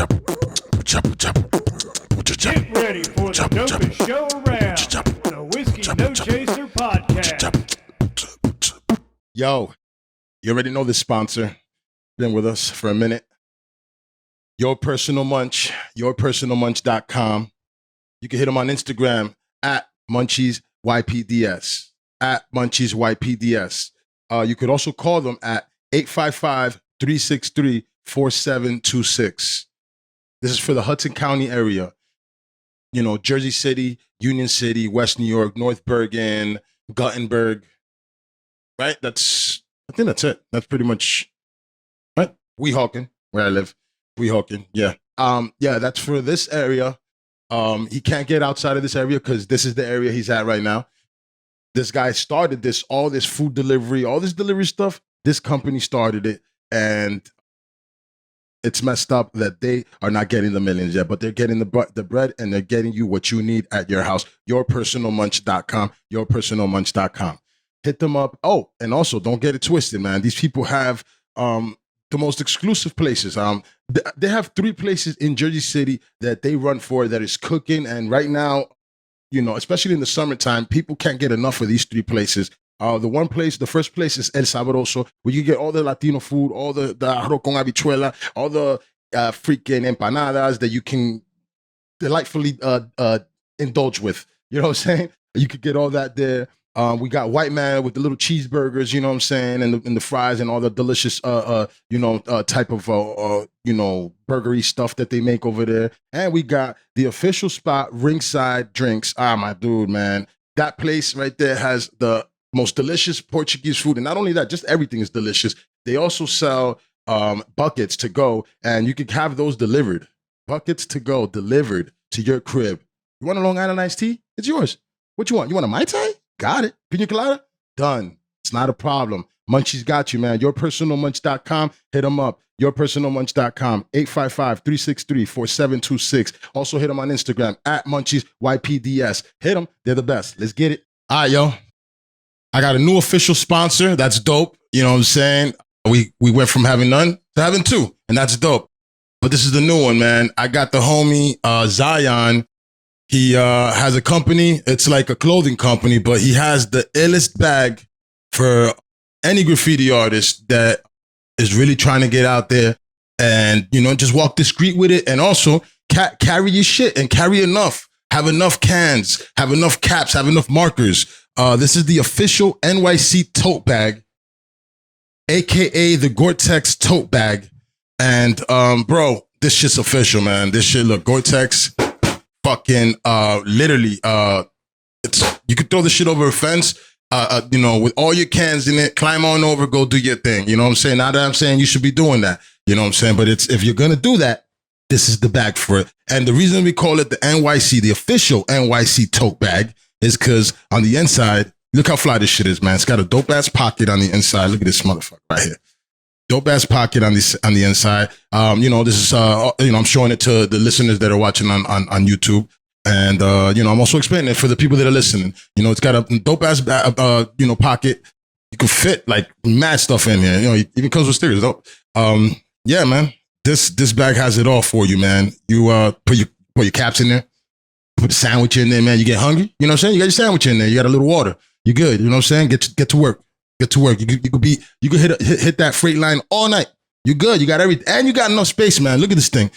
Get ready for the dopest show around, the Whiskey No Chaser Podcast. Yo, you already know this sponsor. Been with us for a minute. Your Personal Munch, yourpersonalmunch.com. You can hit them on Instagram at MunchiesYPDS, at MunchiesYPDS. You could also call them at 855-363-4726. This is for the Hudson County area. You know, Jersey City, Union City, West New York, North Bergen, Guttenberg. Right? I think that's it. That's pretty much, right? Weehawken, where I live. Weehawken, yeah. Yeah, that's for this area. He can't get outside of this area because this is the area he's at right now. This guy started all this food delivery, all this delivery stuff. This company started it, and it's messed up that they are not getting the millions yet, but they're getting the bread, and they're getting you what you need at your house. Yourpersonalmunch.com, yourpersonalmunch.com. Hit them up. Oh, and also don't get it twisted, man. These people have the most exclusive places. They have 3 places in Jersey City that they run for that is cooking, and right now, you know, especially in the summertime, people can't get enough of these 3 places. The first place is El Sabroso, where you get all the Latino food, all the arroz con habichuela, all the freaking empanadas that you can delightfully indulge with. You know what I'm saying? You could get all that there. We got White Man with the little cheeseburgers, you know what I'm saying, and the fries and all the delicious, type of, burgery stuff that they make over there. And we got the official spot, Ringside Drinks. My dude, man. That place right there has the most delicious Portuguese food. And not only that, just everything is delicious. They also sell buckets to go, and you can have those delivered. Buckets to go delivered to your crib. You want a Long Island iced tea? It's yours. What you want? You want a Mai Tai? Got it. Pina colada? Done. It's not a problem. Munchies got you, man. Yourpersonalmunch.com. Hit them up. Yourpersonalmunch.com. 855-363-4726. Also hit them on Instagram at MunchiesYPDS. Hit them. They're the best. Let's get it. All right, yo. I got a new official sponsor. That's dope. You know what I'm saying? We went from having none to having 2, and that's dope. But this is the new one, man. I got the homie Zion. He has a company. It's like a clothing company, but he has the illest bag for any graffiti artist that is really trying to get out there and, you know, just walk the street with it. And also carry your shit and carry enough. Have enough cans, have enough caps, have enough markers. This is the official NYC tote bag, AKA the Gore-Tex tote bag. And bro, this shit's official, man. This shit, look, Gore-Tex, fucking literally, you could throw this shit over a fence, with all your cans in it, climb on over, go do your thing. You know what I'm saying? Not that I'm saying you should be doing that. You know what I'm saying? But if you're gonna do that, this is the bag for it. And the reason we call it the NYC, the official NYC tote bag, is because on the inside, look how fly this shit is, man. It's got a dope ass pocket on the inside. Look at this motherfucker right here. Dope ass pocket on the inside. This is I'm showing it to the listeners that are watching on YouTube. And I'm also explaining it for the people that are listening. You know, it's got a dope ass pocket. You can fit like mad stuff in here. You know, it even comes with stickers. Dope. Yeah, man. This bag has it all for you, man. You put your caps in there, put a sandwich in there, man. You get hungry, you know what I'm saying? You got your sandwich in there, you got a little water. You good, you know what I'm saying? Get to work. Get to work. You could hit that freight line all night. You good, you got everything. And you got enough space, man. Look at this thing.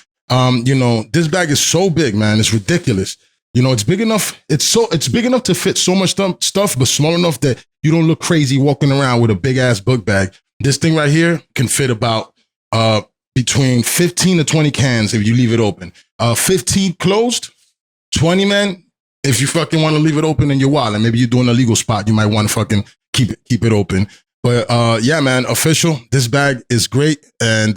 This bag is so big, man. It's ridiculous. You know, it's big enough. It's big enough to fit so much stuff, but small enough that you don't look crazy walking around with a big ass book bag. This thing right here can fit about between 15 to 20 cans if you leave it open. 15 closed, 20, man. If you fucking want to leave it open in your wallet, maybe you're doing a legal spot, you might want to fucking keep it open. But yeah, man, official. This bag is great, and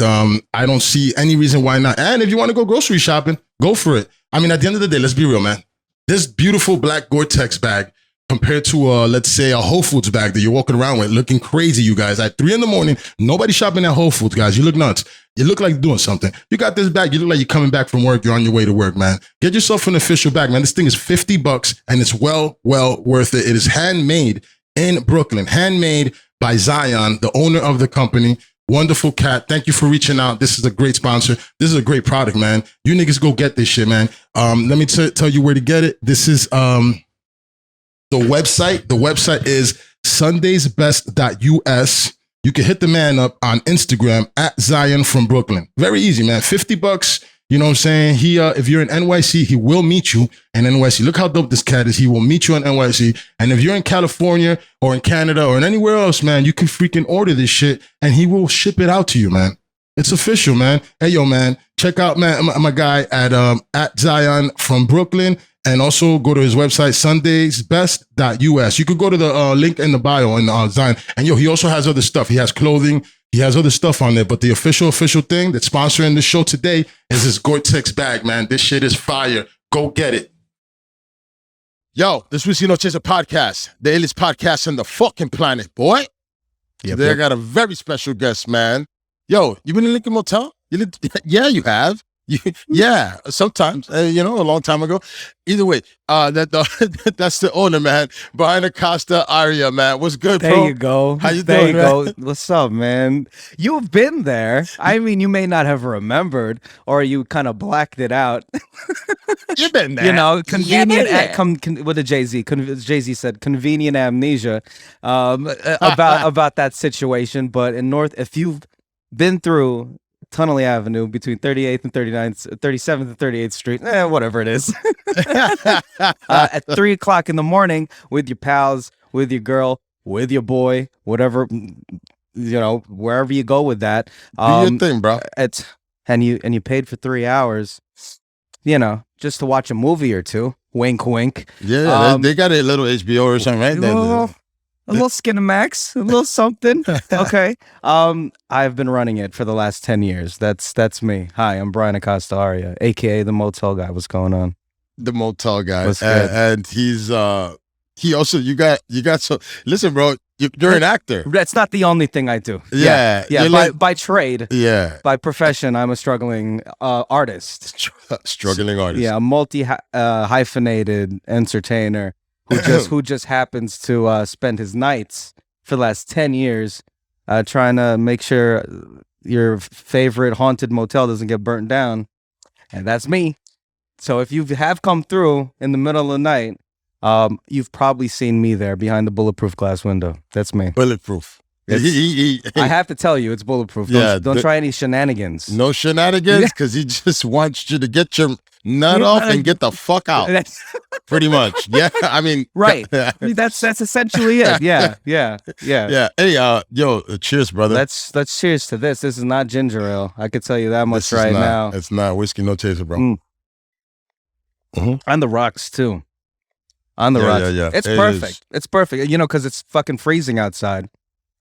I don't see any reason why not. And if you want to go grocery shopping, go for it. I mean, at the end of the day, let's be real, man. This beautiful black Gore-Tex bag compared to, let's say, a Whole Foods bag that you're walking around with, looking crazy, you guys. At 3 a.m, nobody shopping at Whole Foods, guys. You look nuts. You look like you're doing something. You got this bag. You look like you're coming back from work. You're on your way to work, man. Get yourself an official bag, man. This thing is $50, and it's well worth it. It is handmade in Brooklyn. Handmade by Zion, the owner of the company. Wonderful cat. Thank you for reaching out. This is a great sponsor. This is a great product, man. You niggas go get this shit, man. Let me tell you where to get it. This is the website. The website is sundaysbest.us. You can hit the man up on Instagram at Zion from Brooklyn. Very easy, man. $50. You know what I'm saying? He, if you're in NYC, he will meet you in NYC. Look how dope this cat is. He will meet you in NYC. And if you're in California or in Canada or in anywhere else, man, you can freaking order this shit and he will ship it out to you, man. It's official, man. Hey, yo, man, check out, man, my guy at Zion from Brooklyn. And also go to his website, sundaysbest.us. You could go to the link in the bio in Zion. And yo, he also has other stuff. He has clothing. He has other stuff on there. But the official thing that's sponsoring the show today is this Gore-Tex bag, man. This shit is fire. Go get it. Yo, this Whiskey No Chaser podcast, the illest podcast on the fucking planet, boy. Today I got a very special guest, man. Yo, you been in Lincoln Motel? Yeah, you have. Yeah, sometimes, a long time ago. Either way, that's the owner, man. Brian Acosta Arya, man. What's good, bro? There you go. How you there doing, you man? go. What's up, man? You've been there. I mean, you may not have remembered, or you kind of blacked it out. You've been there. You know, convenient. What did Jay-Z? Jay-Z said convenient amnesia about that situation. But if you've been through Tunnelly Avenue between 38th and 39th, 37th and 38th Street, whatever it is, at 3 o'clock in the morning with your pals, with your girl, with your boy, whatever, wherever you go with that. Do your thing, bro. And you paid for 3 hours, just to watch a movie or two. Wink, wink. Yeah, they got a little HBO or something, right? A little Skinamax, a little something. Okay. I've been running it for the last 10 years. That's me. Hi, I'm Brian Acosta Arya, aka the Motel guy. What's going on? The Motel guy. What's good? And he's he also you got so listen, bro, you're an actor. That's not the only thing I do. Yeah. By trade. Yeah. By profession, I'm a struggling artist. Struggling artist. Yeah, a multi hyphenated entertainer who just happens to spend his nights for the last 10 years trying to make sure your favorite haunted motel doesn't get burnt down. And that's me. So if you have come through in the middle of the night, you've probably seen me there behind the bulletproof glass window. That's me. Bulletproof. I have to tell you, it's bulletproof. Don't try any shenanigans. No shenanigans, because he just wants you to get your nut off and get the fuck out. Pretty much. Yeah, I mean, right. That's essentially it. Yeah. Hey, cheers, brother. Let's cheers to this. This is not ginger ale. I could tell you that much now. It's not whiskey, no chaser, bro. Mm-hmm. On the rocks too. On the rocks. Yeah. It's perfect. It's perfect. Because it's fucking freezing outside.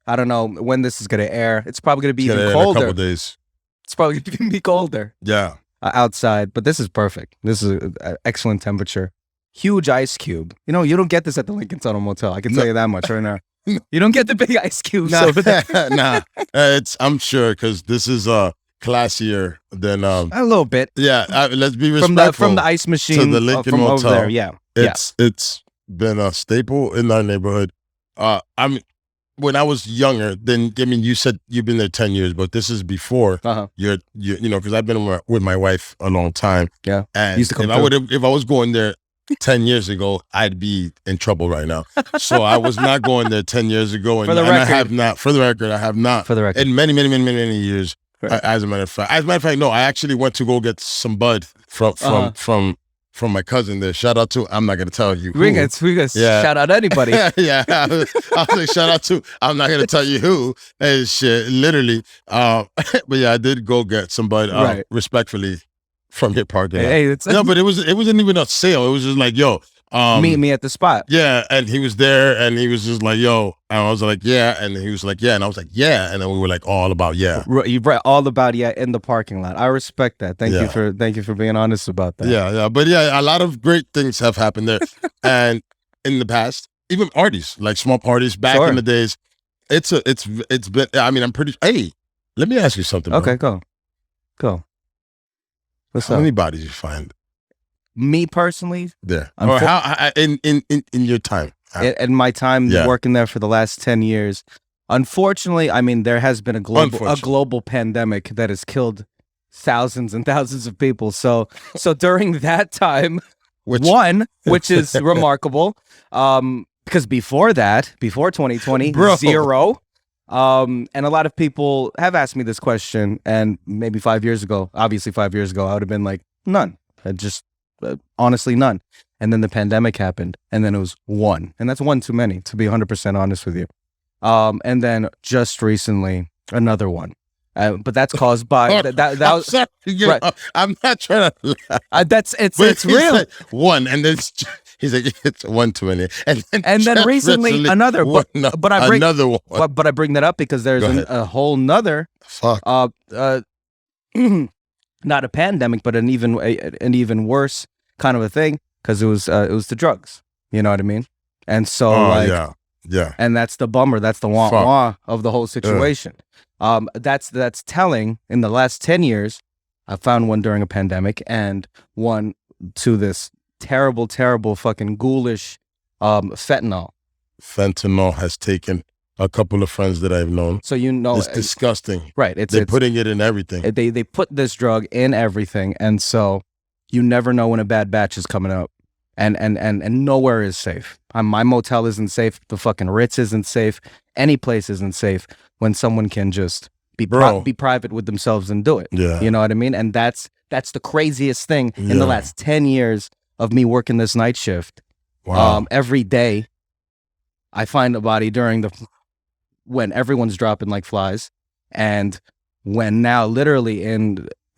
I don't know when this is gonna air. It's probably gonna be even colder. In a couple days. It's probably gonna be colder. Yeah. Outside, but this is perfect. This is an excellent temperature. Huge ice cube. You don't get this at the Lincoln Tunnel Motel. I can tell you that much right now. You don't get the big ice cubes over there. Nah. I'm sure because this is classier than a little bit. Yeah. Let's be respectful from the ice machine to the Lincoln from Motel. over there. Yeah. It's been a staple in our neighborhood. When I was younger, you said you've been there 10 years, but this is before you're because I've been with my wife a long time. Yeah. And if I was going there 10 years ago, I'd be in trouble right now. So I was not going there 10 years ago. And I have not. For the record, I have not. For the record. In many, many, many, many years. Right. As a matter of fact, no, I actually went to go get some bud from my cousin there. Shout out to, I'm not going to tell you who. We can shout out anybody. Yeah. I was like, shout out to, I'm not going to tell you who. Hey, shit, literally. But yeah, I did go get some bud respectfully from your parking lot. No, but it wasn't even a sale. It was just like, yo. Meet me at the spot. Yeah, and he was there, and he was just like, yo. And I was like, yeah. And he was like, yeah. And I was like, yeah. And then we were like, all about yeah. You brought all about yeah in the parking lot. I respect that. Thank you for being honest about that. Yeah. But yeah, a lot of great things have happened there. And in the past, even parties, like small parties back in the days, it's been, I mean, I'm pretty, hey, let me ask you something, bro. Okay, go. What's How up? many bodies you find? Me personally? There. Or how, in your time? In my time working there for the last 10 years, Unfortunately, I mean, there has been a global pandemic that has killed thousands and thousands of people. So during that time, which is remarkable, because before 2020, zero. And a lot of people have asked me this question, and maybe 5 years ago, obviously 5 years ago, I would have been like, none. Just honestly, none. And then the pandemic happened, and then it was one. And that's one too many, to be 100% honest with you. And then just recently, another one. But that's caused by that was, right. I'm not trying to. It's real. Like one, and then he's like, it's one too many, and then recently another. But I bring another one. But I bring that up because there's a whole nother. Fuck. Not a pandemic, but an even worse kind of a thing, because it was the drugs. You know what I mean? And so yeah. And that's the bummer. That's the wah of the whole situation. That's telling. In the last 10 years, I found one during a pandemic and one to this terrible fucking ghoulish fentanyl. Fentanyl has taken a couple of friends that I've known. So it's disgusting. Right. They're putting it in everything. They put this drug in everything, and so you never know when a bad batch is coming up. And nowhere is safe. My motel isn't safe. The fucking Ritz isn't safe. Any place isn't safe when someone can just be private with themselves and do it. Yeah. You know what I mean? And that's the craziest thing in the last 10 years of me working this night shift. Wow. Every day I find a body when everyone's dropping like flies, and when now literally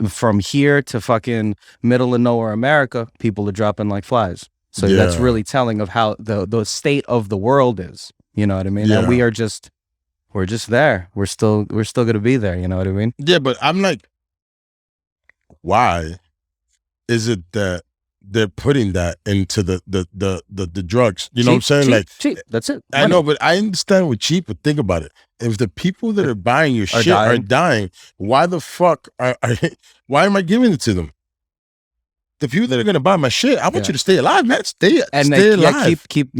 from here to fucking middle of nowhere America, people are dropping like flies. So that's really telling of how the state of the world is. You know what I mean? Yeah. And we're just there. We're still gonna be there. You know what I mean? Yeah, but I'm like, why is it that they're putting that into the drugs? You know what I'm saying? Cheap. That's it. I know, but I understand with cheap, but think about it. If the people that are buying your shit are dying, why the fuck why am I giving it to them? The people that are gonna buy my shit, I want you to stay alive, man. Stay alive. Keep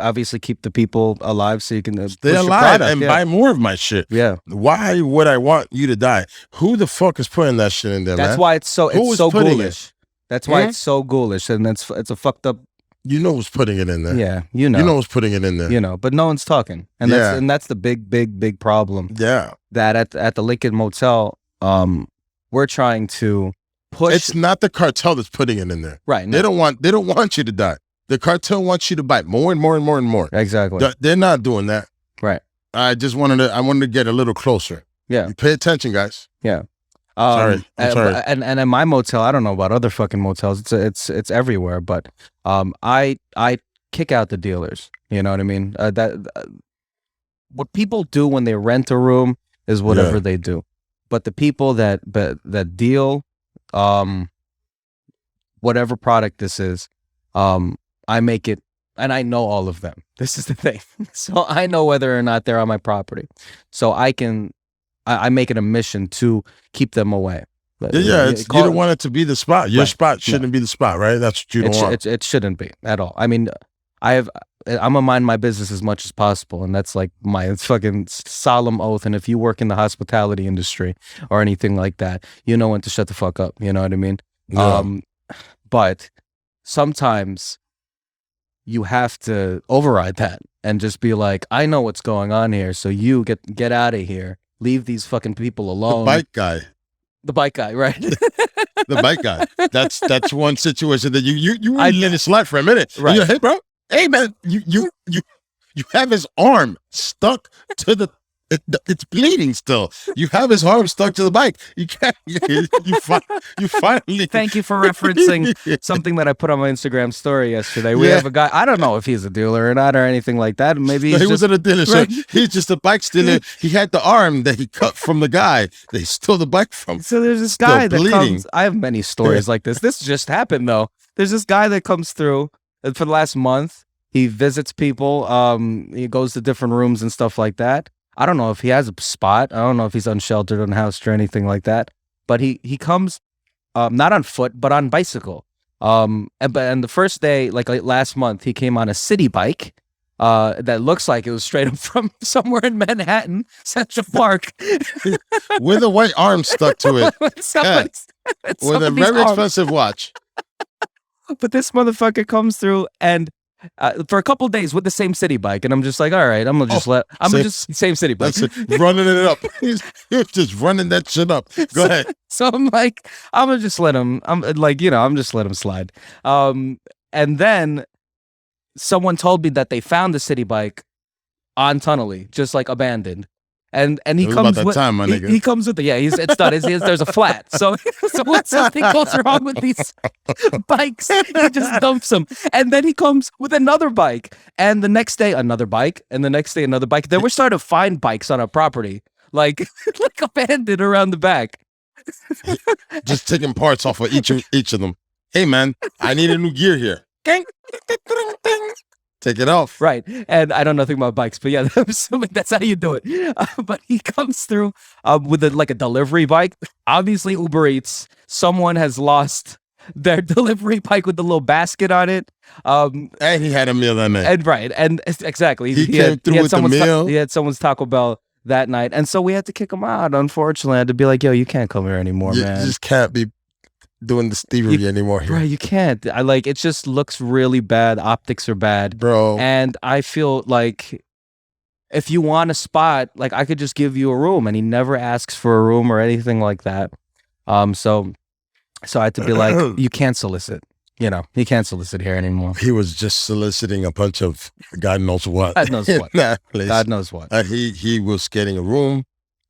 obviously keep the people alive so you can stay alive and buy more of my shit. Yeah. Why would I want you to die? Who the fuck is putting that shit in there, man? That's why it's so ghoulish. That's why Hmm? it's so ghoulish, and it's a fucked up. You know who's putting it in there. Yeah, you know. You know who's putting it in there. You know, but no one's talking, and that's the big problem. Yeah. That at the Lincoln Motel, we're trying to push. It's not the cartel that's putting it in there. Right. No. They don't want you to die. The cartel wants you to buy more and more and more and more. Exactly. They're not doing that. Right. I wanted to get a little closer. Yeah. Pay attention, guys. Yeah. I'm sorry. And in my motel, I don't know about other fucking motels. It's everywhere, but I kick out the dealers. You know what I mean? What people do when they rent a room is whatever they do, but the people that deal, whatever product this is, I make it, and I know all of them. This is the thing, so I know whether or not they're on my property, so I make it a mission to keep them away. But, you don't want it to be the spot. Your spot shouldn't be the spot, right? That's what you don't want. It shouldn't be at all. I mean, I'm gonna mind my business as much as possible, and that's like my fucking solemn oath. And if you work in the hospitality industry or anything like that, you know when to shut the fuck up. You know what I mean? Yeah. But sometimes you have to override that and just be like, I know what's going on here, so you get out of here. Leave these fucking people alone. The bike guy, right? The bike guy. That's one situation that you let it slide for a minute. Right. And you're, hey, bro. Hey, man. You have his arm stuck to it's bleeding still. You have his arm stuck to the bike. You can't. You finally. Thank you for referencing something that I put on my Instagram story yesterday. We have a guy. I don't know if he's a dealer or not or anything like that. Maybe he wasn't a dealer. Right? So he's just a bike stealer. He had the arm that he cut from the guy that he stole the bike from. So there's this guy that comes. I have many stories like this. This just happened though. There's this guy that comes through for the last month. He visits people. He goes to different rooms and stuff like that. I don't know if he has a spot. I don't know if he's unsheltered, unhoused, or anything like that. But he comes not on foot, but on bicycle. And the first day, like last month, he came on a city bike, that looks like it was straight up from somewhere in Manhattan, Central Park. With a white arm stuck to it. with With a very expensive watch. But this motherfucker comes through and for a couple days with the same city bike, and I'm just like, all right, I'm gonna just same city bike. That's it, running it up. He's just running that shit up. Go ahead. So I'm like, I'm gonna just let him. I'm just let him slide. And then someone told me that they found the city bike on Tunnelly, just like abandoned. And he comes with time, my nigga. He comes with it's done. There's a flat. So when something goes wrong with these bikes, he just dumps them. And then he comes with another bike. And the next day another bike. And the next day another bike. Then we're starting to find bikes on our property, like abandoned around the back. Just taking parts off of each of them. Hey man, I need a new gear here. Take it off. Right. And I don't know nothing about bikes, but yeah, I'm assuming that's how you do it. But he comes through with a delivery bike. Obviously, Uber Eats. Someone has lost their delivery bike with the little basket on it. And he had a meal that night. And exactly. He came through with the meal. He had someone's Taco Bell that night. And so we had to kick him out, unfortunately. I had to be like, yo, you can't come here anymore, man. You just can't be doing the thievery anymore here. Right, you can't. It just looks really bad. Optics are bad, bro. And I feel like if you want a spot, I could just give you a room, and he never asks for a room or anything like that. So I had to be like, you can't solicit. He can't solicit here anymore. He was just soliciting a bunch of God knows what. God knows what. God knows what. He was getting a room,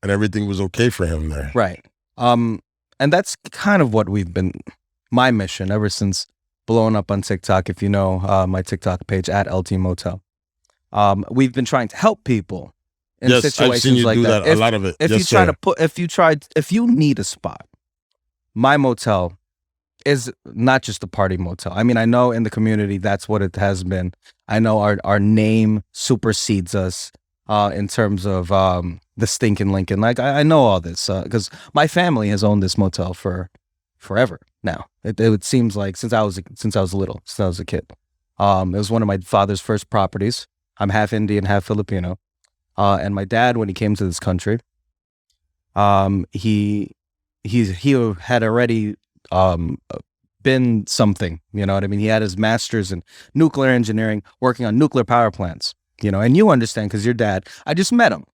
and everything was okay for him there. Right. And that's kind of what my mission ever since blowing up on TikTok. If you know my TikTok page at LT Motel, we've been trying to help people in situations I've seen you like do that. A lot of it. If you need a spot, my motel is not just a party motel. I mean, I know in the community that's what it has been. I know our name supersedes us in terms of the stinking Lincoln. I know all this because my family has owned this motel for forever now. It seems like since I was a kid. It was one of my father's first properties. I'm half Indian, half Filipino, and my dad, when he came to this country, he had already been something. You know what I mean? He had his master's in nuclear engineering, working on nuclear power plants. And you understand because your dad. I just met him.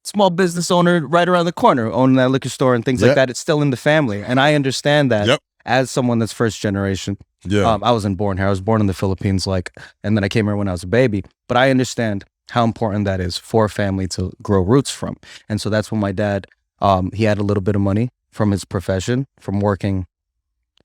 Small business owner right around the corner, owning that liquor store and things like that. It's still in the family. And I understand that as someone that's first generation. Yeah. I wasn't born here. I was born in the Philippines, and then I came here when I was a baby. But I understand how important that is for a family to grow roots from. And so that's when my dad, he had a little bit of money from his profession, from working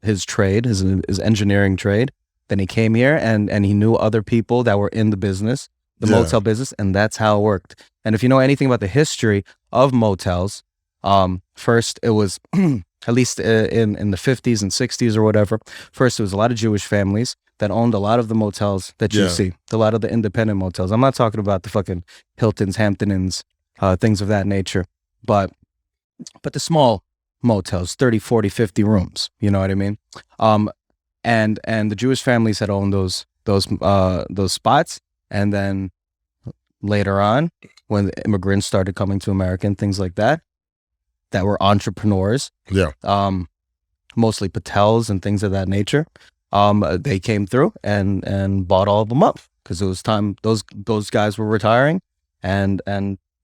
his trade, his engineering trade. Then he came here and he knew other people that were in the business, the motel business, and that's how it worked. And if you know anything about the history of motels, first it was, at least in the 50s and 60s or whatever, first it was a lot of Jewish families that owned a lot of the motels that you see, a lot of the independent motels. I'm not talking about the fucking Hiltons, Hampton Inns, things of that nature, but the small motels, 30, 40, 50 rooms, you know what I mean? And the Jewish families had owned those spots, and then later on, when the immigrants started coming to America and things like that were entrepreneurs, mostly Patels and things of that nature, they came through and bought all of them up because it was time. Those guys were retiring, and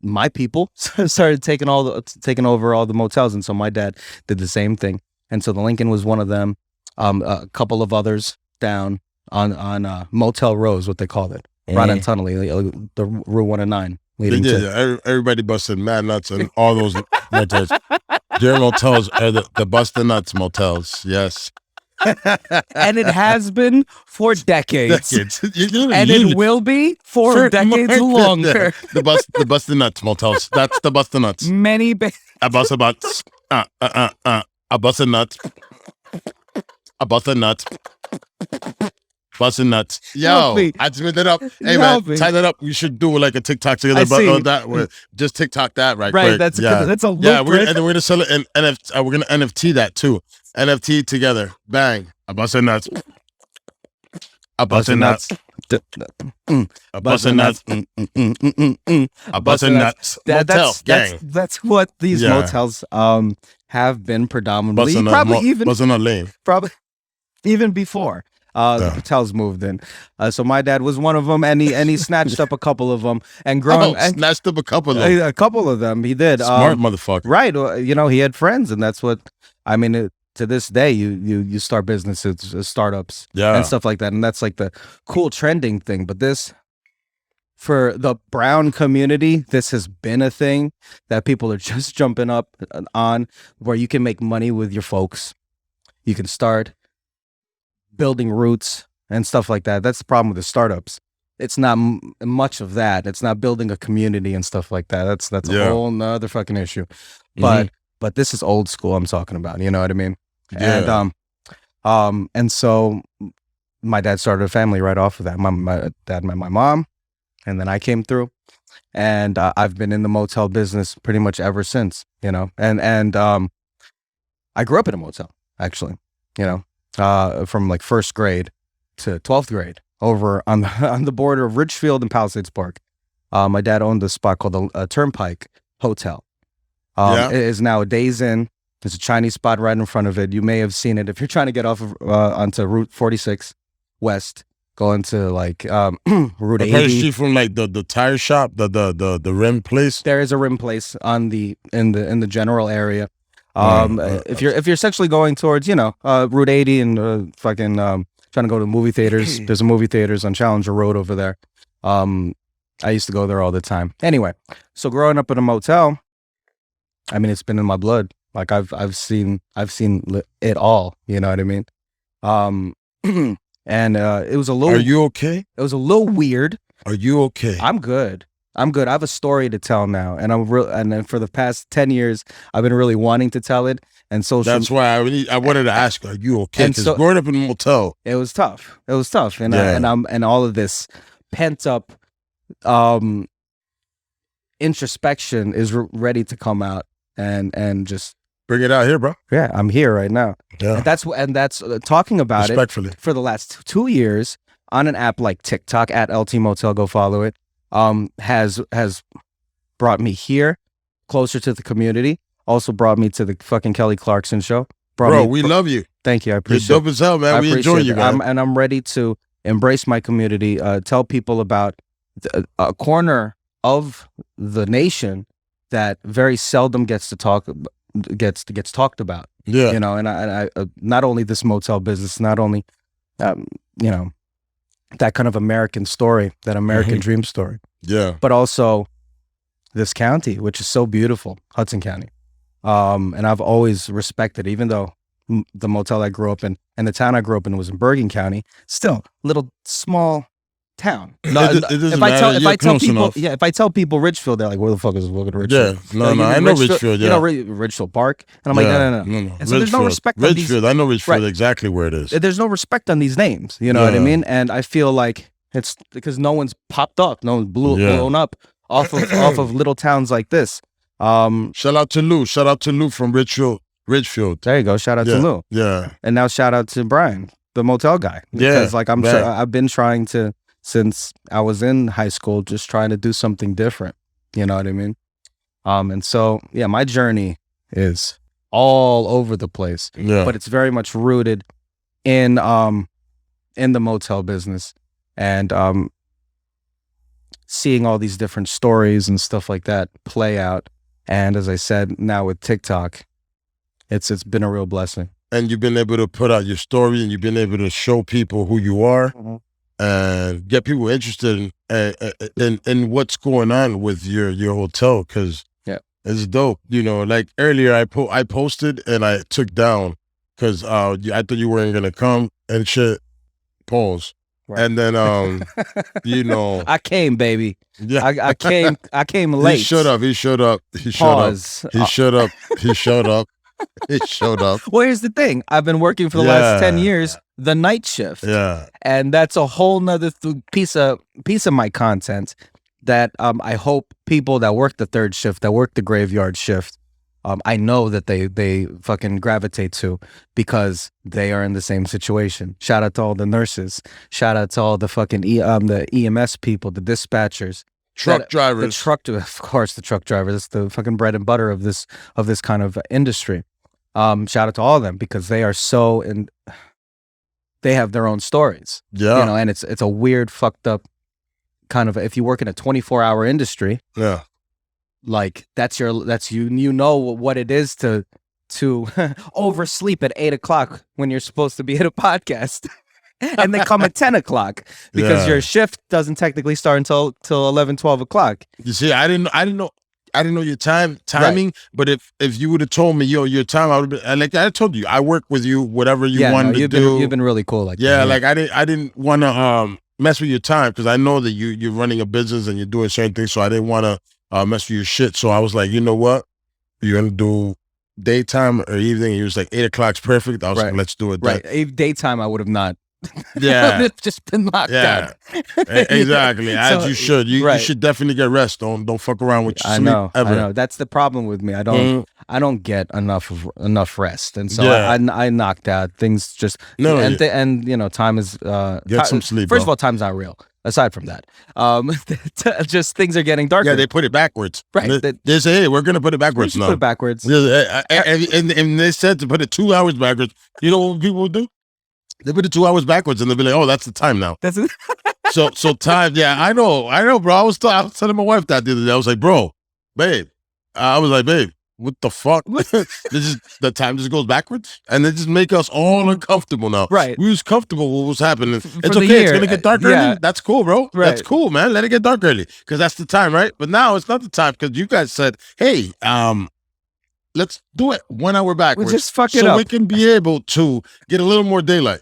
my people started taking over all the motels, and so my dad did the same thing. And so the Lincoln was one of them. A couple of others down on Motel Row is what they called it, right on Tunnelly, the Route 109. Everybody busted mad nuts and all those motels. Their motels are the busted nuts motels. Yes. And it has been for decades. And it will be for decades longer. The busted nuts motels. That's the busted nuts. I bust a nuts. I bust a nuts. I bust a nuts. Busting nuts. Yo, I just made that up. Hey, man, tie that up. We should do like a TikTok together. Just TikTok that quick. That's a loop. Yeah, we're gonna sell it in NFT. We're gonna NFT that too. NFT together. Bang. I busted nuts. A bustin' nuts. A bustin' nuts. A bustin' nuts. Motel gang. That's what these motels have been predominantly. Probably even before the Patels moved in. So my dad was one of them, and he snatched up a couple of them. And snatched up a couple of them. A couple of them, he did. Smart motherfucker. Right. You know, he had friends, and that's what I mean. To this day, you start businesses, startups, and stuff like that, and that's like the cool trending thing. But this, for the brown community, this has been a thing that people are just jumping up on, where you can make money with your folks. You can start building roots and stuff like that. That's the problem with the startups. It's not much of that. It's not building a community and stuff like that. That's a whole nother fucking issue. But this is old school I'm talking about. You know what I mean? Yeah. And so my dad started a family right off of that. My dad met my mom, and then I came through, and I've been in the motel business pretty much ever since. You know, and I grew up in a motel, actually. You know, from like 1st grade to 12th grade, over on the border of Ridgefield and Palisades Park. My dad owned a spot called the Turnpike Hotel. It is now a Days Inn. There's a Chinese spot right in front of it. You may have seen it if you're trying to get off of onto Route 46 West, going to like Route 80. Street from like the tire shop, the rim place. There is a rim place in the general area. If you're essentially going towards Route 80 and trying to go to movie theaters, there's a movie theaters on Challenger Road over there. I used to go there all the time. Anyway, so growing up in a motel, I mean, it's been in my blood. Like I've seen it all. You know what I mean? And it was a little. Are you okay? It was a little weird. Are you okay? I'm good. I have a story to tell now, and and then for the past 10 years, I've been really wanting to tell it. And that's why I wanted to ask, are you okay? Because growing up in a motel, it was tough. And and all of this pent up introspection is ready to come out and just bring it out here, bro. Yeah, I'm here right now. Yeah, and that's talking about respectfully for the last 2 years on an app like TikTok at LT Motel. Go follow it. Has brought me here, closer to the community. Also brought me to the fucking Kelly Clarkson show. We love you. Thank you. I appreciate it. You're dope as hell, man. We enjoy you, man. And I'm ready to embrace my community. Tell people about a corner of the nation that very seldom gets talked about. Yeah, you know, and I not only this motel business, not only that kind of American story, that American dream story. Yeah, but also this county, which is so beautiful, Hudson County. And I've always respected, even though the motel I grew up in and the town I grew up in was in Bergen County, still little small town. No, it doesn't matter. If I tell people Richfield, they're like, "Where the fuck is Wilkins Richfield?" Yeah, no, I know Richfield. Yeah, you know Richfield Park, and I'm like, no. And so there's no respect on these. I know Richfield exactly where it is. There's no respect on these names. You know what I mean? And I feel like it's because no one's popped up, no one's blown up off of little towns like this. Shout out to Lou from Ridgefield. There you go. Shout out to Lou. Yeah. And now shout out to Brian, the motel guy. Because I've been trying to, since I was in high school, just trying to do something different. You know what I mean? And so my journey is all over the place. Yeah. But it's very much rooted in the motel business and seeing all these different stories and stuff like that play out. And as I said, now with TikTok, it's been a real blessing. And you've been able to put out your story, and you've been able to show people who you are, and get people interested in what's going on with your hotel, because it's dope. You know, like earlier I posted and I took down because I thought you weren't gonna come and shit. Pause. Right. And then you know, I came, baby. Yeah, I came late. He showed up. Pause. He showed up. Well, here's the thing. I've been working for the last 10 years, the night shift. Yeah. And that's a whole nother piece of my content that I hope people that work the third shift, that work the graveyard shift, I know that they fucking gravitate to because they are in the same situation. Shout out to all the nurses. Shout out to all the fucking the EMS people, the dispatchers, Truck drivers. Of course, the truck drivers. It's the fucking bread and butter of this kind of industry. Shout out to all of them because they are they have their own stories. Yeah. You know, and it's a weird, fucked up kind of, if you work in a 24-hour industry, Yeah. like you know what it is to oversleep at 8 o'clock when you're supposed to be at a podcast. And they come at 10 o'clock because your shift doesn't technically start until 11, 12 o'clock. You see, I didn't know your timing, right. But if you would have told me, yo, your time, I would have been, like I told you, I work with you, whatever you wanted to do. You've been really cool like that. Yeah, like I didn't want to mess with your time because I know that you're running a business and you're doing certain things, so I didn't want to mess with your shit. So I was like, you know what? You're going to do daytime or evening? And you was like, 8 o'clock's perfect. I was like, let's do it. Right. Daytime, I would have not. Yeah. It's just been locked down. Exactly. As you should. You should definitely get rest. Don't fuck around with your sleep ever. I know. That's the problem with me. I don't get enough rest. And so I knocked out things just and you know, time is get some sleep. First of all, time's not real. Aside from that, just things are getting darker. Yeah, they put it backwards. Right. They say, hey, we're going to put it backwards now. Put it backwards. And they said to put it 2 hours backwards. You know what people do? They put it 2 hours backwards and they'll be like, oh, that's the time now. That's it. so time. Yeah, I know, bro. I was telling my wife that the other day. I was like, babe, what the fuck? The time just goes backwards, and they just make us all uncomfortable now. Right. We was comfortable with what's happening. It's okay. Year, it's gonna get dark early. yeah. That's cool, bro. Right. That's cool, man. Let it get dark early because that's the time, right? But now it's not the time because you guys said, hey, let's do it 1 hour backwards. We just fuck it so up. we can be able to get a little more daylight.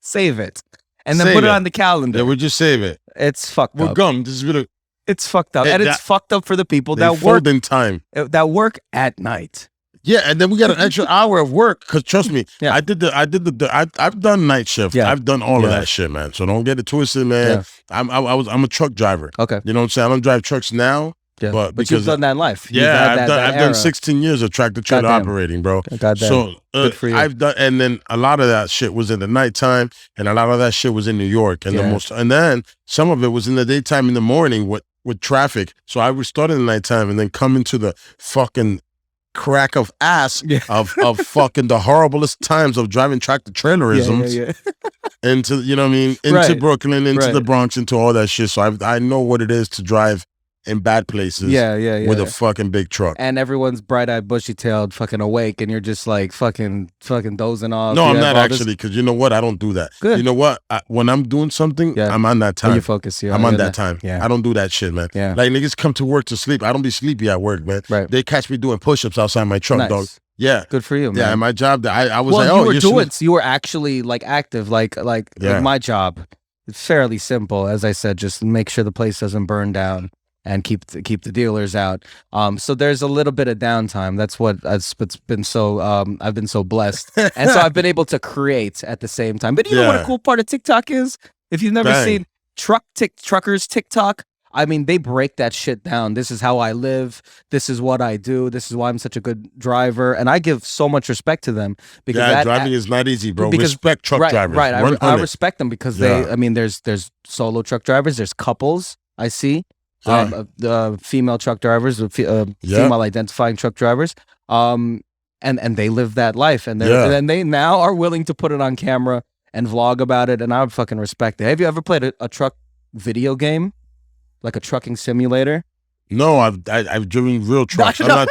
Save it. And then put it on the calendar. Yeah, we just save it. It's fucked up. We're gum. This is really. It's fucked up. And it's fucked up for the people that work in time. That work at night. Yeah, and then we got an extra hour of work because trust me, I've done night shift. Yeah. I've done all of that shit, man. So don't get it twisted, man. Yeah. I'm a truck driver. Okay. You know what I'm saying? I don't drive trucks now. Yeah. But you've done that in life. Yeah, I've done 16 years of tractor trailer operating, bro. Goddamn. So good for you. I've done, and then a lot of that shit was in the nighttime, and a lot of that shit was in New York, and and then some of it was in the daytime in the morning with traffic. So I would start in the nighttime and then come into the fucking crack of ass of fucking the horriblest times of driving tractor trailerisms into, you know what I mean, into Brooklyn, into the Bronx, into all that shit. So I know what it is to drive in bad places with a fucking big truck. And everyone's bright-eyed, bushy-tailed, fucking awake, and you're just like fucking dozing off. No, I'm not actually, because you know what? I don't do that. Good. You know what? When I'm doing something, I'm on that time. You focus. I'm on that time. Yeah. I don't do that shit, man. Yeah. Like niggas come to work to sleep. I don't be sleepy at work, man. Right. They catch me doing push-ups outside my truck, dog. Yeah. Good for you, man. Yeah, and my job, I was you were actually like active, like my job. It's fairly simple. As I said, just make sure the place doesn't burn down and keep the dealers out. So there's a little bit of downtime. That's it's been so I've been so blessed, and so I've been able to create at the same time. But you know what a cool part of TikTok is? If you've never seen truckers TikTok, I mean, they break that shit down. This is how I live. This is what I do. This is why I'm such a good driver, and I give so much respect to them because driving is not easy, bro. Respect truck drivers. Right, I respect them because they. I mean, there's solo truck drivers. There's couples I see. Female truck drivers, female identifying truck drivers, and they live that life, and they now are willing to put it on camera and vlog about it, and I would fucking respect it. Have you ever played a truck video game, like a trucking simulator? No, I've driven real trucks. I'm not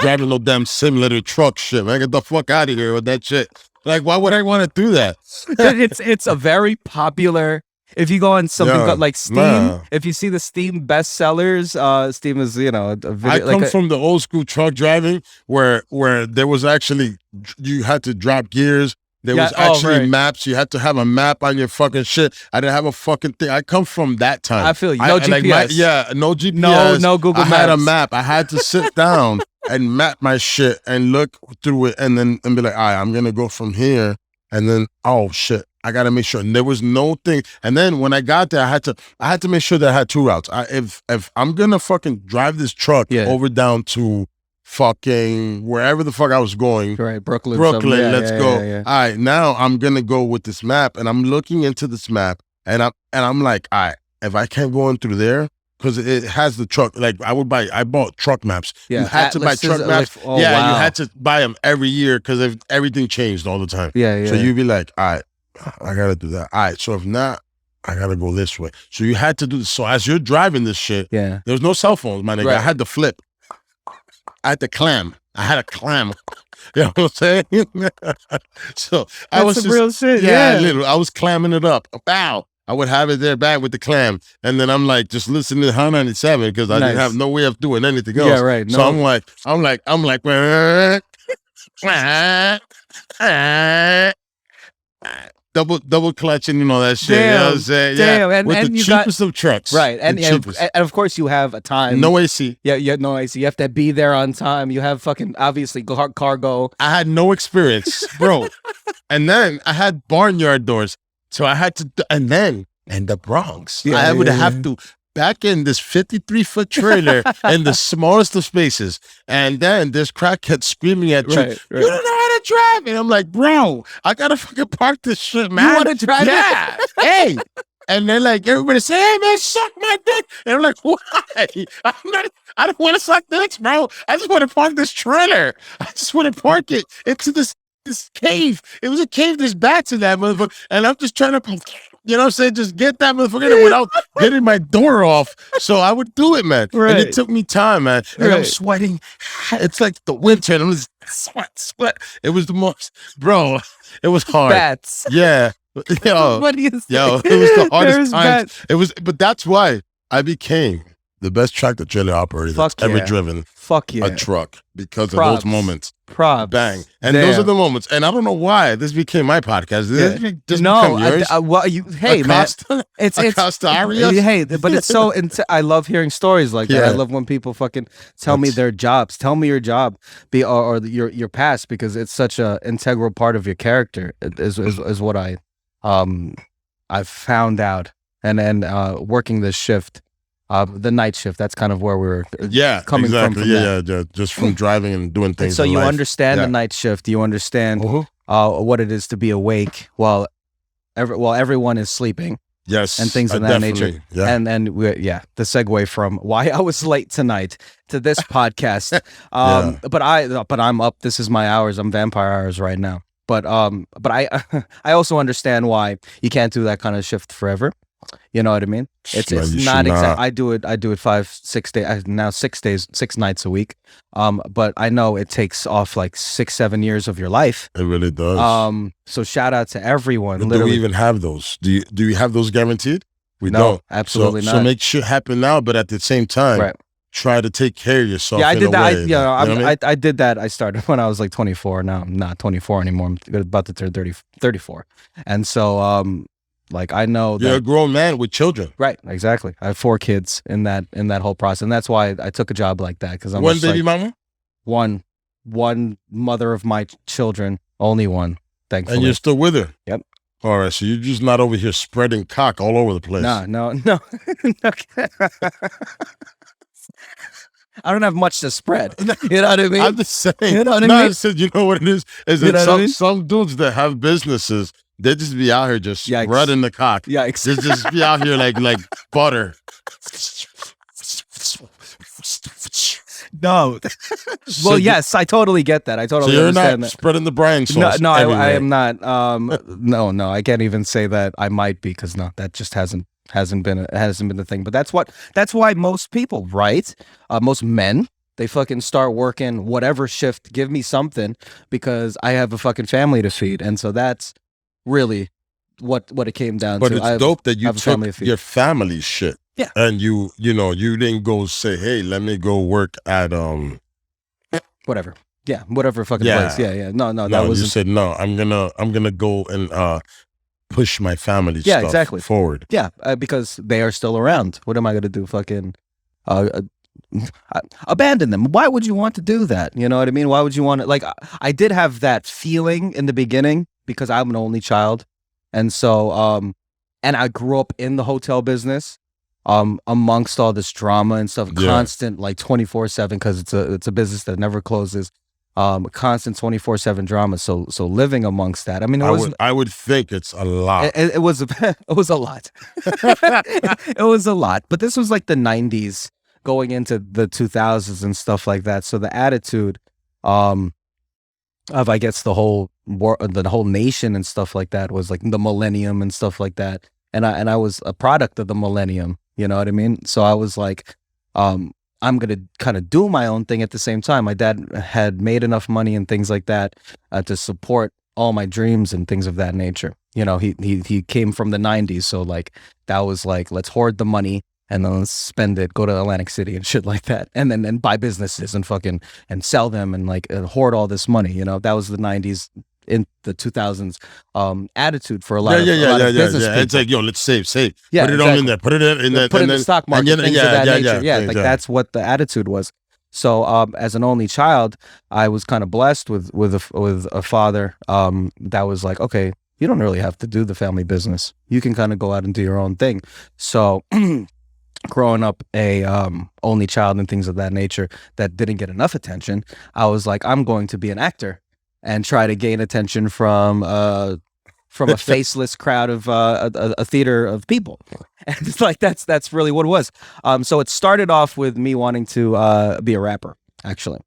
driving no damn simulator truck shit, man. Get the fuck out of here with that shit. Like, why would I want to do that? It's a very popular. If you go on something like Steam, if you see the Steam bestsellers, Steam is, you know, a video. I come from the old school truck driving where there was actually, you had to drop gears. There was actually maps. You had to have a map on your fucking shit. I didn't have a fucking thing. I come from that time. I feel you. No GPS. No GPS. No Google Maps. I had a map. I had to sit down and map my shit and look through it and be like, all right, I'm going to go from here. And then, oh shit, I got to make sure. And there was no thing. And then when I got there, I had to make sure that I had two routes. If I'm going to fucking drive this truck over down to fucking wherever the fuck I was going. Right, Brooklyn. Let's go. Yeah. All right, now I'm gonna go with this map, and I'm looking into this map, and I'm like, all right, if I can't go in through there, because it has the truck. Like I bought truck maps. Yeah, you had to buy truck maps. Oh, yeah, wow. you had to buy them every year because everything changed all the time. Yeah. So you'd be like, all right, I gotta do that. All right, so if not, I gotta go this way. So you had to do this. So as you're driving this shit, Yeah. there was no cell phones, my nigga. Right. I had to flip. I had to clam. I had a clam. You know what I'm saying? So I That's was some just, real shit. yeah, Yeah. literally, I was clamming it up. Bow. I would have it there back with the clam. And then I'm like, just listening to Hot 97 because I didn't Nice. have no way of doing anything else. Yeah, right. So No. I'm like, double clutching, you know, that shit. You know what I'm saying? Damn. Yeah. And With the you got cheapest of trucks. right, and The and, cheapest. and of course you have a time. No AC. Yeah, you have no AC. You have to be there on time. You have fucking obviously cargo. I had no experience, bro. And then I had barnyard doors. So I had to, and then in the Bronx, Yeah, I would yeah, have to back in this 53-foot trailer in the smallest of spaces. And then this crackhead screaming at you, Right. you don't know how to drive. And I'm like, bro, I gotta fucking park this shit, man. You want to drive? Yeah. Hey. And then like everybody say, hey man, suck my dick. And I'm like, why? I don't want to suck dicks, bro. I just want to park this trailer. I just want to park it into this cave. It was a cave. There's bats in that motherfucker. And I'm just trying to, you know what I'm saying? Just get that motherfucker in without getting my door off. So I would do it, man. Right. And it took me time, man. And I'm Right. sweating. It's like the winter. And I'm just sweat. It was the most, bro, it was hard. Bats. Yeah. Yo, What do you say? yo, it was the hardest There's time. bats. But that's why I became the best tractor trailer operator Fuck that's ever yeah. driven Fuck yeah. a truck because Props. of those moments. Props. Bang. And those are Damn. the moments. And I don't know why this became my podcast. Did Yeah. this just No, become yours? well, hey man, Acosta? it's Acosta Arya? hey, but it's so. I love hearing stories like that. Yeah. I love when people fucking tell me their jobs. Tell me your job, or your past, because it's such a integral part of your character. Is what I've found out, and then working this shift, the night shift. That's kind of where we're coming exactly. from that. Yeah, just from driving and doing And things. so in you life. understand Yeah. the night shift. You understand Uh-huh. what it is to be awake while everyone is sleeping. Yes, And things of that nature. definitely, Yeah. And the segue from why I was late tonight to this podcast. But I'm up. This is my hours. I'm vampire hours right now. But I I also understand why you can't do that kind of shift forever. You know what I mean? It's Man, you not should exact. not. I do it 5-6 days now, 6 days, 6 nights a week. But I know it takes off like 6-7 years of your life. It really does. So shout out to everyone. But do Literally, we even have those? Do you have those guaranteed? We No, don't. absolutely So not. make shit happen now, but at the same time, Right. try to take care of yourself. Yeah, I in did a that. way, You know, what I mean? I did that. I started when I was like 24. Now I'm not 24 anymore. I'm about to turn 34. And so, like I know You're a that. grown man with children. Right, exactly. I have 4 kids in that whole process, and that's why I took a job like that, because I'm One just baby like, mama, one mother of my children, only one. Thankfully. and you're still with her. Yep. All right, so you're just not over here spreading cock all over the place. No. I don't have much to spread. You know what I mean? I'm just saying. You know what I no, mean? I said, you know what it is? Is You that know what I some, mean? some dudes that have businesses, they just be out here just Yikes. spreading the cock. Yeah, They just be out here like butter. no. So Well, you- yes, I totally get that. I So totally you're understand not that. spreading the Brian No, sauce. no, I everywhere. am not. No, I can't even say that I might be, because no, that just hasn't been the thing. But that's why most people, right? Most men, they fucking start working whatever shift. Give me something, because I have a fucking family to feed, and so that's really what it came down But to. it's dope that you have a family took to feed. your family shit. Yeah. And you didn't go say, hey, let me go work at Whatever. Yeah, whatever fucking Yeah. place. Yeah. No, no, that you wasn't. said no, I'm gonna go and push my family Yeah, stuff exactly. forward. Yeah, because they are still around. What am I going to do? Fucking abandon them? Why would you want to do that? You know what I mean? Why would you want to? Like, I did have that feeling in the beginning, because I'm an only child, and so and I grew up in the hotel business. amongst all this drama and stuff, Yeah. constant like 24/7, because it's a business that never closes. Constant 24/7 drama. So living amongst that, I mean, I would think it's a lot. it was it was a lot. It was a lot. But this was like the 90s going into the 2000s and stuff like that. So the attitude of, I guess, the whole nation and stuff like that was like the millennium and stuff like that. And I was a product of the millennium, you know what I mean? So I was like, I'm going to kind of do my own thing at the same time. My dad had made enough money and things like that to support all my dreams and things of that nature. You know, he came from the 90s. So like, that was like, let's hoard the money and then let's spend it, go to Atlantic City and shit like that. And then buy businesses and and sell them and like hoard all this money. You know, that was the 90s. In the 2000s, attitude for a lot of business people. It's like, yo, let's save. Yeah, put it exactly. on in there. Put it in Put it in the stock market. Things of that nature. Yeah, like yeah. that's what the attitude was. So, as an only child, I was kind of blessed with a father that was like, okay, you don't really have to do the family business. You can kind of go out and do your own thing. So. Growing up a only child and things of that nature that didn't get enough attention, I was like, I'm going to be an actor and try to gain attention from a faceless crowd of a theater of people. And it's like that's really what it was. So it started off with me wanting to be a rapper, actually.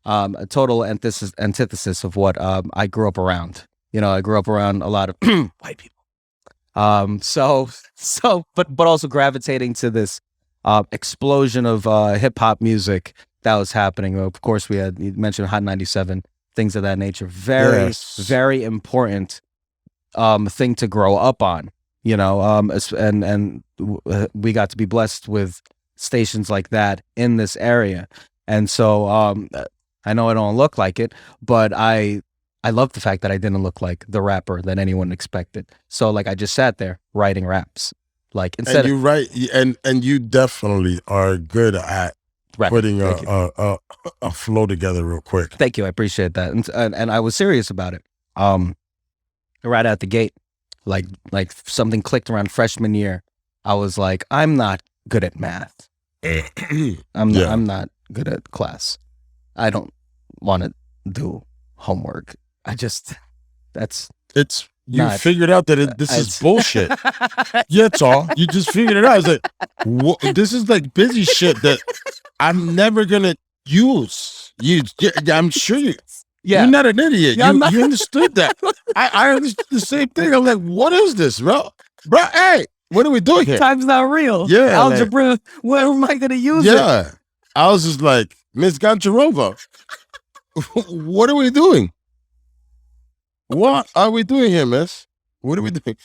A total antithesis of what I grew up around. You know, I grew up around a lot of white people. But also gravitating to this explosion of hip hop music that was happening. Of course, you mentioned Hot 97, things of that nature. Very, very important thing to grow up on. You know, and we got to be blessed with stations like that in this area. And so I know I don't look like it, but I love the fact that I didn't look like the rapper that anyone expected. So like I just sat there writing raps. Like instead and you write and you definitely are good at putting a flow together real quick. Thank you. I appreciate that. And I was serious about it. Right out the gate, like something clicked around freshman year. I was like, I'm not good at math. I'm not good at class. I don't want to do homework. You figured out that this is bullshit. Yeah, it's all. You just figured it out. It's like, this is like busy shit that I'm never gonna use. I'm sure you're not an idiot. Yeah, you understood that. I understood the same thing. I'm like, what is this, bro? Hey, what are we doing here? Time's not real. Yeah, algebra. Like, where am I gonna use it? Yeah, I was just like, Miss Goncharova, what are we doing? What are we doing here, miss? What are we doing?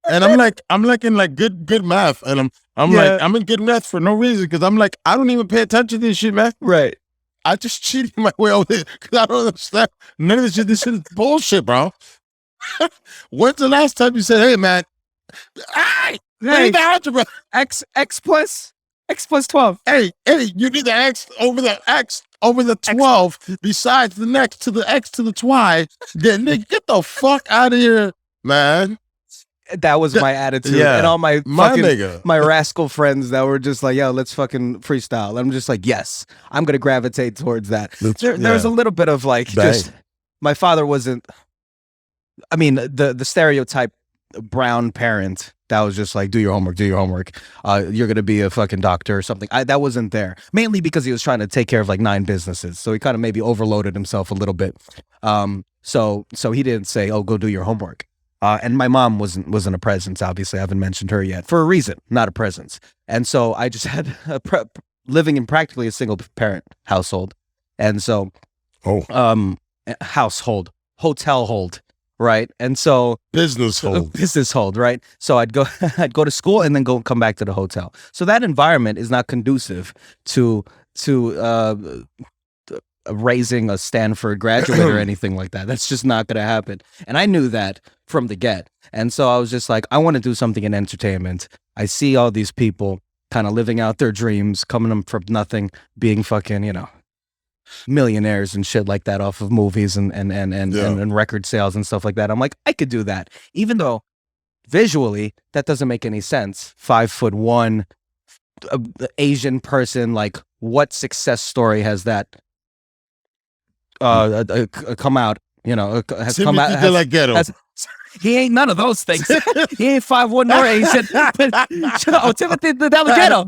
And I'm like in like good math, and I'm like, I'm in good math for no reason, because I'm like, I don't even pay attention to this shit, man. Right. I just cheated my way over here because I don't understand none of this shit. This shit is bullshit, bro. When's the last time you said, hey, man, we need the algebra. X plus 12. Hey, you need the X over the 12 besides the next to the X to the Y. Then get the fuck out of here, man. That was my attitude. Yeah. And all my nigga. my rascal friends that were just like, yo, let's fucking freestyle. I'm just like, yes, I'm going to gravitate towards that. There was a little bit of like, just, my father wasn't, I mean, the stereotype brown parent that was just like, do your homework. You're going to be a fucking doctor or something. That wasn't there. Mainly because he was trying to take care of like 9 businesses. So he kind of maybe overloaded himself a little bit. So he didn't say, oh, go do your homework. And my mom wasn't a presence. Obviously, I haven't mentioned her yet for a reason, not a presence. And so I just had living in practically a single parent household. And so, hotel hold. Right. And so business hold, right? So I'd go to school and then come back to the hotel. So that environment is not conducive to raising a Stanford graduate or anything like that. That's just not going to happen. And I knew that from the get. And so I was just like, I want to do something in entertainment. I see all these people kind of living out their dreams, coming from nothing, being fucking, millionaires and shit like that off of movies and record sales and stuff like that. I'm like, I could do that. Even though visually that doesn't make any sense. 5'1", Asian person, like what success story has that come out? You know, has Timothy come out. De La Ghetto. He ain't none of those things. He ain't 5'1" nor Asian. Timothy De La Ghetto.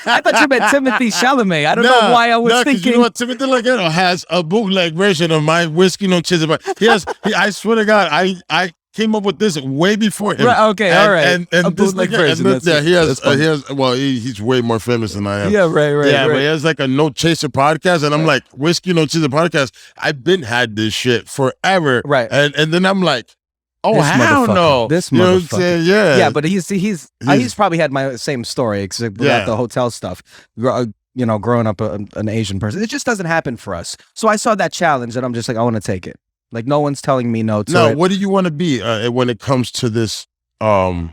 I thought you meant Timothy Chalamet. I don't know why I was thinking. You know what? Timothy De La Ghetto has a bootleg version of my Whiskey No Chaser. I swear to God, I came up with this way before him. Right, okay, all right. And a bootleg version. He's way more famous than I am. Yeah, right. Yeah, but he has like a No Chaser podcast, and I'm like, Whiskey No Chaser podcast. I've been had this shit forever. Right. And then I'm like, oh, this hell no. This you know what I'm motherfucker. saying? Yeah. Yeah, but he's probably had my same story, except without the hotel stuff. You know, growing up an Asian person. It just doesn't happen for us. So I saw that challenge, and I'm just like, I want to take it. Like, no one's telling me no to it. No, what do you want to be when it comes to this genre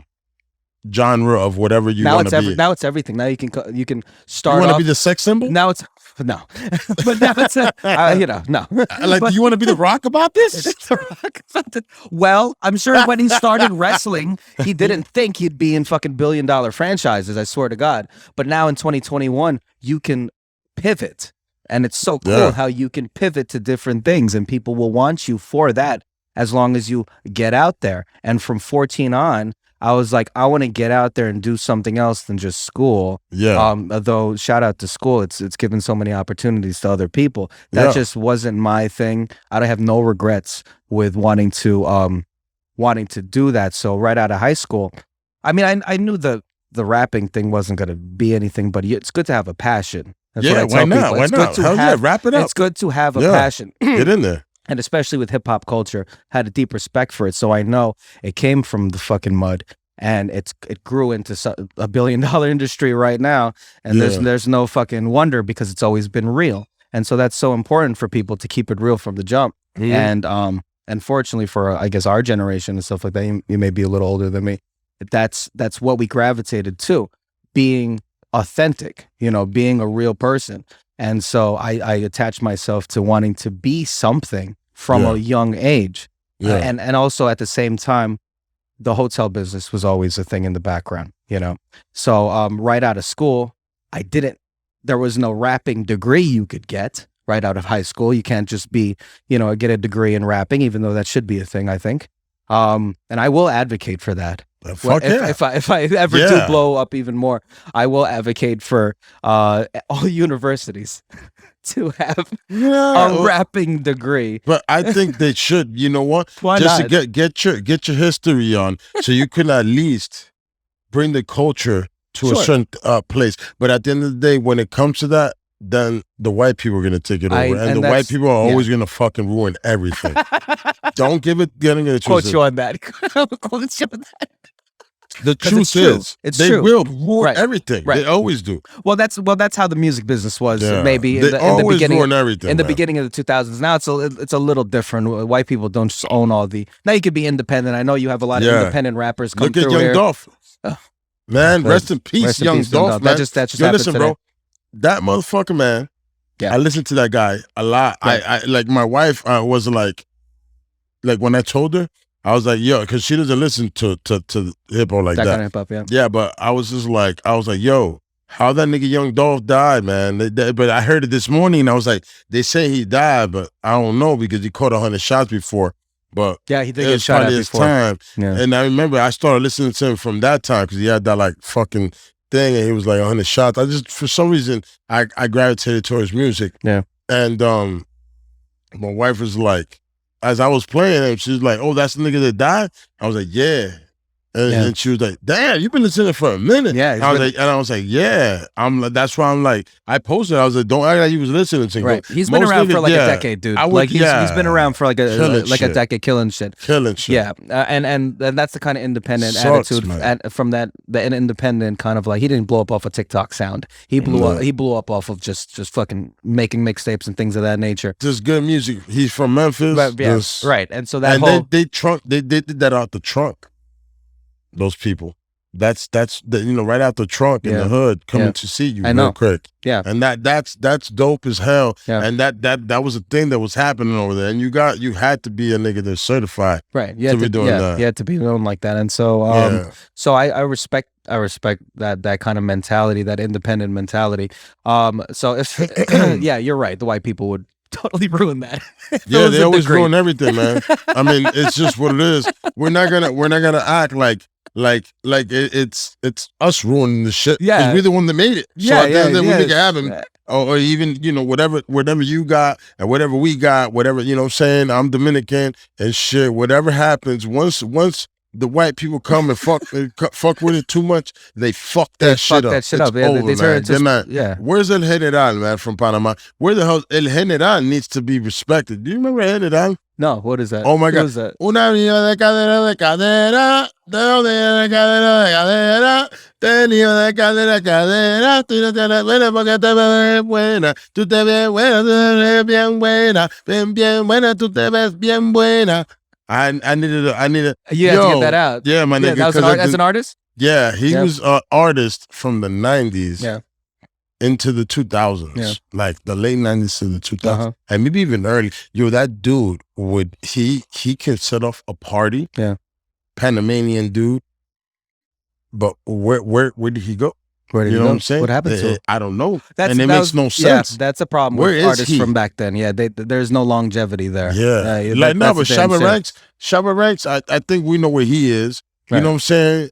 of whatever you want to be? Now it's everything. Now you can start. You want to off, be the sex symbol? Now it's no, but now it's no. Like, do you want to be the Rock about this? The Rock. Well, I'm sure when he started wrestling, he didn't think he'd be in fucking billion-dollar franchises. I swear to God. But now in 2021, you can pivot. And it's so cool how you can pivot to different things, and people will want you for that as long as you get out there. And from 14 on, I was like, I want to get out there and do something else than just school. Yeah. Though shout out to school, it's given so many opportunities to other people. That just wasn't my thing. I don't have no regrets with wanting to do that. So right out of high school, I mean, I knew the rapping thing wasn't going to be anything, but it's good to have a passion. That's what I tell people. Why not? Hell yeah, wrap it up. It's good to have a passion. Get in there. And especially with hip hop culture, had a deep respect for it. So I know it came from the fucking mud, and it grew into $1 billion industry right now. And there's no fucking wonder, because it's always been real. And so that's so important for people to keep it real from the jump. And fortunately for I guess our generation and stuff like that, you may be a little older than me. That's what we gravitated to, being authentic, you know, being a real person. And so I attached myself to wanting to be something from a young age. And also at the same time, the hotel business was always a thing in the background, you know. So right out of school, there was no rapping degree you could get right out of high school. You can't just be, you know, get a degree in rapping, even though that should be a thing, I think. And I will advocate for that. If I ever do blow up even more, I will advocate for all universities to have a rapping degree. But I think they should. You know what? Why just not? to get your history on, so you can at least bring the culture to a certain place. But at the end of the day, when it comes to that, then the white people are going to take it over. And the white people are always going to fucking ruin everything. Don't getting it Quote you on that. Quote you on that. The truth is, they will ruin everything. Right. They always do. Well, that's how the music business was. Yeah. Maybe they in the always beginning, ruin everything. in the beginning of the 2000s. Now it's a little different. White people don't just own all the. Now you could be independent. I know you have a lot of independent rappers come through here. Look at Young Dolph. Man, rest in peace, Young Dolph. Man. That just happened listen, today. bro. That motherfucker, man. Yeah. I listened to that guy a lot. Right. I like my wife was like when I told her, I was like, yo, because she doesn't listen to hip hop like that. That kind of hip hop, yeah. Yeah, but I was like, yo, how that nigga Young Dolph died, man. But I heard it this morning, and I was like, they say he died, but I don't know, because he caught 100 shots before. But yeah, he did get shot at before. Time. Yeah. And I remember I started listening to him from that time, because he had that like fucking thing, and he was like 100 shots. I just, for some reason, I gravitated towards music. Yeah. And my wife was like, as I was playing him, she was like, oh, that's the nigga that died? I was like, yeah. And she was like, damn, you've been listening for a minute. Yeah. I was like, yeah. That's why I'm like, I posted, I was like, don't act like you was listening to him. Right. He's been around for like a decade, dude. He's been around for like a decade killing shit. Yeah. And that's the kind of independent attitude from the independent kind of like, he didn't blow up off a TikTok sound. He blew up off of just fucking making mixtapes and things of that nature. Just good music. He's from Memphis. Right. And so that they did that out the trunk. Those people. that's the, right out the trunk in the hood coming to see you real quick. Yeah. And that's dope as hell. Yeah. And that was a thing that was happening over there. And you had to be a nigga that's certified. Right. You to had be doing that. You had to be known like that. And so so I respect that kind of mentality, that independent mentality. So if yeah, you're right. The white people would totally ruin that. Yeah, they always ruin everything, man. I mean, it's just what it is. We're not gonna act like it's us ruining the shit. Yeah, because we're the one that made it. So at the end of the day, we can have him, Yeah. or even whatever you got and whatever we got, whatever what I'm saying. I'm Dominican and shit. Whatever happens, once the white people come and fuck with it too much, they fuck that shit up. That shit it's up. Yeah, over, man. They're not. Yeah. Where's El General, man, from Panama? Where the hell El General needs to be respected? Do you remember El General? No, what is that? Oh my God. What is that? Una niña de cadera, de cadera, niño de cadera, tú no te ves buena porque te ves buena, tú te ves buena, tú te ves bien buena, bien buena, tú te ves bien buena. I needed. You had to get that out. Yeah, my nigga. As an artist? Yeah, he was an artist from the 90s. Yeah. Into the 2000s, like the late 90s to the 2000s, and maybe even early. That dude he can set off a party. Yeah, Panamanian dude. But where did he go? Where did he go? What I'm saying? What happened to him? I don't know. And it makes no sense. Yeah, that's a problem Where with is artists he? from back then. Yeah, there's no longevity there. Yeah, but Shabba Ranks, I think we know where he is. You know what I'm saying?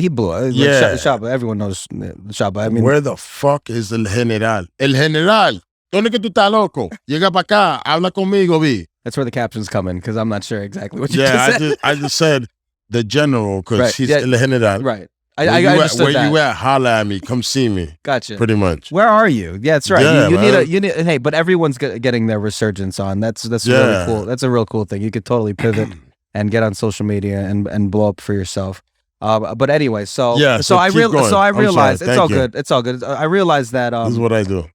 He blew it. Yeah. Shabba, everyone knows Shabba. I mean, where the fuck is El General? El General, ¿dónde que tú estás loco? Llega para acá, habla conmigo, vi. That's where the captions come in, because I'm not sure exactly what you just said. I just said the general, because he's El General. Right. I understood where you at? Holla at me. Come see me. Gotcha. Pretty much. Where are you? Yeah, that's right. Yeah, you need. Hey, but everyone's getting their resurgence on. That's really cool. That's a real cool thing. You could totally pivot and get on social media and blow up for yourself. But anyway, so I realized it's all good. It's all good. I realized that this is what I do.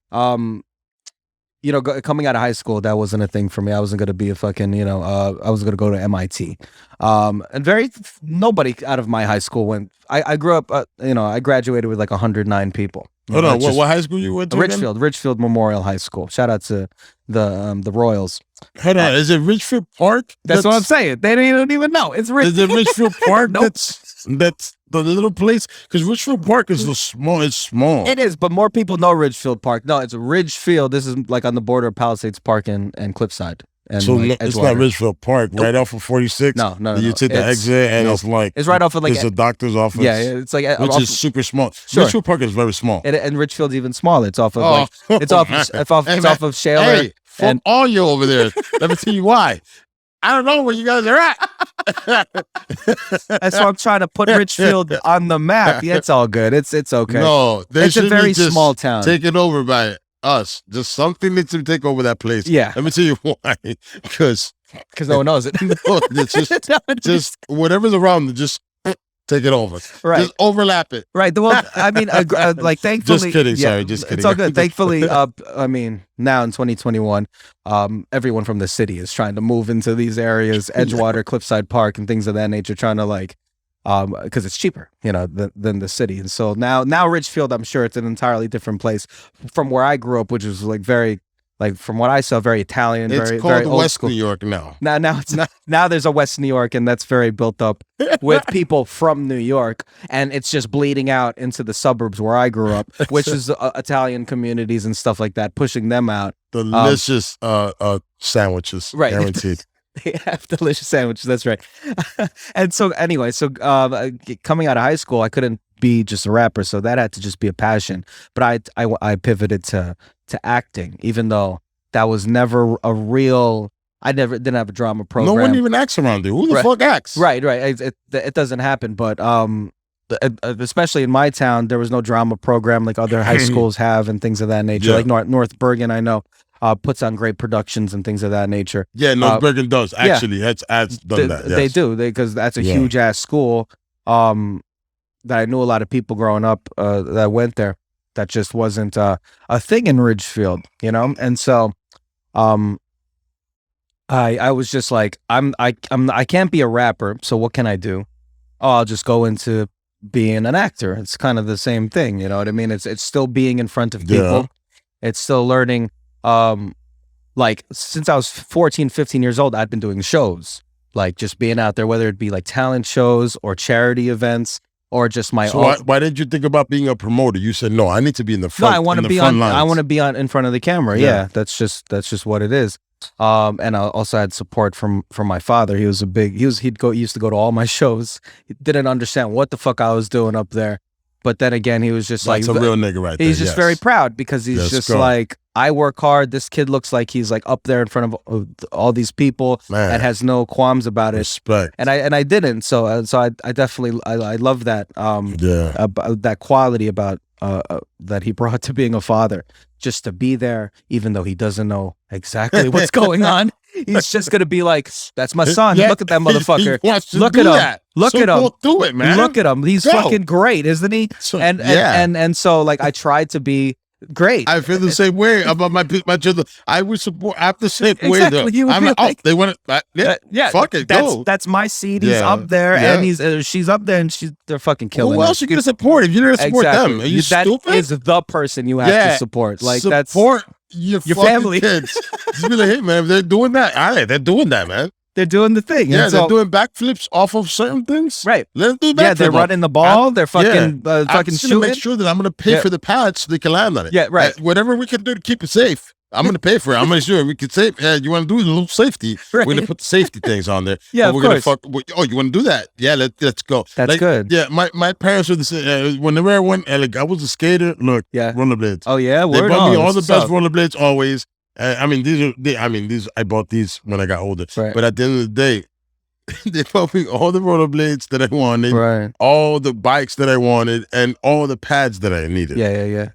Coming out of high school, that wasn't a thing for me. I wasn't going to be a fucking, I was going to go to MIT. And nobody out of my high school went. I grew up, I graduated with like 109 people. Hold on, what high school you went to? Richfield Memorial High School. Shout out to the Royals. Hold on, is it Richfield Park? That's what I'm saying. They don't even know. It's Is it Richfield Park? Nope. That's the little place, because Richfield Park is small. It's small. It is, but more people know Ridgefield Park. No, it's Ridgefield. This is like on the border of Palisades Park and Cliffside. And so like it's not Ridgefield Park, right off of 46. No. You take the exit, and it's right off of like it's a doctor's office. Yeah, it's like which is super small. Sure. Ridgefield Park is very small, and Richfield's even smaller. It's off of it's off of Shaler. Hey, fuck all you over there. Let me tell you why. I don't know where you guys are at. That's why I'm trying to put Richfield on the map. Yeah, it's all good. It's okay. No, it's a very small town. Taken over by us. Just something needs to take over that place. Yeah. Let me tell you why. Because no one knows it. No, it's just whatever's around, just take it over. Right. Just overlap it. Right. Well, I mean, like, thankfully. Just kidding. Sorry. Just kidding. It's all good. Thankfully, I mean, now in 2021, everyone from the city is trying to move into these areas, Edgewater, Cliffside Park, and things of that nature, trying to because it's cheaper, than the city. And so now Richfield, I'm sure it's an entirely different place from where I grew up, which was like very, from what I saw, very Italian, it's very, called very old West school. New York now. Now it's not. Now there's a West New York, and that's very built up with people from New York, and it's just bleeding out into the suburbs where I grew up, which is Italian communities and stuff like that, pushing them out. Delicious sandwiches, right? Guaranteed. They have delicious sandwiches. That's right. And so anyway, coming out of high school, I couldn't be just a rapper, so that had to just be a passion. But I pivoted to acting, even though that was never a real. I didn't have a drama program. No one even acts around there. Who the fuck acts? Right. It doesn't happen. But especially in my town, there was no drama program like other high schools have and things of that nature. Yeah. Like North Bergen, I know. Puts on great productions and things of that nature. Yeah, North Bergen does actually. Has done that. Yes. They do, because that's a huge ass school. That I knew a lot of people growing up that went there. That just wasn't a thing in Ridgefield, And so, I was just like, I can't be a rapper. So what can I do? Oh, I'll just go into being an actor. It's kind of the same thing, you know what I mean? It's still being in front of people. It's still learning. Like since I was 14, 15 years old, I'd been doing shows, like just being out there, whether it be like talent shows or charity events or just my own. Why did you think about being a promoter? You said, no, I need to be in the front. No, I want to be on. I want to be on in front of the camera. Yeah, that's just what it is. And I also had support from my father. He was he used to go to all my shows. He didn't understand what the fuck I was doing up there. But then again, he was just That's a real nigga right there. He's just very proud because he's just like, I work hard. This kid looks like he's like up there in front of all these people and has no qualms about it. Respect. And I didn't. So I definitely I love that about that quality about that he brought to being a father. Just to be there, even though he doesn't know exactly what's going on. He's just gonna be like, "That's my son. Look at that motherfucker. Look at him. Look at him. Do it, man. Look at him. He's fucking great, isn't he?" And so like I tried to be great. I feel the same way about my children. I would support. I have the same way though. I'm like, they want to. Fuck it. Go. That's my seed. He's up there, and she's up there, and they're fucking killing. Who else are you gonna support if you're gonna support them? Are you stupid? That is the person you have to support. Like support your family, kids. Just be like, hey man, if they're doing that, all right, they're doing that, man. They're doing the thing. Yeah, they're doing backflips off of certain things. Right. Let them do backflips. Yeah, they're running the ball. They're fucking shooting. Make sure that I'm going to pay for the pads so they can land on it. Yeah, right. Whatever we can do to keep it safe, I'm going to pay for it. I'm going to sure we can save. You want to do a little safety? Right. We're going to put the safety things on there. Yeah, we're going to oh, you want to do that? Yeah, let's go. That's good. Yeah, my parents were the same. Whenever I went, like I was a skater. Look, rollerblades. Oh yeah, they brought me all the best rollerblades always. I mean, these I bought these when I got older. Right. But at the end of the day, they bought me all the rollerblades that I wanted, all the bikes that I wanted, and all the pads that I needed. Yeah.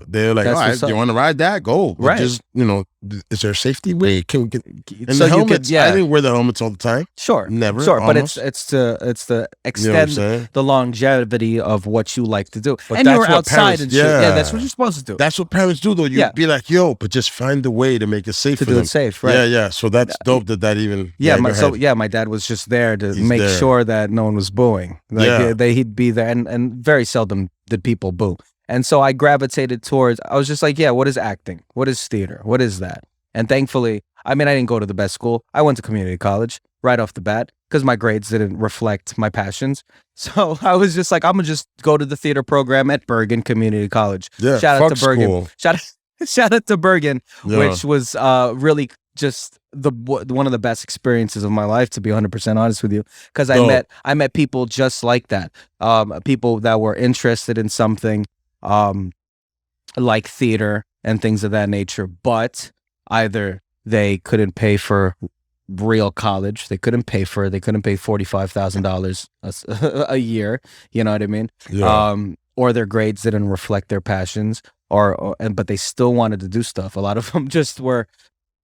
They're like, all right, you want to ride that? Go. But just, is there a safety way? Can we get and so the helmets? I didn't wear the helmets all the time. Sure. Never. Sure. Almost. But it's to extend the longevity of what you like to do. But and you're outside parents, and shit. Yeah, that's what you're supposed to do. That's what parents do though. You be like, but just find a way to make it safe to for do them. it safe, right? Yeah. So that's dope that even my dad was just there to make sure that no one was booing. Like he'd be there and very seldom did people boo. And so I gravitated towards, I was just like, what is acting? What is theater? What is that? And thankfully, I mean, I didn't go to the best school. I went to community college right off the bat because my grades didn't reflect my passions. So I was just like, I'm going to just go to the theater program at Bergen Community College. Yeah, shout out to Bergen. School. Shout out to Bergen, which was really just one of the best experiences of my life, to be 100% honest with you, because I met people just like that, people that were interested in something like theater and things of that nature, but either they couldn't pay for real college, they couldn't pay $45,000 a year, you know what I mean? Or their grades didn't reflect their passions, but they still wanted to do stuff. A lot of them just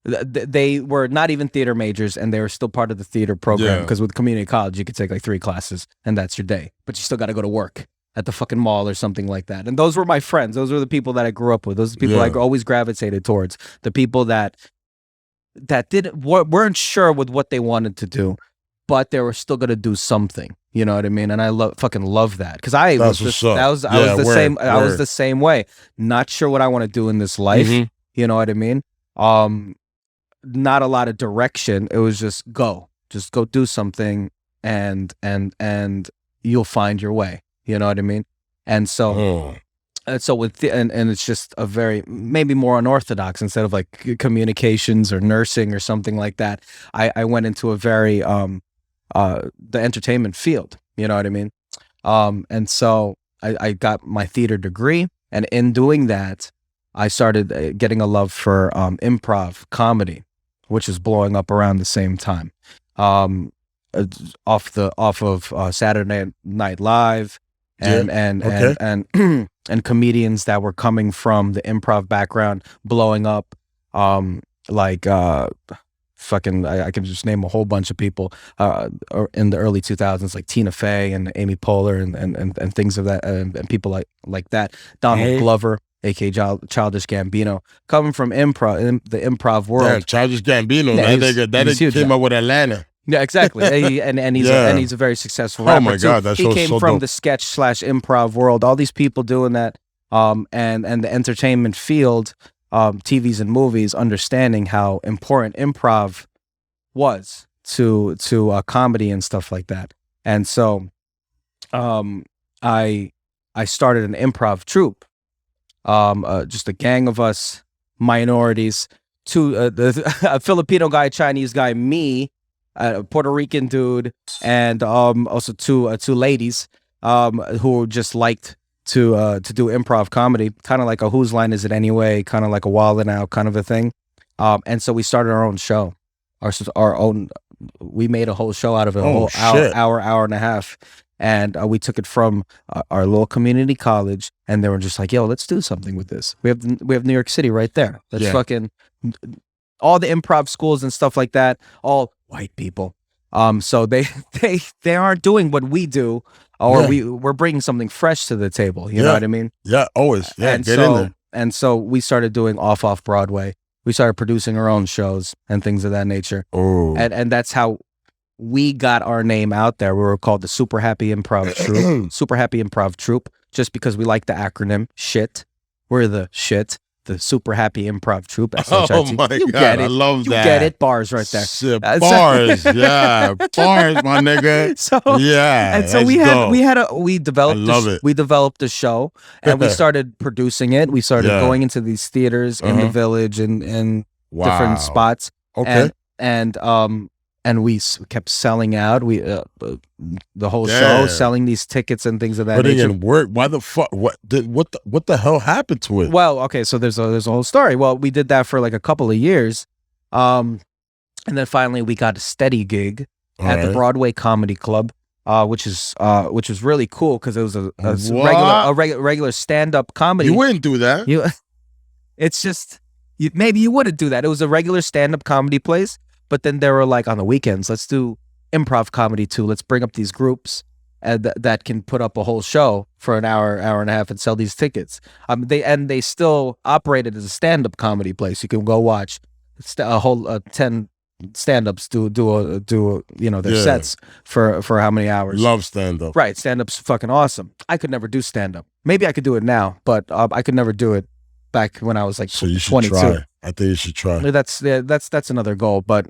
they were not even theater majors, and they were still part of the theater program, because with community college you could take like 3 classes and that's your day, but you still got to go to work at the fucking mall or something like that. And those were my friends. Those were the people that I grew up with. Those are the people I always gravitated towards. The people that weren't sure with what they wanted to do, but they were still going to do something. You know what I mean? And I fucking love that, because I was the same way. Not sure what I want to do in this life. Mm-hmm. You know what I mean? Not a lot of direction. It was just go do something, and you'll find your way. You know what I mean? And so, with and it's just a very, maybe more unorthodox, instead of like communications or nursing or something like that. I went into a very the entertainment field. You know what I mean? And so I got my theater degree, and in doing that, I started getting a love for improv comedy, which is blowing up around the same time. Off of Saturday Night Live. And comedians that were coming from the improv background blowing up, I can just name a whole bunch of people in the early 2000s, like Tina Fey and Amy Poehler and things of that, and people like that. Donald Glover, aka Childish Gambino, coming from the improv world. Yeah, Childish Gambino, that nigga came up with Atlanta. Yeah, exactly. And he's a very successful rapper. Oh my God, that he show's came so from dope. the sketch / improv world. All these people doing that, and the entertainment field, TVs and movies, understanding how important improv was to comedy and stuff like that. And so, I started an improv troupe, just a gang of us, minorities, a Filipino guy, Chinese guy, me, a Puerto Rican dude, and also two ladies who just liked to do improv comedy, kind of like a Whose Line Is It Anyway, kind of like a Wild 'N Out kind of a thing. And so we started our own show, our own. We made a whole show out of it, a whole hour and a half. And we took it from our little community college, and they were just like, "Yo, let's do something with this. We have New York City right there. Let's fucking all the improv schools and stuff like that, all white people. So they aren't doing what we do, or we're bringing something fresh to the table. You know what I mean? Yeah, always. Yeah, and get in there. And so we started doing off Broadway. We started producing our own shows and things of that nature. Oh, And that's how we got our name out there. We were called the Super Happy Improv Troupe. Super Happy Improv Troupe, just because we like the acronym SHIT. We're the SHIT, the Super Happy Improv Troupe. oh my You God, get it. I love You that. get it. Bars right there. Bars, yeah, bars, my nigga. So yeah, and so we developed a show, and we started producing it. We started going into these theaters in the village and different spots. Okay. And we kept selling out. We the whole show, selling these tickets and things of that Putting nature. in work. Why the fuck? What the hell happened to it? Well, okay, so there's a whole story. Well, we did that for like a couple of years, and then finally we got a steady gig at the Broadway Comedy Club, which was really cool because it was a regular stand-up comedy. You wouldn't do that. It's just maybe you wouldn't do that. It was a regular stand-up comedy place. But then they were like, on the weekends, let's do improv comedy too. Let's bring up these groups that can put up a whole show for an hour and a half and sell these tickets. They still operated as a stand-up comedy place. You can go watch a whole 10 stand-ups do their sets for how many hours. Love stand-up. Right, stand-up's fucking awesome. I could never do stand-up. Maybe I could do it now, but I could never do it back when I was like 22. So you should try. I think you should try. That's another goal, but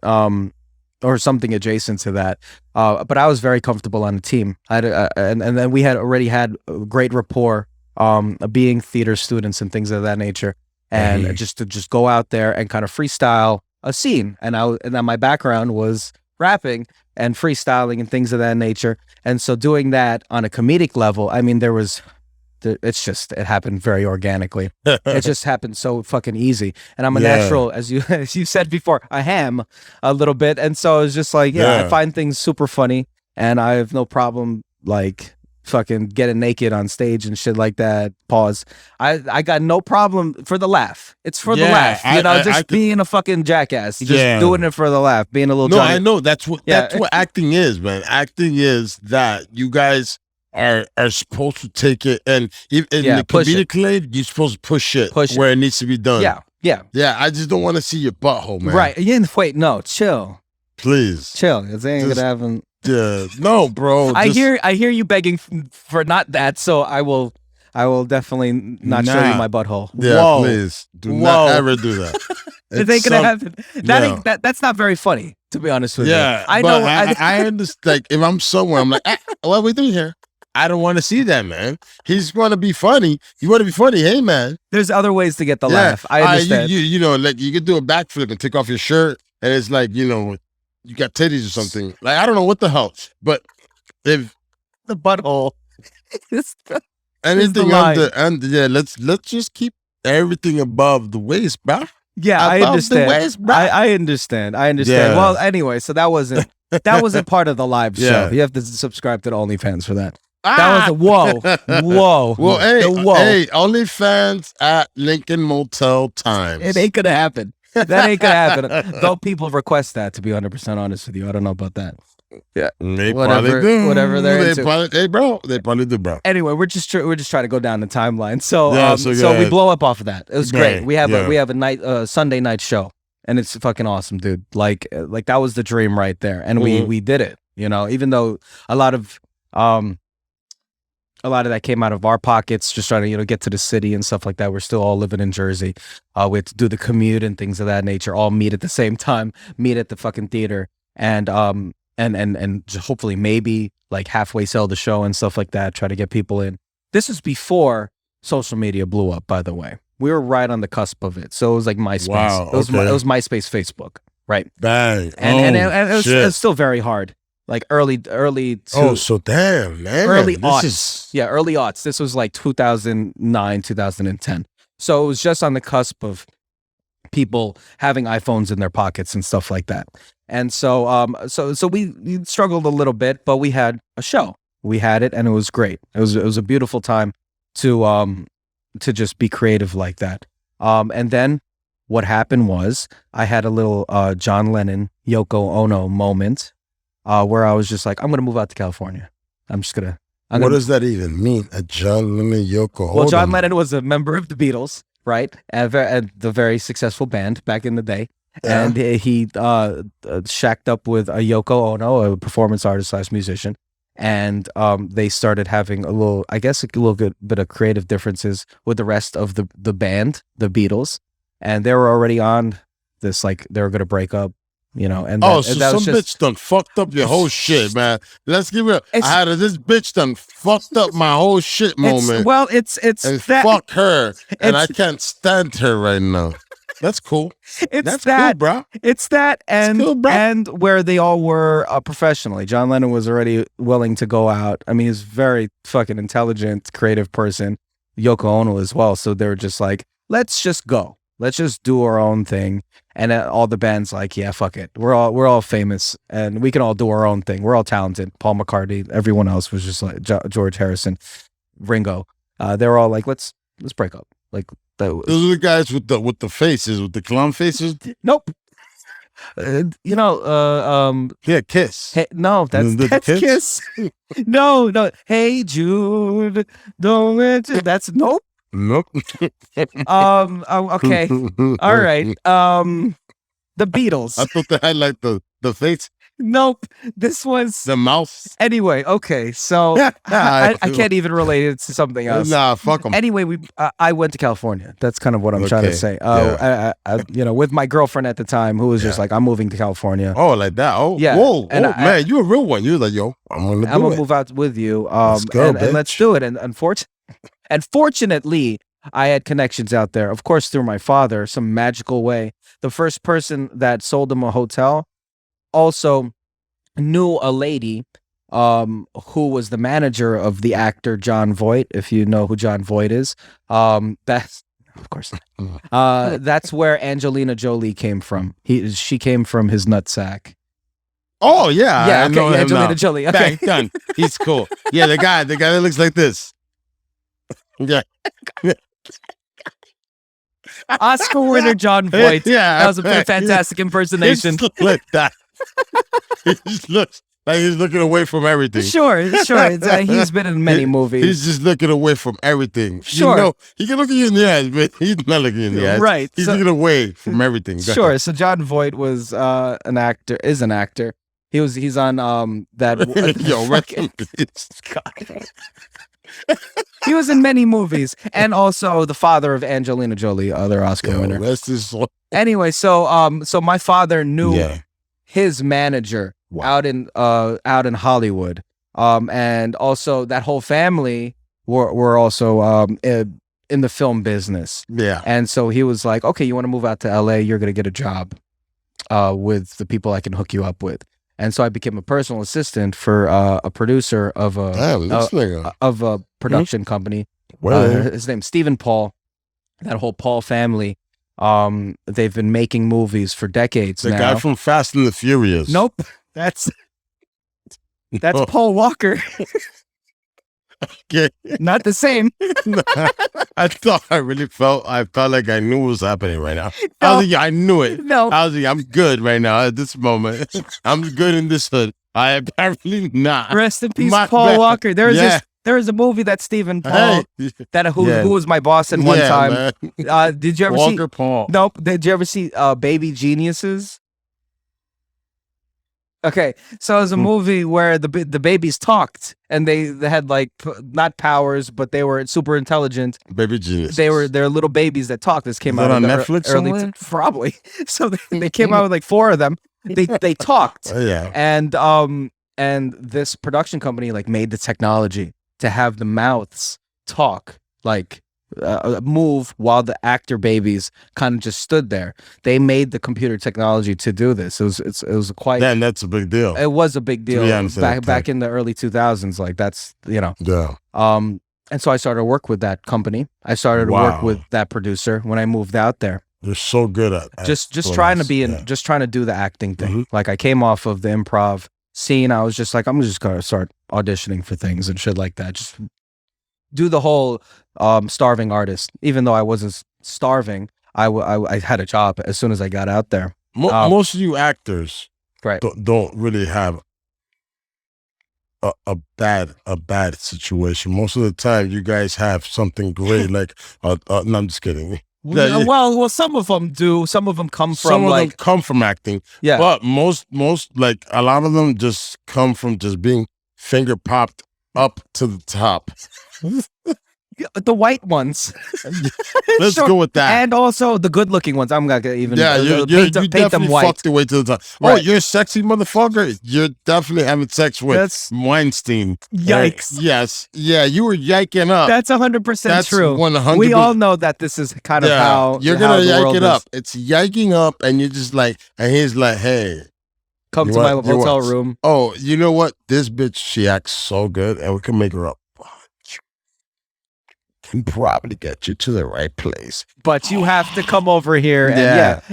or something adjacent to that. But I was very comfortable on the team. And then we had already had a great rapport, being theater students and things of that nature, and just to go out there and kind of freestyle a scene. And then my background was rapping and freestyling and things of that nature. And so doing that on a comedic level, I mean, it happened very organically. It just happened so fucking easy. And I'm a natural, as you said before, a ham a little bit. And so it's just like, I find things super funny, and I have no problem like fucking getting naked on stage and shit like that. Pause. I got no problem for the laugh. It's for the laugh. Being a fucking jackass. Just doing it for the laugh. Being a little Johnny. I know that's what acting is, man. Acting is that you guys are supposed to take it, and in the comedic lane, you're supposed to push it where it needs to be done. Yeah. I just don't want to see your butthole, man. Right. Wait, no, chill. Please. Chill. It ain't gonna happen. Yeah. No, bro. I hear you begging for not that, so I will definitely not show you my butthole. Yeah, Whoa. please. Do not ever do that. It ain't gonna happen. That's not very funny, to be honest with you. I know. I understand. Like, if I'm somewhere, I'm like, what are we doing here? I don't want to see that, man. He's going to be funny. You want to be funny, hey, man. There's other ways to get the laugh. I understand. You know, like you could do a backflip and take off your shirt, and it's like, you got titties or something. Like, I don't know what the hell. But if the butthole, anything under, let's just keep everything above the waist, bro. Yeah, I understand. Waist, bro. I understand. Yeah. Well, anyway, so that wasn't part of the live show. You have to subscribe to the OnlyFans for that. That was whoa. Well, hey, OnlyFans at Lincoln Motel Times. It ain't gonna happen. That ain't gonna happen. Though people request that, to be 100% honest with you. I don't know about that. Yeah, they probably do. Whatever they're into. They probably do, bro. Anyway, we're just trying to go down the timeline. So we blow up off of that. It was great. We have a Sunday night show and it's fucking awesome, dude. Like that was the dream right there, and we did it. You know, even though a lot of that came out of our pockets, just trying to get to the city and stuff like that. We're still all living in Jersey. We had to do the commute and things of that nature. All meet at the same time, meet at the fucking theater, and hopefully maybe like halfway sell the show and stuff like that. Try to get people in. This is before social media blew up, by the way. We were right on the cusp of it. So it was like MySpace. Wow, it was MySpace, Facebook, right? Bang. And it was still very hard. Like early so damn, man. early aughts. Yeah, early aughts. This was like 2009, 2010. So it was just on the cusp of people having iPhones in their pockets and stuff like that. And so we struggled a little bit, but we had a show. We had it, and it was great. It was a beautiful time to just be creative like that. And then what happened was I had a little John Lennon, Yoko Ono moment where I was just like, I'm going to move out to California. What does that even mean? A John Lennon, Yoko Ono? Well, John Lennon was a member of the Beatles, right? And the very successful band back in the day. Yeah. And he shacked up with a Yoko Ono, a performance artist / musician. And they started having a little bit of creative differences with the rest of the band, the Beatles. And they were already on this, like, they were going to break up, and bitch done fucked up your whole shit, man. Let's get real. I had this bitch done fucked up my whole shit moment. It's and that, fuck her, and I can't stand her right now. That's cool. That's cool, bro. It's that, and where they all were professionally. John Lennon was already willing to go out. I mean, he's a very fucking intelligent, creative person. Yoko Ono as well. So they were just like, let's just go. Let's just do our own thing. And all the bands like, yeah, fuck it. We're all famous, and we can all do our own thing. We're all talented. Paul McCartney, everyone else was just like George Harrison, Ringo. They were all like, let's break up. Like, those are the guys with the faces, with the clown faces. Nope. Yeah, Kiss. Hey, no, that's Kiss. No. Hey Jude, don't let you. That's nope. Okay. All right. The Beatles. I thought they had like the face. Nope. This was the mouth. Anyway, okay. So I can't even relate it to something else. Nah, fuck them. Anyway, I went to California. That's kind of what I'm trying to say. Yeah. With my girlfriend at the time, who was just like, I'm moving to California. Oh, like that. Oh, yeah. Whoa. Man, you a real one. You're like, yo, I'm gonna move out with you. Let's go, and let's do it. And fortunately, I had connections out there, of course, through my father, some magical way. The first person that sold him a hotel also knew a lady who was the manager of the actor John Voight, if you know who John Voight is. That's, of course, that's where Angelina Jolie came from. She came from his nutsack. Oh, yeah. Yeah, I know Angelina Jolie. Okay. Bang, done. He's cool. Yeah, the guy that looks like this. Yeah. Oscar winner John Voight. Yeah, that was a fantastic impersonation. Like that. He just looks like he's looking away from everything. Sure. He's been in many movies. He's just looking away from everything. Sure. He can look at you in the eyes, but he's not looking in the eyes. Right. He's looking away from everything. Sure. So John Voight was an actor. He's on that. Yo, rest in peace. God. He was in many movies, and also the father of Angelina Jolie, other Oscar winner. Anyway, so my father knew his manager out in Hollywood, and also that whole family were also in the film business. Yeah, and so he was like, "Okay, you want to move out to L.A.? You're gonna get a job with the people I can hook you up with." And so I became a personal assistant for a producer of a production company. His name's Stephen Paul. That whole Paul family. They've been making movies for decades now. The guy from Fast and the Furious. Nope, that's Paul Walker. Okay. Not the same. I felt like I knew what was happening right now. No. I knew it. No. I was like, I'm good right now at this moment. I'm good in this hood. I apparently not. Rest in peace, Paul Walker. There was There is a movie that Stephen Paul, Hey. who was my boss in one time. Man. Did you ever Walker see? Paul. Nope. Did you ever see Baby Geniuses? Okay, so it was a movie where the babies talked, and they had like not powers, but they were super intelligent. Baby Genius. They're little babies that talk. This came out on in Netflix early somewhere? probably. So they came out with like 4 of them. They talked, Yeah. and this production company like made the technology to have the mouths talk, like move while the actor babies kind of just stood there. They made the computer technology to do this. It was quite. Then that's a big deal. It was a big deal honest, back in the early 2000s. Like that's Yeah. and so I started to work with that company. I started to work with that producer when I moved out there. They're so good at Just trying to be just trying to do the acting thing. Like I came off of the improv scene. I was just like, I'm just gonna start auditioning for things and shit like that. Just do the whole starving artist. Even though I wasn't starving, I had a job as soon as I got out there. Most of you actors Right. don't really have a bad situation. Most of the time, you guys have something great. Like, no, I'm just kidding. Well, some of them do. Some of them come from Some of like them come from acting. Yeah. But most like a lot of them just come from just being finger popped up to the top. the white ones. Let's Sure. go with that. And also the good-looking ones. I'm gonna even You paint them definitely white. fucked your way to the top. Right. Oh, you're a sexy motherfucker. You're definitely having sex with That's- Weinstein. Yikes. Yes. Yeah, you were yiking up. That's 100% That's true. 100%. We all know that this is kind of how you're how gonna the yike world it is. up. It's yiking up, and you're just like, and he's like, hey, Come you to my want- you hotel want- room. oh, you know what? This bitch, she acts so good, and we can make her up. Can probably get you to the right place. But you have to come over here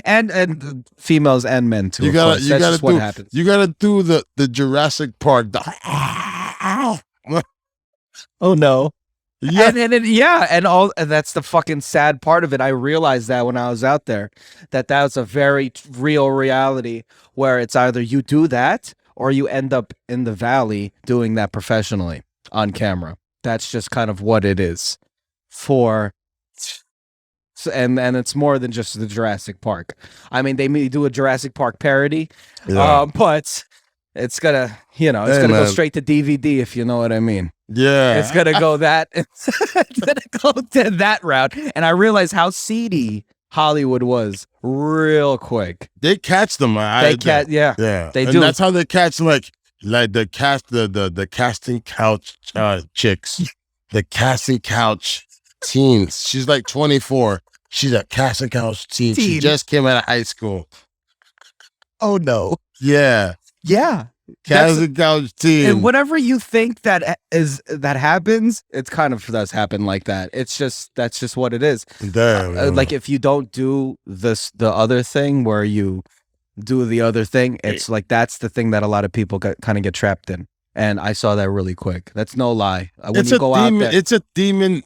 and and females and men too. You of gotta, course. you That's gotta just do, what happens. you gotta do the Jurassic Park. Oh no. Yeah. And that's the fucking sad part of it. I realized that when I was out there, that was a very real reality where it's either you do that or you end up in the valley doing that professionally on camera. That's just kind of what it is. And it's more than just the Jurassic Park. I mean, they may do a Jurassic Park parody, but it's gonna, go straight to DVD, if you know what I mean. Yeah. It's gonna go that. It's gonna go to that route. And I realized how seedy Hollywood was real quick. They catch them. Yeah, They do. That's how they catch like the casting couch chicks, the casting couch teens. She's like 24. She's a casting couch teen. She just came out of high school. Oh no. Yeah. Yeah. Casting couch teen. And whatever you think that happens, it kind of does happen like that. That's just what it is. Damn. Like if you don't do the other thing where you do the other thing, it's like that's the thing that a lot of people kind of get trapped in. And I saw that really quick. That's no lie. When it's you a go demon. out there, It's a demon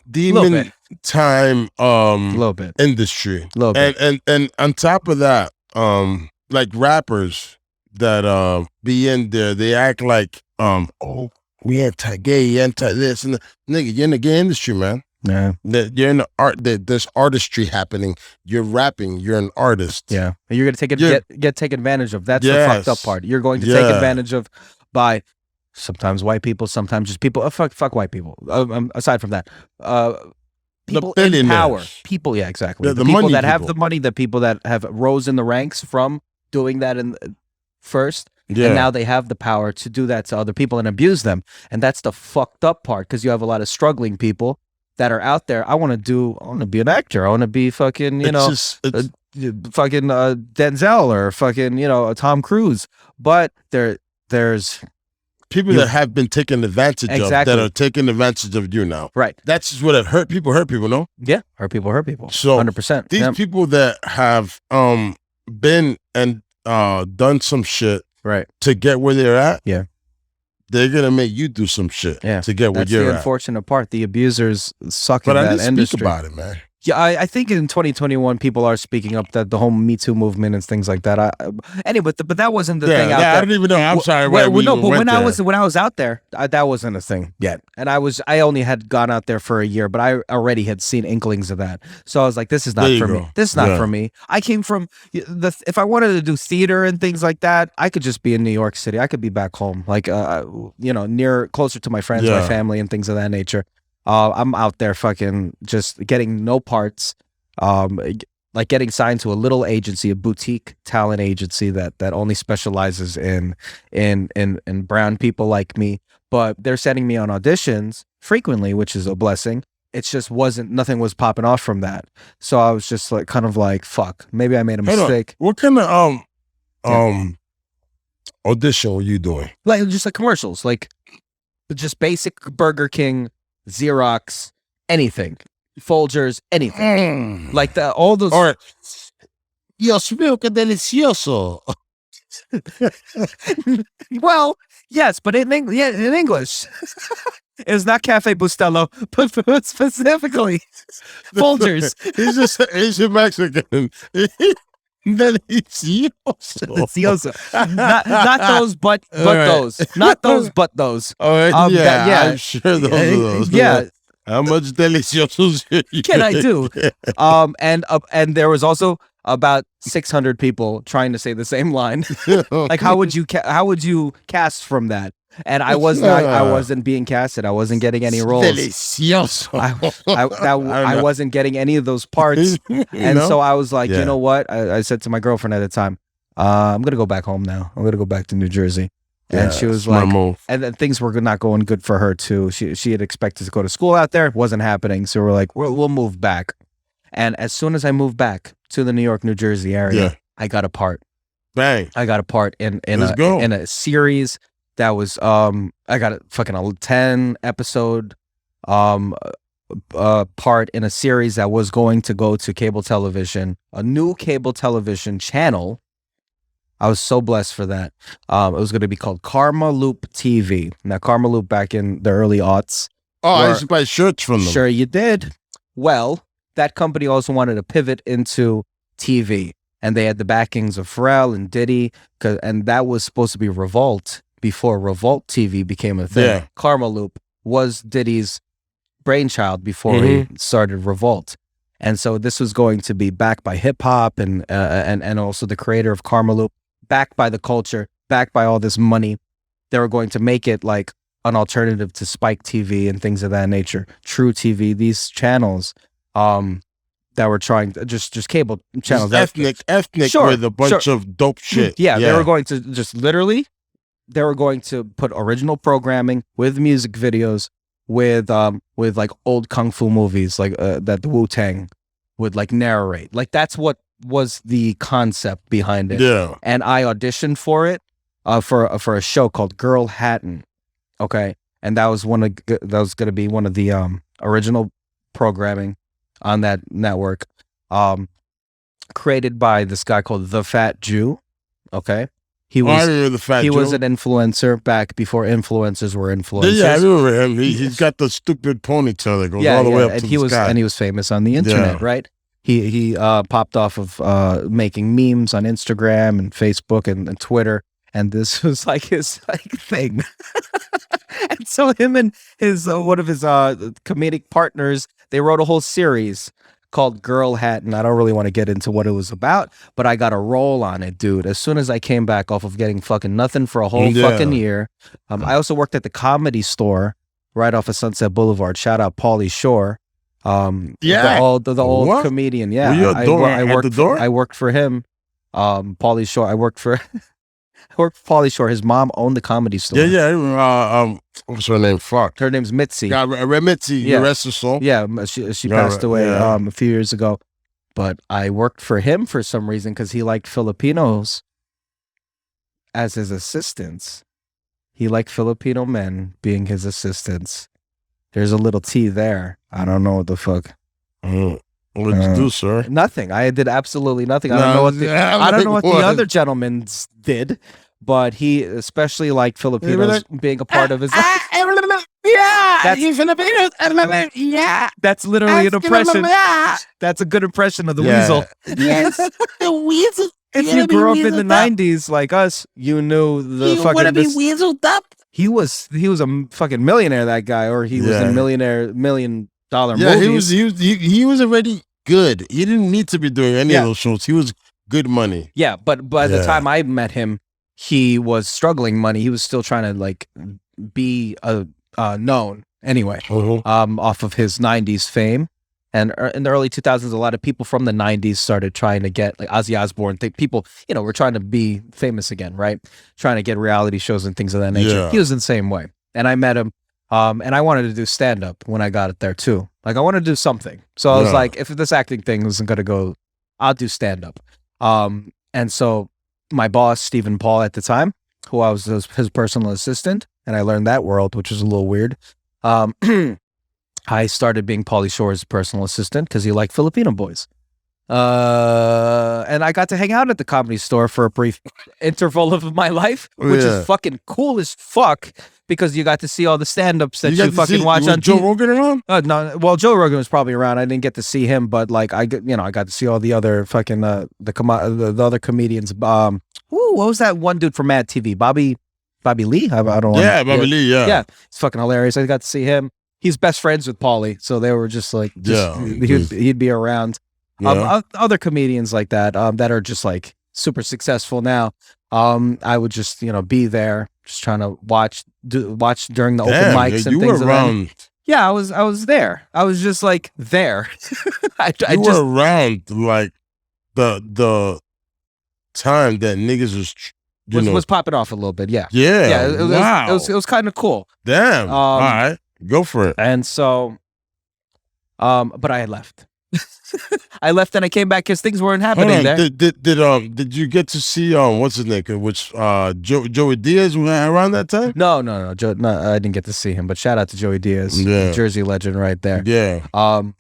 time little bit. industry. Little bit. And on top of that, like rappers that be in there, they act like oh, we anti-gay, anti this and nigga, you're in the gay industry, man. Yeah. You're in the art. There's artistry happening. You're rapping. You're an artist. Yeah. And you're gonna get taken advantage of. That's the Yes. fucked up part. You're going to take advantage of by sometimes white people, sometimes just people. Fuck white people. Aside from that, people in power. People, yeah, exactly. The The people money that have people. the money, the people that have rose in the ranks from doing that first. Yeah. And now they have the power to do that to other people and abuse them. And that's the fucked up part because you have a lot of struggling people that are out there. I want to be an actor. I want to be fucking, fucking Denzel or fucking, Tom Cruise. But there's people that have been taken advantage of that are taking advantage of you now. Right. That's just what it hurt people, no? Yeah. Hurt people. So 100%. these people that have been and done some shit right to get where they're at, yeah, they're gonna make you do some shit to get where That's you're the at. unfortunate part. The abusers suck But in I that didn't industry. speak about it, man. Yeah, I think in 2021 people are speaking up that the whole Me Too movement and things like that. Anyway, but that wasn't the thing out I there. don't even know. I'm sorry. Well, we no, but went when I was out there, that wasn't a thing yet, and I only had gone out there for a year, but I already had seen inklings of that. So I was like, this is not for me. This is not for me. I came from if I wanted to do theater and things like that, I could just be in New York City. I could be back home, like closer to my friends, my family, and things of that nature. I'm out there fucking just getting no parts. Like getting signed to a little agency, a boutique talent agency that only specializes in brown people like me. But they're sending me on auditions frequently, which is a blessing. It's just nothing was popping off from that. So I was just like, kind of like, fuck, maybe I made a mistake. What kind of audition were you doing? Like just like commercials, like just basic Burger King, Xerox, anything. Folgers, anything. Like all those. Or, Dios mío, qué delicioso. Well, yes, but in English. It's not Cafe Bustelo, but specifically Folgers. He's just Asian Mexican. Delicioso. Delicioso. Not those, but right. Those. Not those, but those. I'm sure those are those. Yeah. How much deliciosos can I do? And there was also about 600 people trying to say the same line. Like, how would you cast from that? And I wasn't being casted. I wasn't getting any roles. Delicioso. I wasn't getting any of those parts. So I was like, you know what? I said to my girlfriend at the time, I'm gonna go back home now. I'm gonna go back to New Jersey. And she was like, and then things were not going good for her too. She had expected to go to school out there. It wasn't happening. So we're like, we'll move back. And as soon as I moved back to the New York, New Jersey area, I got a part. Bang. I got a part in a series that was, I got a fucking 10 episode, part in a series that was going to go to cable television, a new cable television channel. I was so blessed for that. It was going to be called Karma Loop TV. Now, Karma Loop back in the early aughts. Oh, I used to buy shirts from them. Sure you did. Well, that company also wanted to pivot into TV. And they had the backings of Pharrell and Diddy. And that was supposed to be Revolt before Revolt TV became a thing. Yeah. Karma Loop was Diddy's brainchild before he started Revolt. And so this was going to be backed by hip hop and also the creator of Karma Loop. Backed by the culture, backed by all this money. They were going to make it like an alternative to Spike TV and things of that nature. True TV, these channels that were trying to just cable channels. Ethnic with a bunch of dope shit. Yeah, they were going to just literally, they were going to put original programming with music videos with like old kung fu movies like that the Wu-Tang would like narrate. Like that's what was the concept behind it. Yeah. And I auditioned for it for a show called Girl Hatton. Okay. And that was going to be one of the original programming on that network. Created by this guy called The Fat Jew. Okay. He was an influencer back before influencers were influencers. Yeah, I remember him. He's got the stupid ponytail that goes all the way up to the sky. And he was famous on the internet, right? He popped off of making memes on Instagram and Facebook and Twitter, and this was like his thing. And so him and his one of his comedic partners, they wrote a whole series called Girl Hatton. I don't really want to get into what it was about, but I got a role on it, dude. As soon as I came back off of getting fucking nothing for a whole fucking year. I also worked at the Comedy Store right off of Sunset Boulevard. Shout out Pauly Shore. The old comedian. Yeah. Were you at the door? I worked for him. Pauly Shore. I worked for Pauly Shore. His mom owned the Comedy Store. Yeah. What's her name? Fuck. Her name's Mitzi. Yeah, Mitzi. Yeah. Rest her soul. Yeah. She passed away a few years ago. But I worked for him for some reason because he liked Filipinos as his assistants. He liked Filipino men being his assistants. There's a little T there. I don't know what the fuck. What did you do, sir? Nothing. I did absolutely nothing. I don't know what the other gentlemen did, but he especially liked Filipinos being a part of his life. That's literally an impression. That's a good impression of the weasel. Yes, the weasel. If you grew up in the 90s like us, you knew the You fucking. want to be weaseled up? He was a fucking millionaire, that guy, or he was in $1 million movies. He was already good. He didn't need to be doing any of those shows. He was good money. Yeah, but by the time I met him, he was struggling money. He was still trying to like be known anyway, off of his 90s fame. And in the early 2000s, a lot of people from the 90s started trying to get, like Ozzy Osbourne, people, were trying to be famous again, right? Trying to get reality shows and things of that nature. Yeah. He was in the same way. And I met him, and I wanted to do stand-up when I got it there too. Like, I wanted to do something. So I was like, if this acting thing isn't going to go, I'll do stand-up. And so my boss, Stephen Paul at the time, who I was his personal assistant, and I learned that world, which was a little weird. I started being Pauly Shore's personal assistant because he liked Filipino boys. And I got to hang out at the Comedy Store for a brief interval of my life, which is fucking cool as fuck, because you got to see all the stand-ups that you fucking watch on Joe Rogan around? No, well, Joe Rogan was probably around. I didn't get to see him, but like I got to see all the other fucking the other comedians. What was that one dude from Mad TV? Bobby Lee? I don't know. Yeah, Bobby Lee. Yeah, it's fucking hilarious. I got to see him. He's best friends with Pauly, so they were just like, he'd be around. Other comedians like that that are just like super successful now. I would just be there, just trying to watch during the open mics and things. Yeah, I was there. I was just like there. You were around like the time that niggas was popping off a little bit. Yeah. It was kind of cool. Damn. All right. Go for it. And so, but I had left. I left and I came back because things weren't happening there. Did you get to see what's his name? Which Joey Diaz around that time? No, I didn't get to see him. But shout out to Joey Diaz, Jersey legend right there. Yeah.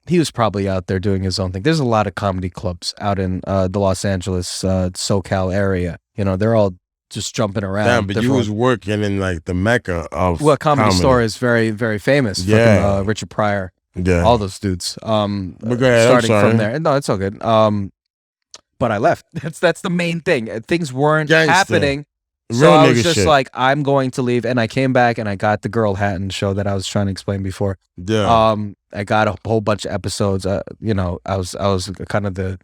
He was probably out there doing his own thing. There's a lot of comedy clubs out in the Los Angeles SoCal area. They're all just jumping around. Damn, but you was working in like the mecca of Comedy Store is very, very famous. Yeah. Fucking, Richard Pryor. Yeah. All those dudes. Starting from there. No, it's all good. But I left. That's the main thing. Things weren't happening. So I was just like, I'm going to leave. And I came back and I got the Girl Hatton show that I was trying to explain before. Yeah. I got a whole bunch of episodes. I was kind of the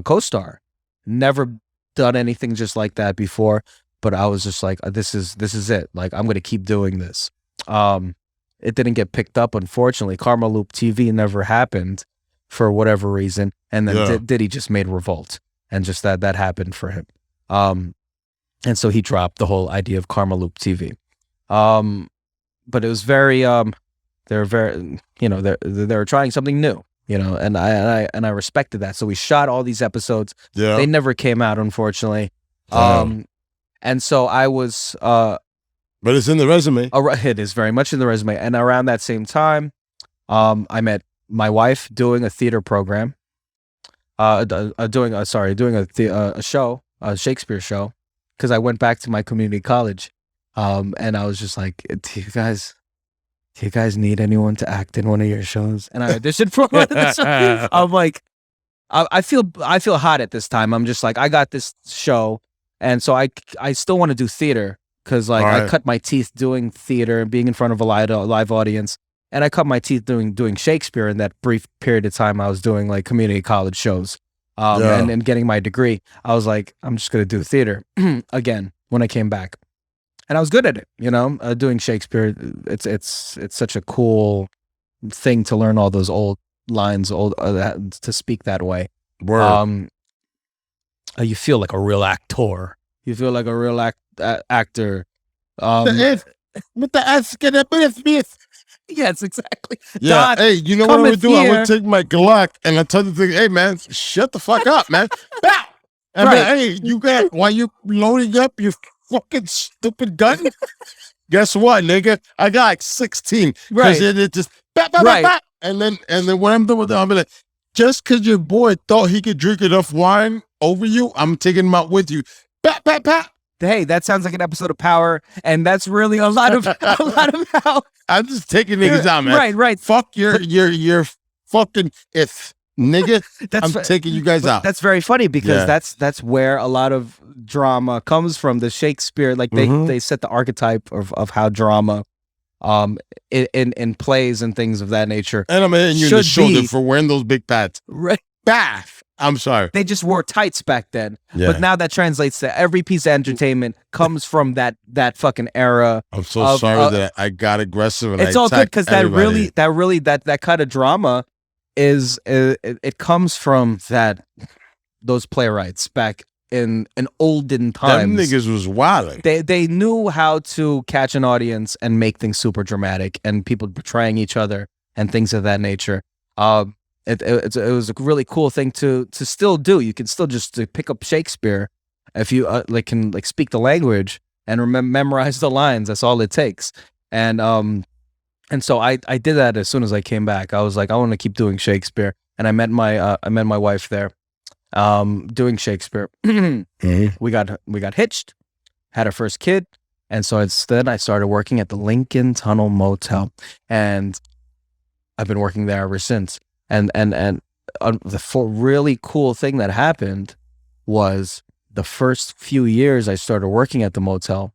co-star. Never done anything just like that before, but I was just like, this is it. Like, I'm gonna keep doing this. It didn't get picked up, unfortunately. Karma Loop TV never happened for whatever reason, and then Diddy just made Revolt, and just that happened for him. And so he dropped the whole idea of Karma Loop TV. But it was very they were very they were trying something new. And I respected that. So we shot all these episodes. Yeah. They never came out, unfortunately. And so I was but it's in the resume. It is very much in the resume. And around that same time, I met my wife doing a theater program. Doing a show, a Shakespeare show, because I went back to my community college. And I was just like, do you guys need anyone to act in one of your shows? And I auditioned for one of the shows. I'm like, I feel hot at this time. I'm just like, I got this show, and so I still want to do theater because like I cut my teeth doing theater and being in front of a live audience, and I cut my teeth doing Shakespeare in that brief period of time I was doing like community college shows, and getting my degree. I was like, I'm just gonna do theater again when I came back. And I was good at it, doing Shakespeare. It's such a cool thing to learn all those old lines, to speak that way. Word. You feel like a real actor. You feel like a real actor. With the ass get up with me. Yes, exactly. Yeah. Don, hey, you know what I would do? I would take my Glock and I tell the thing, hey man, shut the fuck up, man. Bow. And right. Hey, you got while you loading up your fucking stupid gun. Guess what, nigga? I got like 16. Right. It just right. And then when I'm done with that, I'll be like, just because your boy thought he could drink enough wine over you, I'm taking him out with you. hey, that sounds like an episode of Power, and that's really a lot of how. I'm just taking niggas out, man. Right. Fuck your fucking if nigga. I'm taking you guys out. That's very funny because that's where a lot of drama comes from. The Shakespeare, like they set the archetype of how drama, in plays and things of that nature. And I'm hitting you in the shoulder for wearing those big pads. Right. Bath. I'm sorry. They just wore tights back then. But now that translates to every piece of entertainment comes from that fucking era. I'm so sorry that I got aggressive and it's all good because that kind of drama is it comes from those playwrights back in olden times. Them niggas was wild. They knew how to catch an audience and make things super dramatic and people betraying each other and things of that nature. It was a really cool thing to still do. You can still just pick up Shakespeare if you can speak the language and memorize the lines. That's all it takes. And so I did that as soon as I came back. I was like, I want to keep doing Shakespeare, and I met my wife there, doing Shakespeare. We got hitched, had our first kid, and so instead I started working at the Lincoln Tunnel Motel, and I've been working there ever since. And the really cool thing that happened was the first few years I started working at the motel,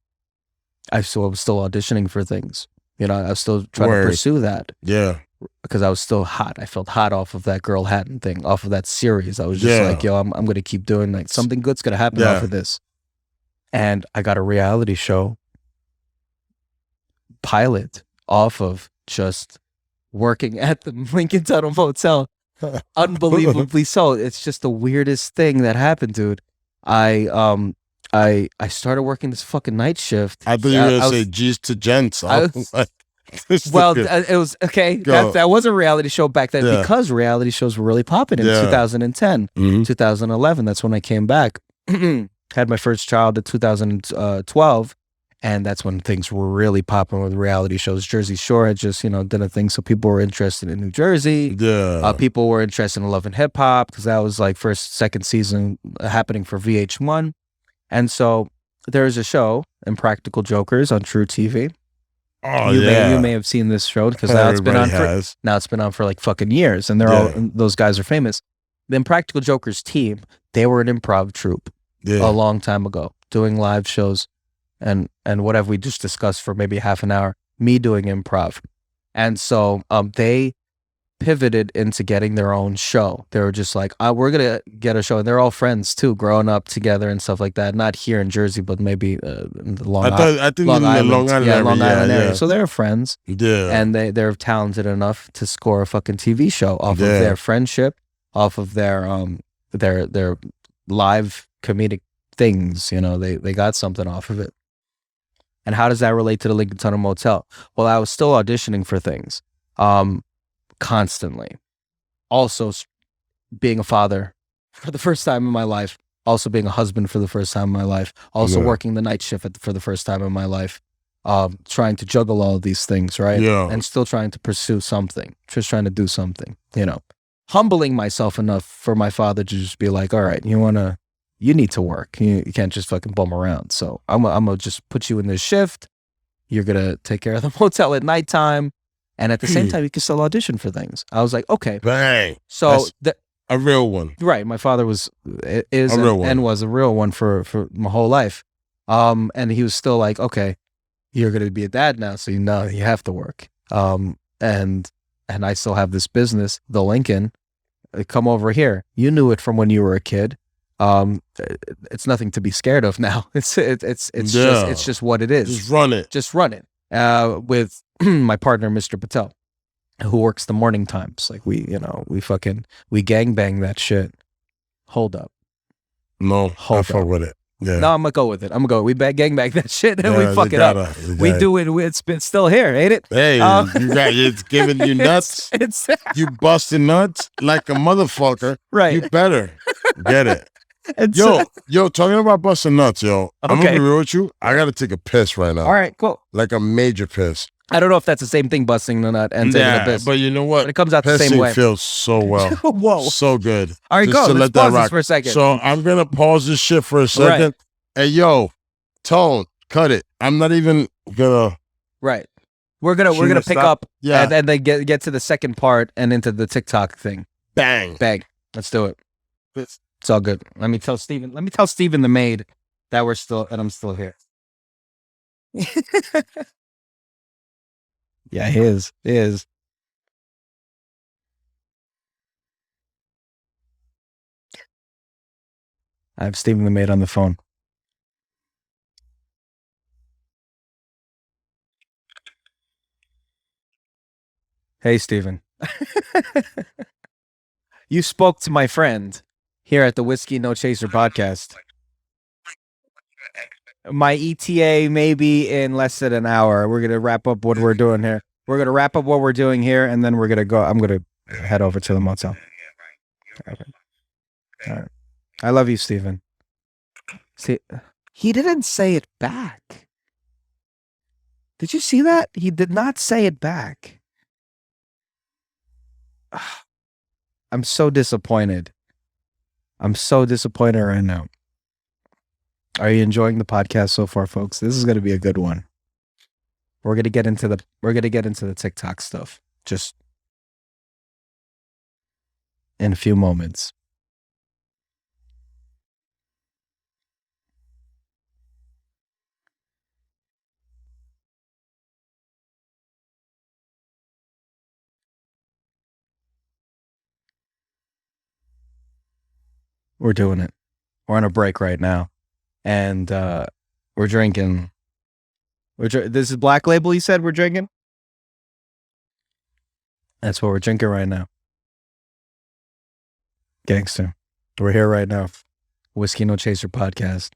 I was still auditioning for things. I was still trying to pursue that. Yeah. Because I was still hot. I felt hot off of that Girl Hatton thing, off of that series. I was just like, yo, I'm going to keep doing something good's going to happen off of this. And I got a reality show pilot off of just working at the Lincoln Tunnel Motel. Unbelievably so. It's just the weirdest thing that happened, dude. I started working this fucking night shift. I thought you were gonna say G's to gents. It was okay. That was a reality show back then because reality shows were really popping in 2010, 2011. That's when I came back. Had my first child in 2012. And that's when things were really popping with reality shows. Jersey Shore had just, done a thing. So people were interested in New Jersey. Yeah. People were interested in Love and Hip Hop because that was second season happening for VH1. And so there's a show, Impractical Jokers, on True TV. Oh, you may have seen this show because now it's been on for fucking years. And those guys are famous. The Impractical Jokers team, they were an improv troupe a long time ago doing live shows. And whatever we just discussed for maybe half an hour, me doing improv. And so they pivoted into getting their own show. They were just like, we're going to get a show. And they're all friends too, growing up together and stuff like that. Not here in Jersey, but maybe in the Long Island area. So they're friends. Yeah. And they're talented enough to score a fucking TV show off of their friendship, off of their live comedic things. They got something off of it. And how does that relate to the Lincoln Tunnel Motel? Well, I was still auditioning for things constantly. Also, being a father for the first time in my life. Also being a husband for the first time in my life. Also working the night shift for the first time in my life. Trying to juggle all of these things, right? Yeah. And still trying to pursue something. Just trying to do something, Humbling myself enough for my father to just be like, all right, you need to work. You can't just fucking bum around. So I'm gonna just put you in this shift. You're gonna take care of the motel at nighttime, and at the same time, you can still audition for things. I was like, okay. Bang. So a real one, right? My father was a real one for my whole life. And he was still like, okay, you're gonna be a dad now, so you have to work. And I still have this business, the Lincoln. Come over here. You knew it from when you were a kid. It's nothing to be scared of now. It's just what it is. Just run it. With my partner, Mr. Patel, who works the morning times. We gangbang that shit. Hold up. No, I fuck with it. Yeah. No, I'm gonna go with it. We gangbang that shit and we fuck it up. We do it. It's been still here, ain't it? Hey, it's giving you nuts. You busting nuts like a motherfucker. Right. You better get it. Yo, talking about busting nuts, yo. I'm gonna be real with you. I gotta take a piss right now. All right, cool. Like a major piss. I don't know if that's the same thing, busting the nut and taking a piss. But you know what? But it comes out the same way. Pissing feels so well. Whoa. So good. All right, Just go. to Let's let that pause rock. this for a second. So I'm gonna pause this shit for a second. Right. Hey, yo, Tone, cut it. I'm not even gonna. Right. We're gonna pick stop. up Yeah. and then get to the second part and into the TikTok thing. Bang. Bang. Let's do it. It's all good. Let me tell Steven the maid that I'm still here. Yeah, he is. I have Steven the maid on the phone. Hey, Steven. You spoke to my friend here at the Whiskey No Chaser podcast. My ETA maybe in less than an hour. We're gonna wrap up what we're doing here. We're gonna wrap up what we're doing here, and then we're gonna go. I'm gonna head over to the motel. Okay. All right. I love you, Steven. See, he didn't say it back. Did you see that? He did not say it back. I'm so disappointed. I'm so disappointed right now. Are you enjoying the podcast so far, folks? This is going to be a good one. We're going to get into the TikTok stuff just in a few moments. We're doing it. We're on a break right now. And we're drinking. This is Black Label, you said we're drinking? That's what we're drinking right now. Gangster. We're here right now. Whiskey No Chaser podcast.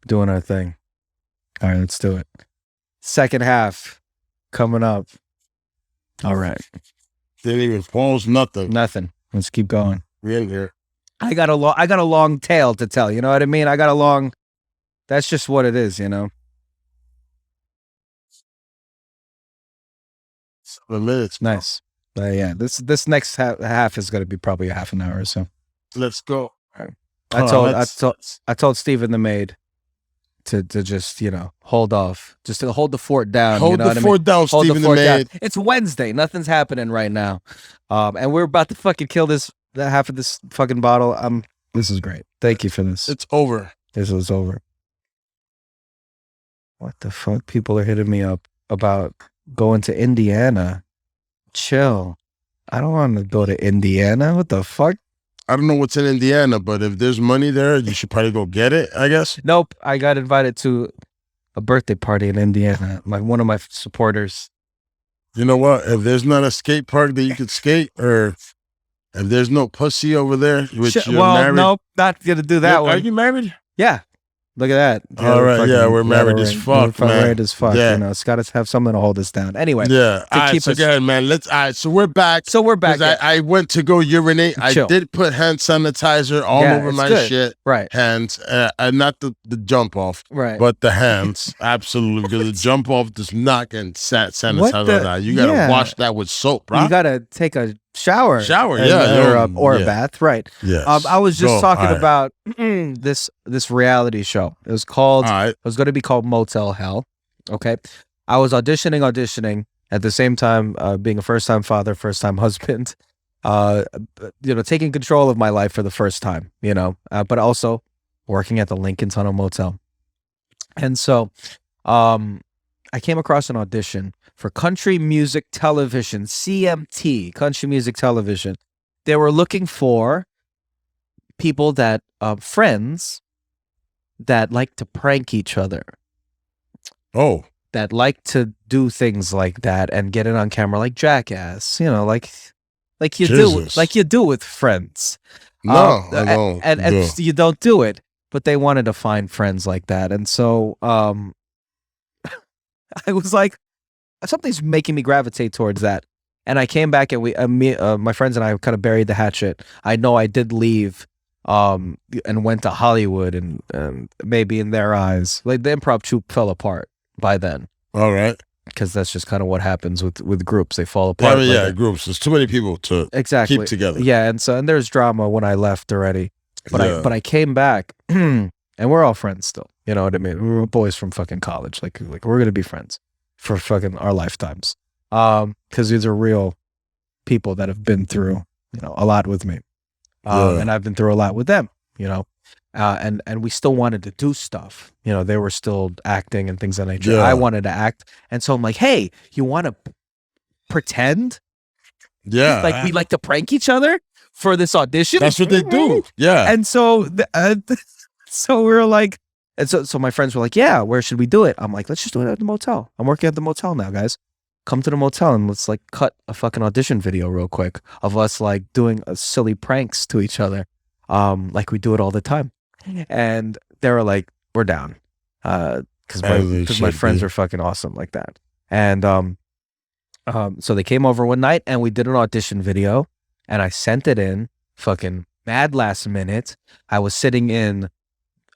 Doing our thing. All right, let's do it. Second half coming up. All right. Didn't even pause, nothing. Nothing. Let's keep going. We in here. I got a long tale to tell. You know what I mean? That's just what it is, you know? 7 minutes. Nice. Yeah, this next half is going to be probably a half an hour or so. Let's go. I told Steven the maid to just, hold off. Just to hold the fort down. Hold the fort down, Steven the maid. It's Wednesday. Nothing's happening right now. And we're about to fucking kill half of this fucking bottle. This is great. Thank you for this. It's over. This is over. What the fuck? People are hitting me up about going to Indiana. Chill. I don't want to go to Indiana. What the fuck? I don't know what's in Indiana, but if there's money there, you should probably go get it, I guess. Nope. I got invited to a birthday party in Indiana. One of my supporters. You know what? If there's not a skate park that you could skate, or if there's no pussy over there, which you're married. Nope. Not going to do that one. Are you married? Yeah. Look at that. All right, yeah, we're married as fuck, We're man. married as fuck. Yeah. It's got to have something to hold us down. Anyway. Yeah. All right, keep so us- go ahead, man. All right, so we're back. So we're back. 'Cause I went to go urinate. Chill. I did put hand sanitizer all Yeah, over it's my good. shit. Right. Hands, not the jump off, Right. but the hands. Absolutely, because the jump off does not get sanitizer What the- out. You gotta yeah. wash that with soap, bro. You got to take a shower. Shower, And- yeah, or a yeah. bath. Right. Yes. I was just Go. talking All right. about this reality show. It was called. All right. It was going to be called Motel Hell. Okay. I was auditioning at the same time, being a first-time father, first-time husband. Taking control of my life for the first time. But also working at the Lincoln Tunnel Motel. And so, I came across an audition for Country Music Television, CMT, Country Music Television. They were looking for people that, friends that like to prank each other, Oh, that like to do things like that and get it on camera like Jackass, like you Jesus. do with friends. no, I don't. And you don't do it, but they wanted to find friends like that. And so, I was like, something's making me gravitate towards that. And I came back and my friends and I kind of buried the hatchet. I know I did leave, and went to Hollywood, and maybe in their eyes, like the improv troupe fell apart by then, All right. because that's just kind of what happens with groups. They fall apart. Yeah, groups. There's too many people to exactly keep together. Yeah, and there's drama when I left already. But Yeah. I came back, and we're all friends still. You know what I mean? We're boys from fucking college. Like we're gonna be friends for fucking our lifetimes. Because these are real people that have been through, a lot with me. And I've been through a lot with them, and we still wanted to do stuff. They were still acting and things of that nature. Yeah. I wanted to act. And so I'm like, hey, you want to pretend? Yeah. Like we like to prank each other for this audition? That's what they do. Yeah. And so, so we were like, and so my friends were like, yeah, where should we do it? I'm like, let's just do it at the motel. I'm working at the motel now, guys. Come to the motel and let's like cut a fucking audition video real quick of us like doing silly pranks to each other. Like we do it all the time. And they were like, we're down. Cause my friends are fucking awesome like that. And, so they came over one night and we did an audition video and I sent it in fucking mad last minute. I was sitting in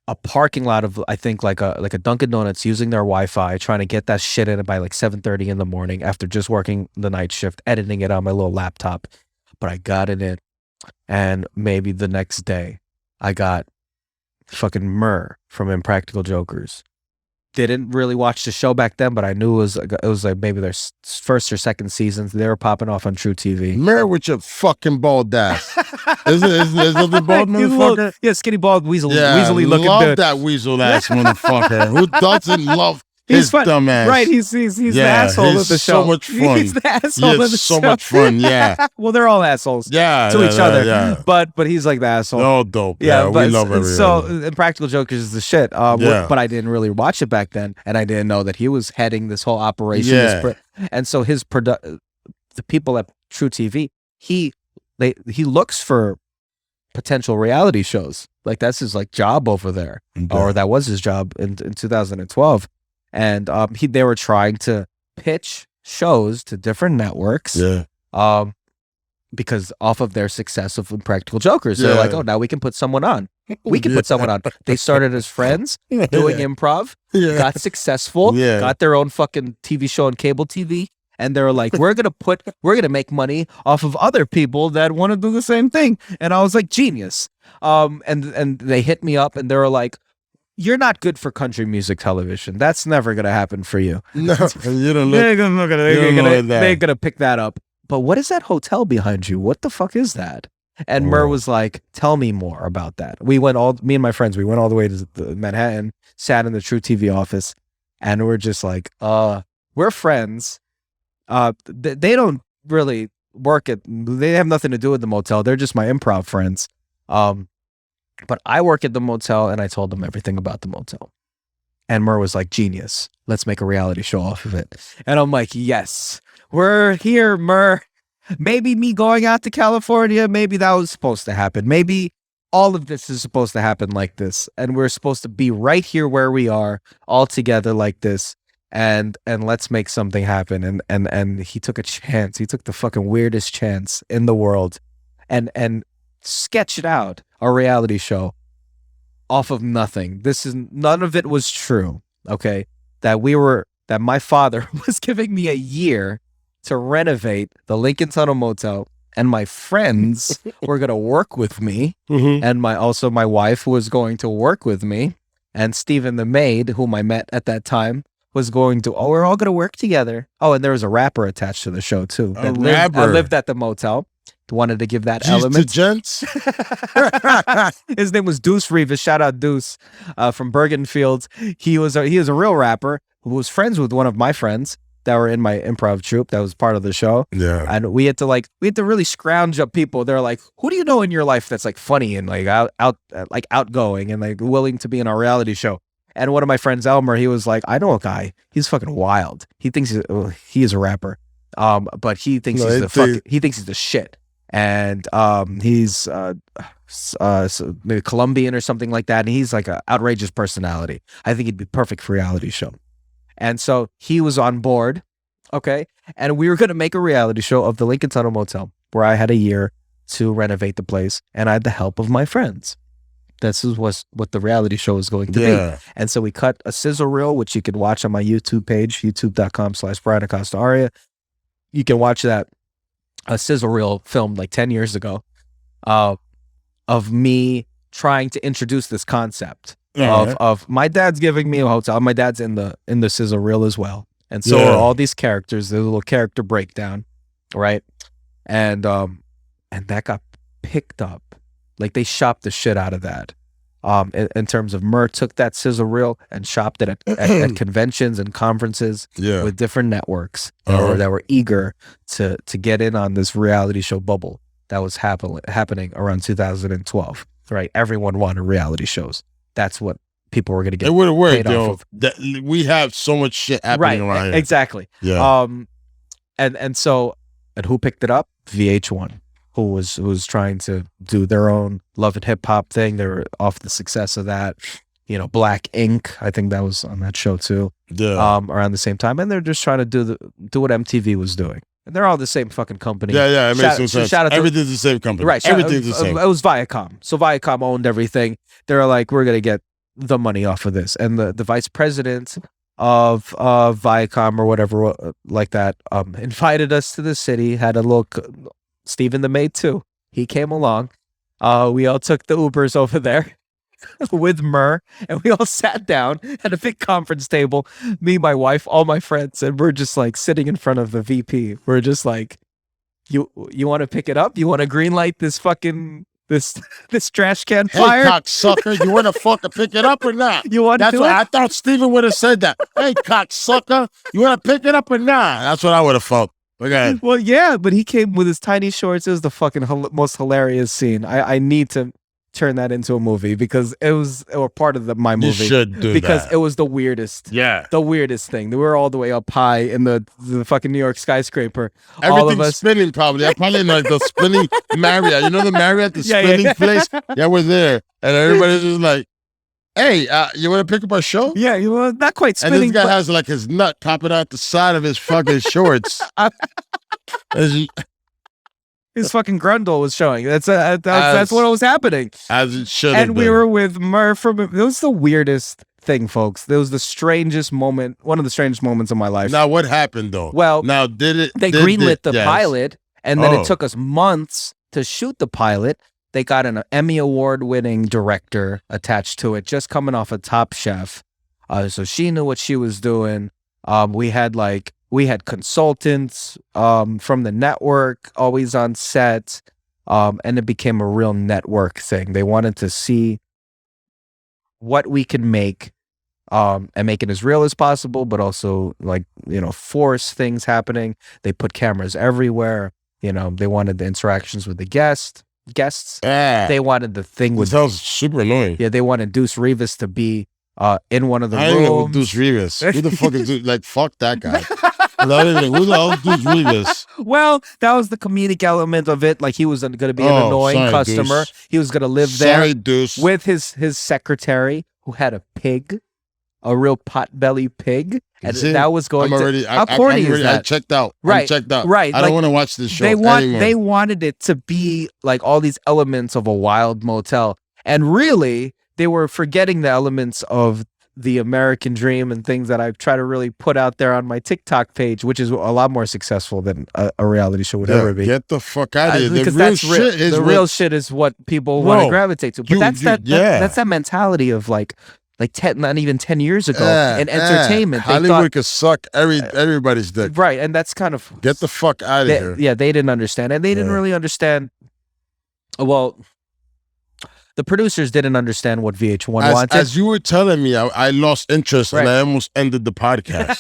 a parking lot of, I think like a Dunkin' Donuts using their Wi-Fi, trying to get that shit in by like 7:30 in the morning after just working the night shift, editing it on my little laptop. But I got it in. And maybe the next day I got fucking Murr from Impractical Jokers. Didn't really watch the show back then, but I knew it was like maybe their first or second seasons. They were popping off on True TV. Mirror with your fucking bald ass. Is the bald motherfucker? Yeah, skinny bald weaselly looking love dude. that weasel ass motherfucker. Who doesn't love his fun. dumb ass? Right, he's the asshole he's of the show. so much fun. He's the asshole of the so show. much fun, yeah. Well, they're all assholes to each other. Yeah. But he's like the asshole. Oh, dope. Yeah, Yeah, but we love everyone. so Impractical Jokers is the shit. But I didn't really watch it back then, and I didn't know that he was heading this whole operation. Yeah. And so the people at True TV, he looks for potential reality shows. Like that's his like job over there, or that was his job in 2012. And they were trying to pitch shows to different networks. Yeah. Because off of their success of Impractical Jokers, they're like, oh, now we can put someone on. We can put someone on. They started as friends doing improv, got successful, got their own fucking TV show on cable TV. And they're like, we're gonna make money off of other people that want to do the same thing. And I was like, genius. And they hit me up and they were like, you're not good for country music television. That's never gonna happen for you. No, you don't look. They're gonna pick that up. But what is that hotel behind you? What the fuck is that? And Murr was like, tell me more about that. Me and my friends, we went all the way to Manhattan, sat in the True TV office, and we're just like, we're friends. They don't really they have nothing to do with the motel. They're just my improv friends. But I work at the motel and I told them everything about the motel. And Murr was like, genius. Let's make a reality show off of it. And I'm like, yes, we're here, Murr. Maybe me going out to California, maybe that was supposed to happen. Maybe all of this is supposed to happen like this. And we're supposed to be right here where we are all together like this. And let's make something happen. And he took a chance. He took the fucking weirdest chance in the world and sketched out a reality show off of nothing. None of it was true. Okay. That my father was giving me a year to renovate the Lincoln Tunnel Motel, and my friends were going to work with me. Mm-hmm. And my wife was going to work with me, and Stephen the maid, whom I met at that time, was going to, we're all going to work together. Oh, and there was a rapper attached to the show too. A rapper. I lived at the motel. Wanted to give that G's element. to gents. His name was Deuce Rivas. Shout out Deuce from Bergenfield. He was a real rapper who was friends with one of my friends that were in my improv troupe that was part of the show. Yeah. And we had to really scrounge up people. They're like, who do you know in your life that's like funny and like outgoing and like willing to be in our reality show? And one of my friends, Elmer, he was like, I know a guy. He's fucking wild. He thinks he is a rapper. But he thinks he thinks he's the shit. And he's maybe Colombian or something like that, and he's like an outrageous personality. I think he'd be perfect for a reality show. And so he was on board, okay? And we were going to make a reality show of the Lincoln Tunnel Motel, where I had a year to renovate the place, and I had the help of my friends. This was what the reality show was going to be. And so we cut a sizzle reel, which you can watch on my YouTube page, youtube.com/Brian Acosta Arya. You can watch that. A sizzle reel filmed like 10 years ago of me trying to introduce this concept of my dad's giving me a hotel. My dad's in the sizzle reel as well, and so are all these characters. There's a little character breakdown, right? And that got picked up. Like they shopped the shit out of that. In terms of Murr took that sizzle reel and shopped it at conventions and conferences with different networks that were eager to get in on this reality show bubble that was happening around 2012. Right, everyone wanted reality shows. That's what people were going to get. It would have worked, off of. We have so much shit happening around here. Exactly. Yeah. And who picked it up? VH1. Who was trying to do their own love and hip hop thing. They were off the success of that. Black Ink, I think that was on that show too. Yeah. Around the same time, and they're just trying to do what MTV was doing. And they're all the same fucking company. Yeah, it makes some sense. Everything's the same company. Right. Everything's the same. It was Viacom. So Viacom owned everything. They're like, we're gonna get the money off of this. And the vice president of Viacom or whatever like that invited us to the city. Had a little. Stephen the Maid too. He came along. We all took the Ubers over there with Murr, and we all sat down at a big conference table. Me, my wife, all my friends, and we're just like sitting in front of the VP. We're just like, you want to pick it up? You want to green light this fucking this trash can fire? Hey, cocksucker, you want to fucking pick it up or not? You want to? That's what I thought Stephen would have said that. Hey, cocksucker, you want to pick it up or not? That's what I would have felt. Okay. Well, yeah, but he came with his tiny shorts. It was the fucking most hilarious scene. I need to turn that into a movie because it was part of my movie. You should do because that. It was the weirdest. Yeah. The weirdest thing. We were all the way up high in the fucking New York skyscraper. Everything's all of us spinning probably. I'm probably in like the spinning Marriott. You know the Marriott, the spinning place? Yeah, we're there. And everybody's just like, hey, you want to pick up our show? Yeah, not quite spinning. And this guy has like his nut popping out the side of his fucking shorts. His fucking grundle was showing. That's what was happening. As it should have been. And we were with Murr it was the weirdest thing, folks. It was the strangest moment, one of the strangest moments of my life. Now, what happened though? Well, now they greenlit the pilot, and then it took us months to shoot the pilot. They got an Emmy Award-winning director attached to it, just coming off of Top Chef. So she knew what she was doing. We had consultants from the network always on set, and it became a real network thing. They wanted to see what we can make and make it as real as possible, but also force things happening. They put cameras everywhere. They wanted the interactions with the guests. They wanted the thing with. It sounds super annoying. Yeah, they wanted Deuce Rivas to be in one of the rooms. I don't know who Deuce Rivas. Who the fuck is Deuce? Like, fuck that guy. Who the hell is Deuce Rivas? Well, that was the comedic element of it. Like, he was going to be an annoying customer. Deuce. He was going to live there Deuce. with his secretary who had a pig, a real potbelly pig. And that was going how corny is that? I checked out. Right. I'm checked out. Right. I don't want to watch this show anymore. They wanted it to be like all these elements of a wild motel. And really, they were forgetting the elements of the American dream and things that I try to really put out there on my TikTok page, which is a lot more successful than a reality show would ever be. Get the fuck out of here. Because the real shit is what people want to gravitate to. But that's that mentality of like 10, not even 10 years ago in entertainment. Hollywood could suck everybody's dick. Right, and that's kind of... Get the fuck out of here. Yeah, they didn't understand. And they didn't really understand... Well, the producers didn't understand what VH1 wanted. As you were telling me, I lost interest and I almost ended the podcast.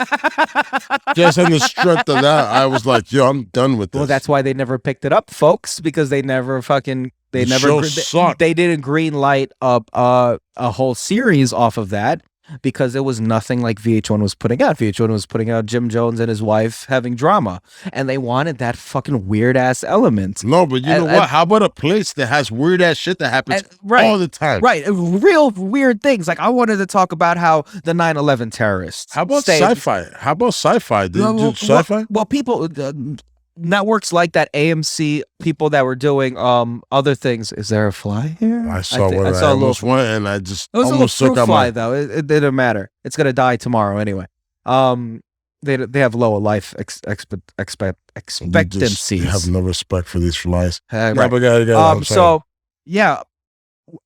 Just on the strength of that, I was like, yo, I'm done with this. Well, that's why they never picked it up, folks, because they never fucking... They didn't green light up a whole series off of that because it was nothing like VH1 was putting out. VH1 was putting out Jim Jones and his wife having drama, and they wanted that fucking weird ass element. No, but you know what? How about a place that has weird ass shit that happens all the time? Right, real weird things. Like I wanted to talk about how the 9/11 terrorists. How about sci-fi? How about sci-fi? Did you do sci-fi? Well, people. Networks like that, AMC, people that were doing other things. Is there a fly here? I saw one. I almost went, and I just almost took out fly though. It didn't matter. It's gonna die tomorrow anyway. They have lower life expectancies. You have no respect for these flies. Right. So yeah,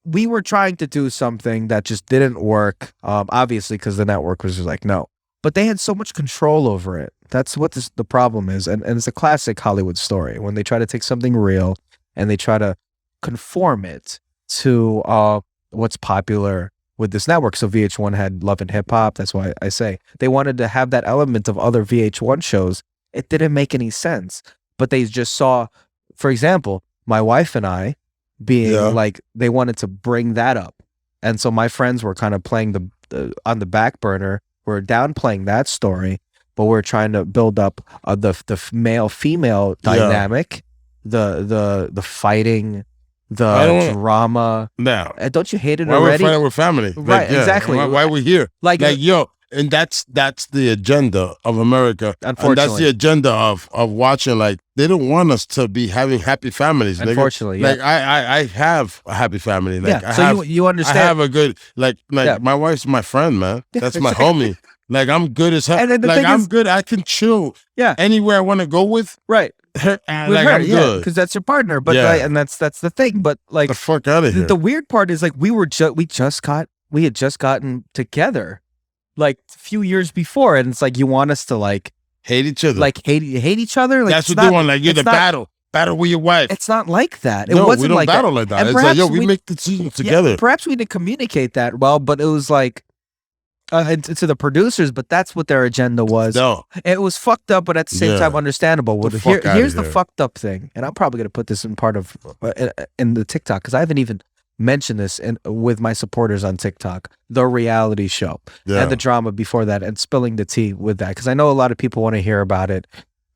we were trying to do something that just didn't work, obviously, because the network was just like, no. But they had so much control over it. That's what the problem is. And it's a classic Hollywood story when they try to take something real and they try to conform it to what's popular with this network. So VH1 had Love and Hip Hop. That's why I say they wanted to have that element of other VH1 shows. It didn't make any sense. But they just saw, for example, my wife and I being like, they wanted to bring that up. And so my friends were kind of playing the on the back burner. We're downplaying that story, but we're trying to build up the male-female dynamic, the fighting, the drama. Now, don't you hate it why already? we're fighting with family, Right? Exactly. Why we're here, like yo, and that's the agenda of America. Unfortunately, and that's the agenda of watching. Like they don't want us to be having happy families. Unfortunately, like I have a happy family. Like you understand. I have a good like my wife's my friend, man. That's my homie. Like I'm good as hell. Like I'm good. I can chill. Yeah. Anywhere I want to go with. Right. Like I'm good because that's your partner. But and that's the thing. But like the fuck out of here. The weird part is like we had just gotten together like a few years before, and it's like you want us to like hate each other, like hate each other. Like that's what they want. Like you're the battle with your wife. It's not like that. It no, wasn't we don't like battle that. like that. And it's like yo, we make decisions together. Yeah, perhaps we didn't communicate that well, but it was like to the producers. But that's what their agenda was. No, it was fucked up, but at the same time understandable. Here's the fucked up thing, and I'm probably gonna put this in part of in the TikTok because I haven't even mention this with my supporters on TikTok, the reality show and the drama before that and spilling the tea with that. Because I know a lot of people want to hear about it,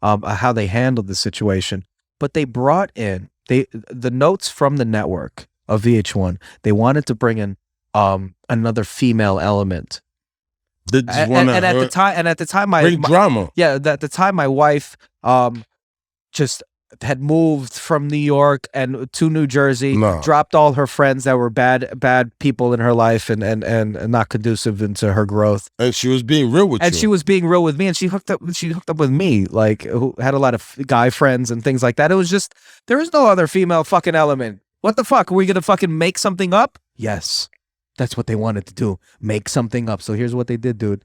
how they handled the situation. But they brought in the notes from the network of VH1. They wanted to bring in another female element. And at the time, bring drama. Yeah, at the time, my wife just had moved from New York and to New Jersey, dropped all her friends that were bad people in her life and not conducive into her growth. And she was being real with you. And she was being real with me, and she hooked up with me, like who had a lot of guy friends and things like that. It was just there is no other female fucking element. What the fuck? Are we gonna fucking make something up? Yes. That's what they wanted to do. Make something up. So here's what they did, dude.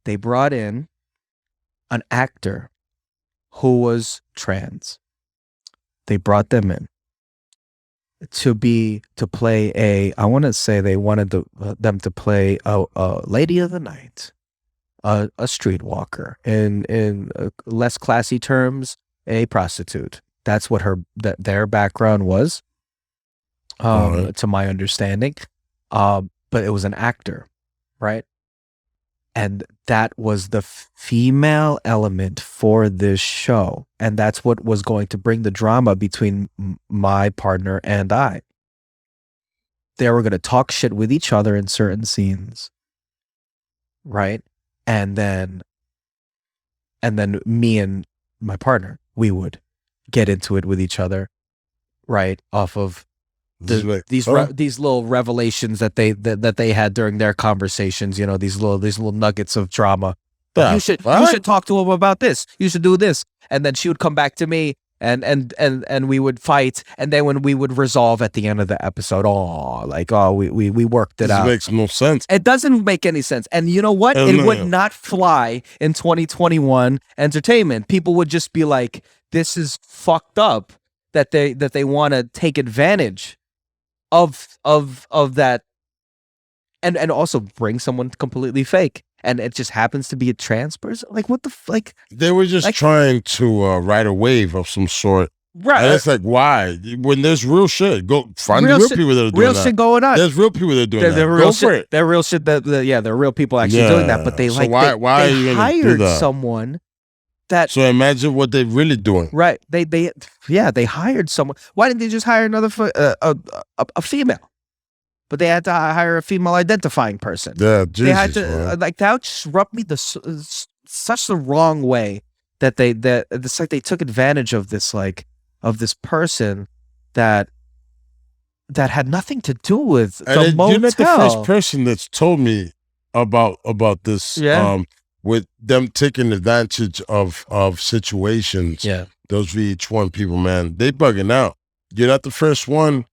They brought in an actor who was trans. They brought them in to play I want to say they wanted them to play a lady of the night, a streetwalker, in less classy terms, a prostitute. That's what their background was, to my understanding. But it was an actor, right? And that was the female element for this show. And that's what was going to bring the drama between my partner and I. They were going to talk shit with each other in certain scenes, right? And then me and my partner, we would get into it with each other, right? Off of these little revelations that they had during their conversations, you know, these little nuggets of drama. You should talk to him about this. You should do this, and then she would come back to me, and we would fight, and then when we would resolve at the end of the episode, we worked it out. This makes no sense. It doesn't make any sense, and you know what? It would not fly in 2021 entertainment. People would just be like, "This is fucked up." That they want to take advantage of that, and also bring someone completely fake, and it just happens to be a trans person. Like what the like? They were just trying to ride a wave of some sort, right? And it's like, why? When there's real shit, go find real people that are doing real that. shit going on. There's real people that are doing that. They're go real for shit. it. They're real shit. That they're real people actually doing that. But they why are you gonna hired do that? someone. So imagine what they're really doing. Right. They hired someone. Why didn't they just hire another a female? But they had to hire a female identifying person. Yeah, Jesus, they had to like that just rubbed me such the wrong way that it's like they took advantage of this person that had nothing to do with the motel. You're not the first person that's told me about this. Yeah. With them taking advantage of situations. Yeah. Those VH1 people, man, they bugging out. You're not the first one.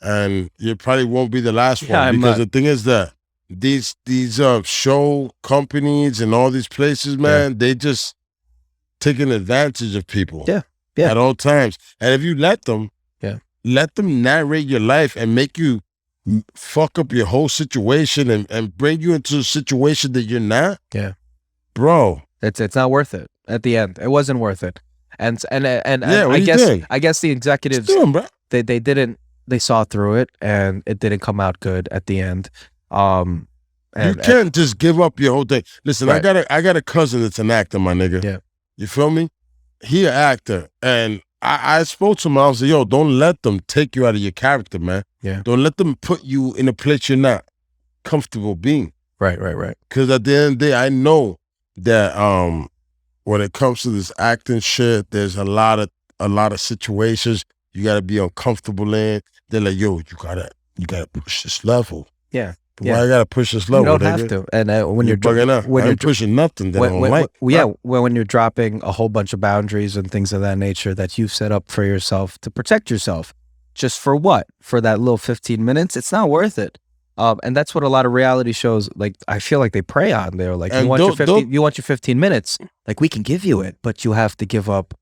and you probably won't be the last Yeah, one, because the thing is that these show companies and all these places, man, they just taking advantage of people. Yeah. At all times. And if you let them narrate your life and make you fuck up your whole situation and bring you into a situation that you're not, bro, it's not worth it. At the end, it wasn't worth it. And I guess the executives, they saw through it, and it didn't come out good at the end. You can't just give up your whole thing. Listen, I got a cousin that's an actor, my nigga. Yeah. You feel me? He an actor, and I spoke to him. I was like, yo, don't let them take you out of your character, man. Yeah. Don't let them put you in a place you're not comfortable being. Right. Because at the end of the day, I know that when it comes to this acting shit, there's a lot of situations you gotta be uncomfortable in. They're like, yo, you gotta push this level. Yeah. Why I gotta push this level? You don't have to. And when you're bugging up, when you're pushing nothing, when you're dropping a whole bunch of boundaries and things of that nature that you've set up for yourself to protect yourself, just for what? For that little 15 minutes? It's not worth it. And that's what a lot of reality shows, like, I feel like they prey on. They're like, you want your 15 minutes, like, we can give you it, but you have to give up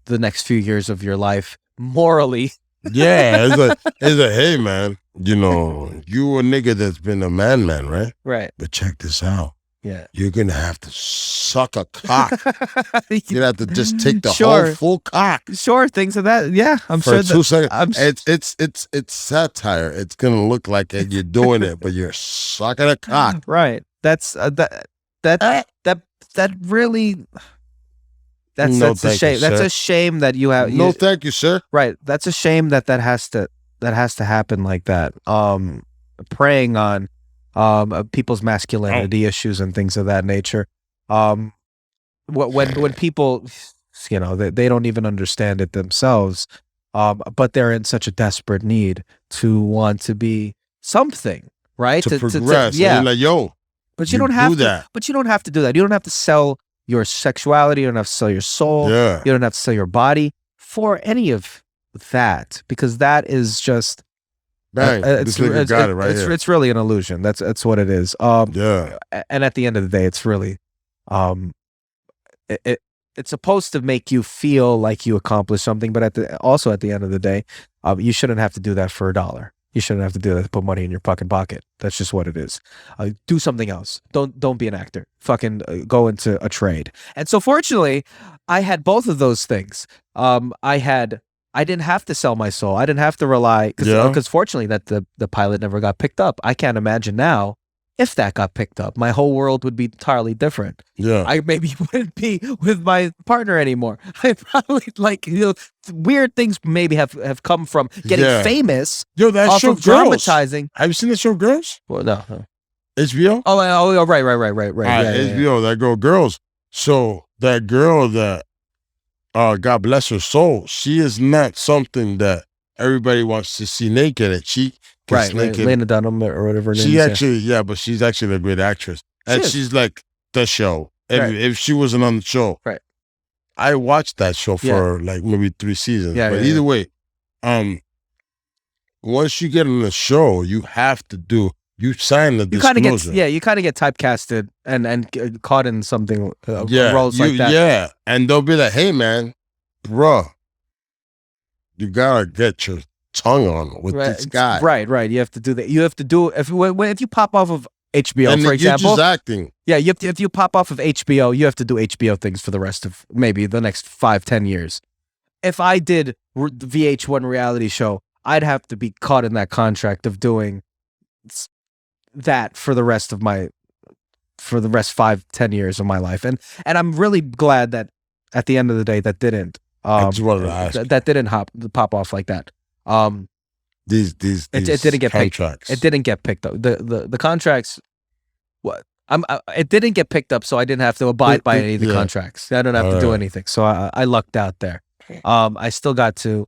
the next few years of your life morally. Yeah, it's a hey, man, you know, you a nigga that's been a man, right? Right. But check this out. Yeah. You're going to have to suck a cock. You have to just take the whole full cock. Sure, things of that. Yeah, I'm for sure. 2 seconds. It's satire. It's going to look like you're doing it, but you're sucking a cock. Right. That's that really. That's a shame. That's a shame that you have. No, thank you, sir. Right. That's a shame that has to happen like that. Preying on people's masculinity issues and things of that nature. When people, you know, they don't even understand it themselves, but they're in such a desperate need to want to be something, right? To progress. Yeah. Like, yo, but you don't have to do that. But you don't have to do that. You don't have to sell your sexuality. You don't have to sell your soul. Yeah. You don't have to sell your body for any of that, because that is just. Bang, this nigga got it right here. It's really an illusion. That's what it is. Yeah. And at the end of the day, it's really, it's supposed to make you feel like you accomplished something, but also at the end of the day, you shouldn't have to do that for $1. You shouldn't have to do that to put money in your fucking pocket. That's just what it is. Do something else. Don't be an actor. Fucking go into a trade. And so fortunately, I had both of those things. I didn't have to sell my soul. I didn't have to rely, because fortunately that the pilot never got picked up. I can't imagine now if that got picked up. My whole world would be entirely different. Yeah. I maybe wouldn't be with my partner anymore. I probably, like, you know, weird things maybe have come from getting famous. Yo, that off show of Girls. Dramatizing. Have you seen the show Girls? Well, no. HBO? Oh, right. HBO, that girl Girls. So that girl that God bless her soul, she is not something that everybody wants to see naked, and she gets naked. Lena Dunham or whatever her name She is. actually, but she's actually a great actress, and she's like the show. If she wasn't on the show, right? I watched that show for like maybe 3 seasons. Yeah, but either way, once you get on the show, you have to sign the disclosure. You kind of get typecasted and caught in something roles like that. Yeah, and they'll be like, "Hey, man, bruh, you gotta get your tongue on with this guy." Right. You have to do that. You have to do if you pop off of HBO, and for example. You're just acting. Yeah, if you pop off of HBO, you have to do HBO things for the rest of maybe the next 5-10 years. If I did the VH1 reality show, I'd have to be caught in that contract of doing that for the rest 5-10 years of my life, and I'm really glad that at the end of the day that didn't that didn't pop off like that. These it didn't get contracts. It didn't get picked up. The contracts. It didn't get picked up, so I didn't have to abide by any of the contracts. I don't have to do anything, so I lucked out there. I still got to.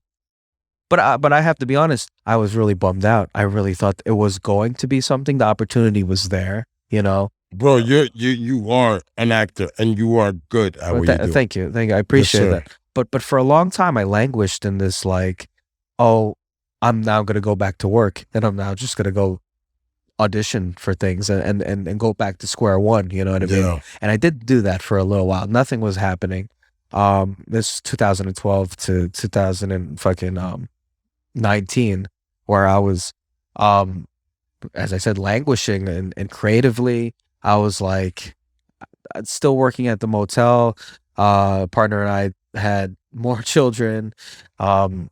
But I have to be honest, I was really bummed out. I really thought it was going to be something. The opportunity was there, you know. Bro, you are an actor and you are good at what you do. Thank you. I appreciate that. But for a long time, I languished in this like, oh, I'm now going to go back to work, and I'm now just going to go audition for things and go back to square one. You know what I mean? Yeah. And I did do that for a little while. Nothing was happening. This 2012 to 2019, where I was, as I said, languishing and creatively. I was like still working at the motel. Partner and I had more children, and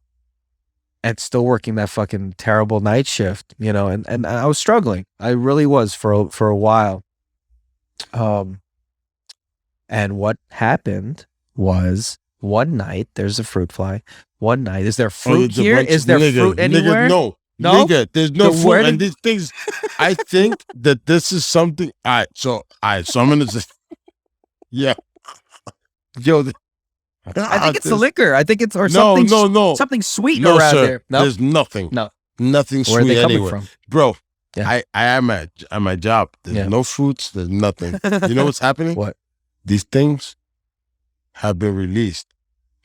still working that fucking terrible night shift, you know, and I was struggling. I really was for a while. And what happened was one night there's a fruit fly. One night, is there fruit it's a here? bunch Is of there nigga, fruit anywhere? Nigga, No? Nigga, there's no So fruit. where And did- these things, I think that this is something. All right, so I'm gonna say, yeah, yo, I think it's the liquor. I think it's or No, something. no. Something sweet No, around sir. there. No, There's nothing. no. Nothing Where are sweet they coming anywhere, from? bro. Yeah. I am at my job. There's Yeah. no fruits. There's nothing. You know what's happening? What? These things have been released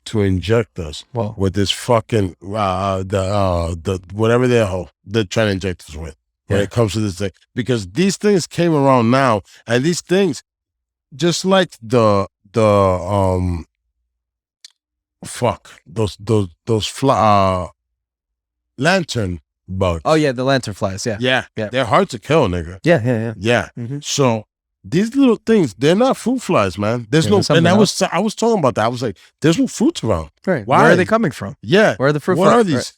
to inject us Well, with this fucking the whatever they're trying to inject us with when Yeah. it comes to this thing, because these things came around now, and these things, just like the lantern bugs. oh yeah, the lantern flies. Yeah, yeah, Yeah. they're hard to kill, nigga. yeah. Yeah. Mhm. So these little things, they're not fruit flies, man. There's Yeah, no, there's something and I was talking about that. I was like, there's no fruits around. Right. Why? Where are they coming from? Yeah. Where are the fruit? What from? are these?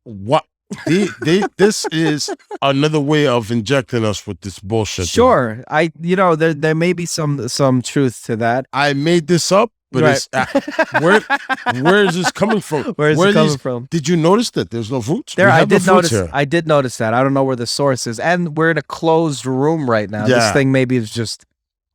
What? This is another way of injecting us with this bullshit. Sure, there may be some truth to that. I made this up, but Right. it's where is this coming from? Where is Where it are coming these- from? Did you notice that there's no fruits? There, We I have the did fruits notice. here. I did notice that. I don't know where the source is, and we're in a closed room right now. This Yeah. thing maybe is just,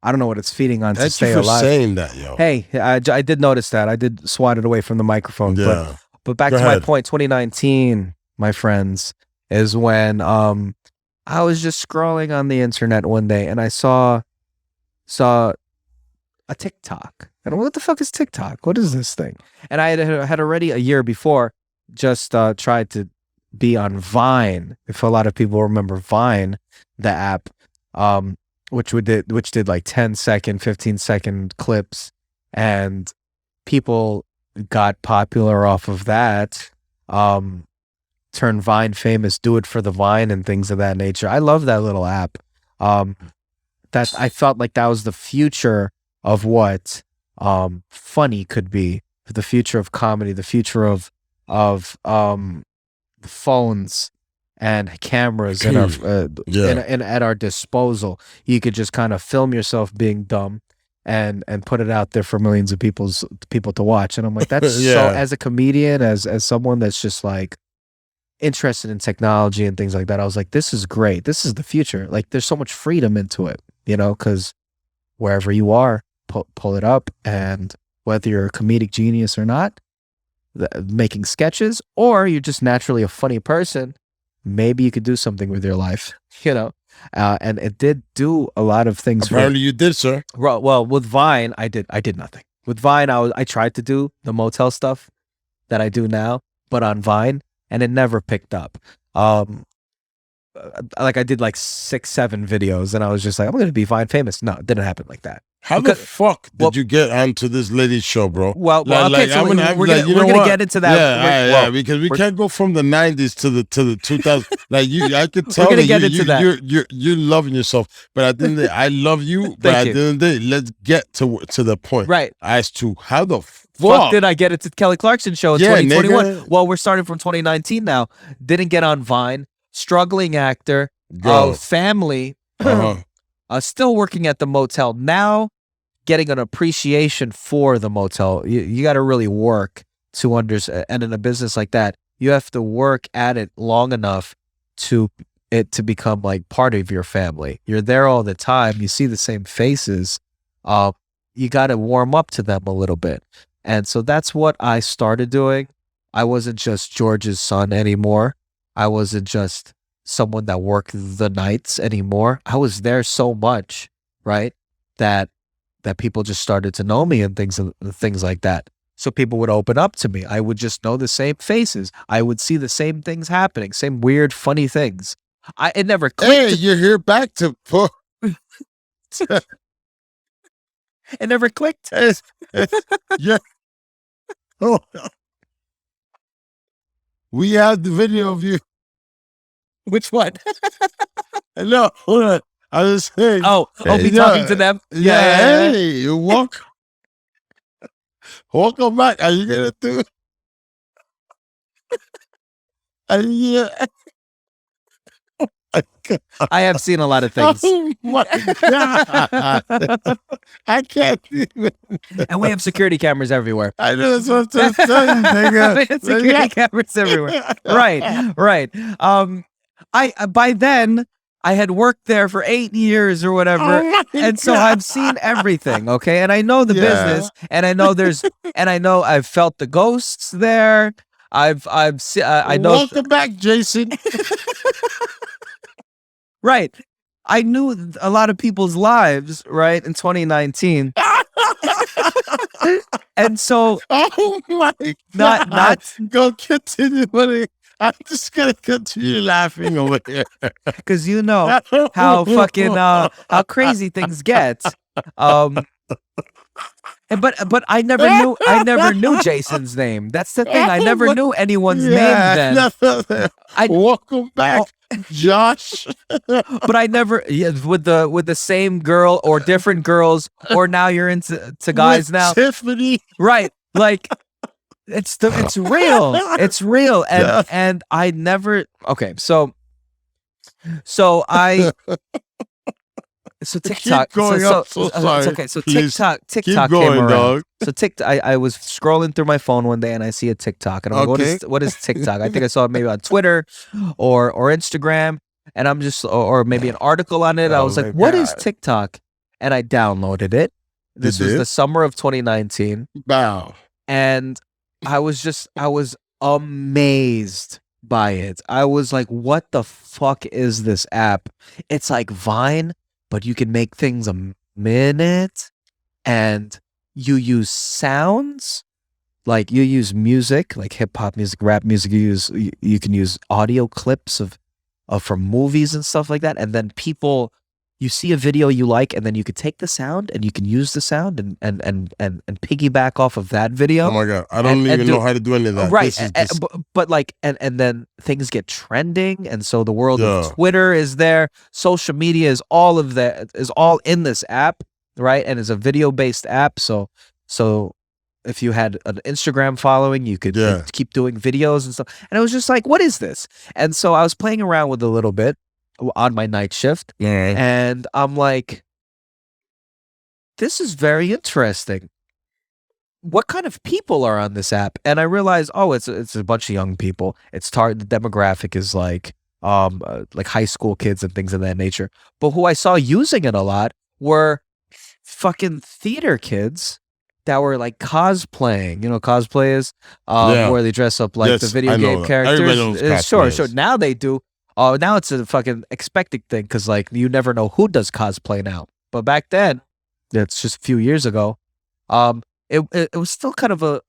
I don't know what it's feeding on to Thank stay you for alive. saying that, yo. Hey, I did notice that. I did swat it away from the microphone. Yeah. But back Go to my ahead. point, 2019, my friends, is when I was just scrolling on the internet one day and I saw a TikTok. And what the fuck is TikTok? What is this thing? And I had already a year before just tried to be on Vine. If a lot of people remember Vine, the app, which did like 10-second, 15-second clips, and people got popular off of that. Turn Vine famous, do it for the Vine and things of that nature. I love that little app. That I felt like that was the future of what funny could be, the future of comedy, the future of phones and cameras in our at our disposal. You could just kind of film yourself being dumb and put it out there for millions of people to watch. And I'm like, that's Yeah. so, as a comedian, as someone that's just like interested in technology and things like that, I was like, this is great. This is the future. Like, there's so much freedom into it, you know, because wherever you are, pull it up, and whether you're a comedic genius or not, making sketches, or you're just naturally a funny person, maybe you could do something with your life, you know. And it did do a lot of things. Apparently you did, sir. Well, with Vine, I did nothing. With Vine, I tried to do the Motel stuff that I do now, but on Vine, and it never picked up. Like I did like 6-7 videos, and I was just like, I'm going to be Vine famous. No, it didn't happen like that. How the fuck did you get onto this lady's show, bro? Well, okay, so we're gonna get into that. Yeah, because we can't go from the 90s to the 2000s. Like I could tell We're gonna that get into that. You're loving yourself, but at the end of the day, I love you. But at the end of the day, let's get to the point, right? As to how the fuck did I get into Kelly Clarkson show in 2021? Nigga. Well, we're starting from 2019 now. Didn't get on Vine. Struggling actor. Family. Still working at the Motel now. Getting an appreciation for the Motel. You got to really work to understand. And in a business like that, you have to work at it long enough to become like part of your family. You're there all the time. You see the same faces. You got to warm up to them a little bit. And so that's what I started doing. I wasn't just George's son anymore. I wasn't just someone that worked the nights anymore. I was there so much, right? That people just started to know me and things like that. So people would open up to me. I would just know the same faces. I would see the same things happening, same weird, funny things. It never clicked. Hey, you're here back to put. It never clicked. Yeah. Oh. We have the video of you. Which one? No, hold on. I was saying. Oh, me talking to them? Yeah. Hey, you welcome back. Are you gonna do? Yeah. I have seen a lot of things. Oh my God. I can't even. And we have security cameras everywhere. I know that's what I'm telling you. We have security cameras everywhere. Right. By then I had worked there for 8 years or whatever. Oh and so I've seen everything. Okay. And I know the business, and I know I've felt the ghosts there. I know. Welcome back, Jason. Right. I knew a lot of people's lives, right, in 2019. And so, Oh my God. not Go continue. I'm just gonna continue laughing over here. because you know how fucking how crazy things get. But I never knew Jason's name. That's the thing. I never knew anyone's name then. Welcome back, Josh. But I never with the same girl or different girls, or now you're into guys With now. Tiffany. Right. Like it's real. It's real. And I never so TikTok. Keep going up. So sorry. It's okay. So Please, TikTok going, came around. dog. So I was scrolling through my phone one day and I see a TikTok, and I'm like, what is TikTok? I think I saw it maybe on Twitter or Instagram, and I'm just or maybe an article on it. I was like, what is TikTok? And I downloaded it. This was the summer of 2019. Wow. And I was amazed by it. I was like, what the fuck is this app? It's like Vine, but you can make things a minute, and you use sounds, like you use music, like hip hop music, rap music. You can use audio clips of from movies and stuff like that, and then you see a video you like, and then you could take the sound and you can use the sound and piggyback off of that video. Oh my God. I don't even know how to do any of that. Right. But like, and then things get trending. And so the world of Twitter is there. Social media is all in this app. Right. And it's a video based app. So if you had an Instagram following, you could keep doing videos and stuff. And I was just like, what is this? And so I was playing around with it a little bit on my night shift. Yeah. And I'm like, this is very interesting. What kind of people are on this app? And I realized, it's a bunch of young people. The demographic is like high school kids and things of that nature. But who I saw using it a lot were fucking theater kids that were like cosplaying. You know, cosplay is where they dress up like the video game characters. Everybody knows Sure. Now they do. Now it's a fucking expected thing because like you never know who does cosplay now. But back then, it's just a few years ago. It was still kind of it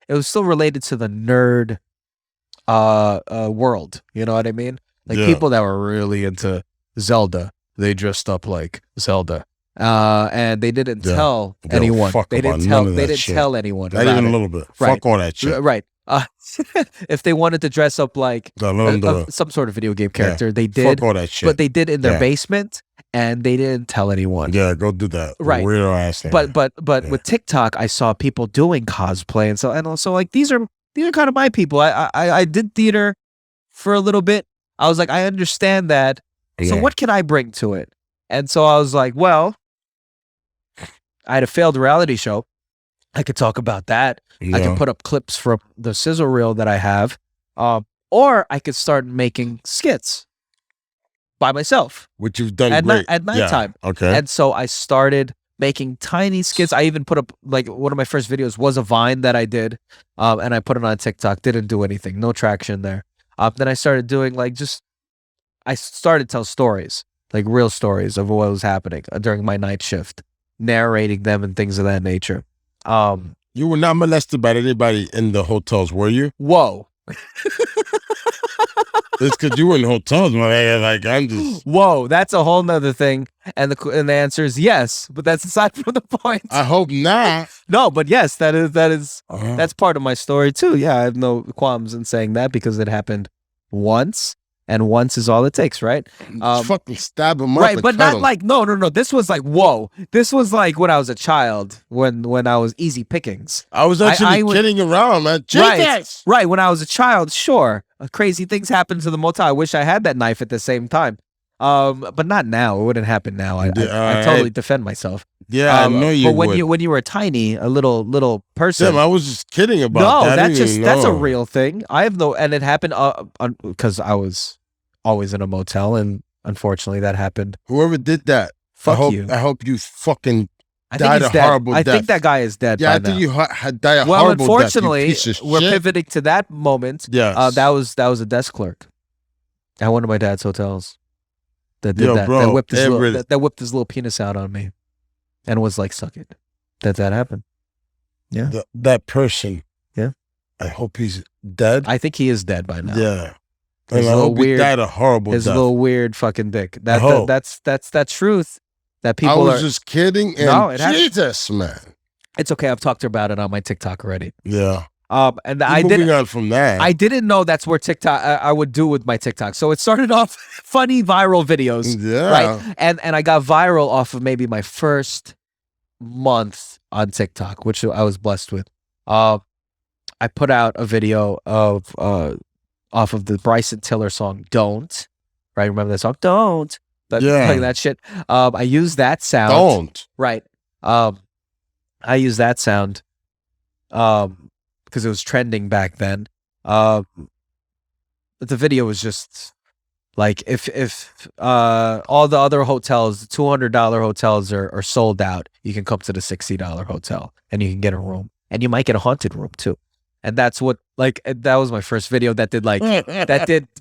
was still related to the nerd world. You know what I mean? Like people that were really into Zelda, they dressed up like Zelda. And they didn't tell anyone. They didn't tell anyone. Not even a little bit. Right. Fuck all that shit. Right. If they wanted to dress up like some sort of video game character, they did. Fuck all that shit. But they did in their basement, and they didn't tell anyone. Yeah, go do that. Right. Weirdo ass thing. But with TikTok, I saw people doing cosplay, and also like these are kind of my people. I did theater for a little bit. I was like, I understand that. So what can I bring to it? And so I was like, well, I had a failed reality show. I could talk about that. I could put up clips from the sizzle reel that I have. Or I could start making skits by myself. Which you've done at great. At nighttime. Yeah. Okay. And so I started making tiny skits. I even put up, like, one of my first videos was a Vine that I did. And I put it on TikTok. Didn't do anything. No traction there. Then I started doing I started to tell stories, like real stories of what was happening during my night shift, narrating them and things of that nature. You were not molested by anybody in the hotels, were you? Whoa. It's because you were in hotels, man. Like, I'm just... Whoa, that's a whole nother thing. And the answer is yes, but that's aside from the point. I hope not. No, but yes, that's Uh-huh. part of my story too. Yeah, I have no qualms in saying that because it happened once, and once is all it takes, right? Fucking stab him up. Right, and but cut not him. like no. This was like whoa. This was like when I was a child, when I was easy pickings. I was actually I would- kidding around, man. Right. When I was a child, sure, crazy things happened to the motel. I wish I had that knife at the same time. But not now. It wouldn't happen now. I totally defend myself. Yeah, I know you But would. when you were tiny, a little person. Damn, I was just kidding about No, that. I that's didn't even that's a know. real thing. I have no, and it happened because I was always in a motel, and unfortunately, that happened. Whoever did that, Fuck I hope you fucking I think died he's a dead. horrible I death. think that guy is dead. Yeah, by I think now. you had died a Well, horrible unfortunately, death, you piece of we're shit. pivoting to that moment. Yes. That was a desk clerk at one of my dad's hotels that did Yo, that. bro, that whipped his every- little, that whipped his little penis out on me, and was like, "Suck it." That happened. That person. Yeah. I hope he's dead. I think he is dead by now. Yeah. His And I little hope he weird- died a horrible His death. little weird fucking dick. hope. That's that truth that I people was are. just kidding. And No, it has- Jesus, man. It's okay. I've talked about it on my TikTok already. Yeah. And I Moving didn't. on from that. I didn't know that's where TikTok I would do with my TikTok. So it started off funny viral videos, yeah. right? And I got viral off of maybe my first month on TikTok, which I was blessed with. I put out a video of off of the Bryson Tiller song "Don't." Right? Remember that song? Don't. Yeah. Playing that shit. I used that sound. Don't. Right. I used that sound because it was trending back then. But the video was just like if all the other hotels, the $200 hotels are sold out, you can come to the $60 hotel and you can get a room, and you might get a haunted room too. And that's what that was my first video that did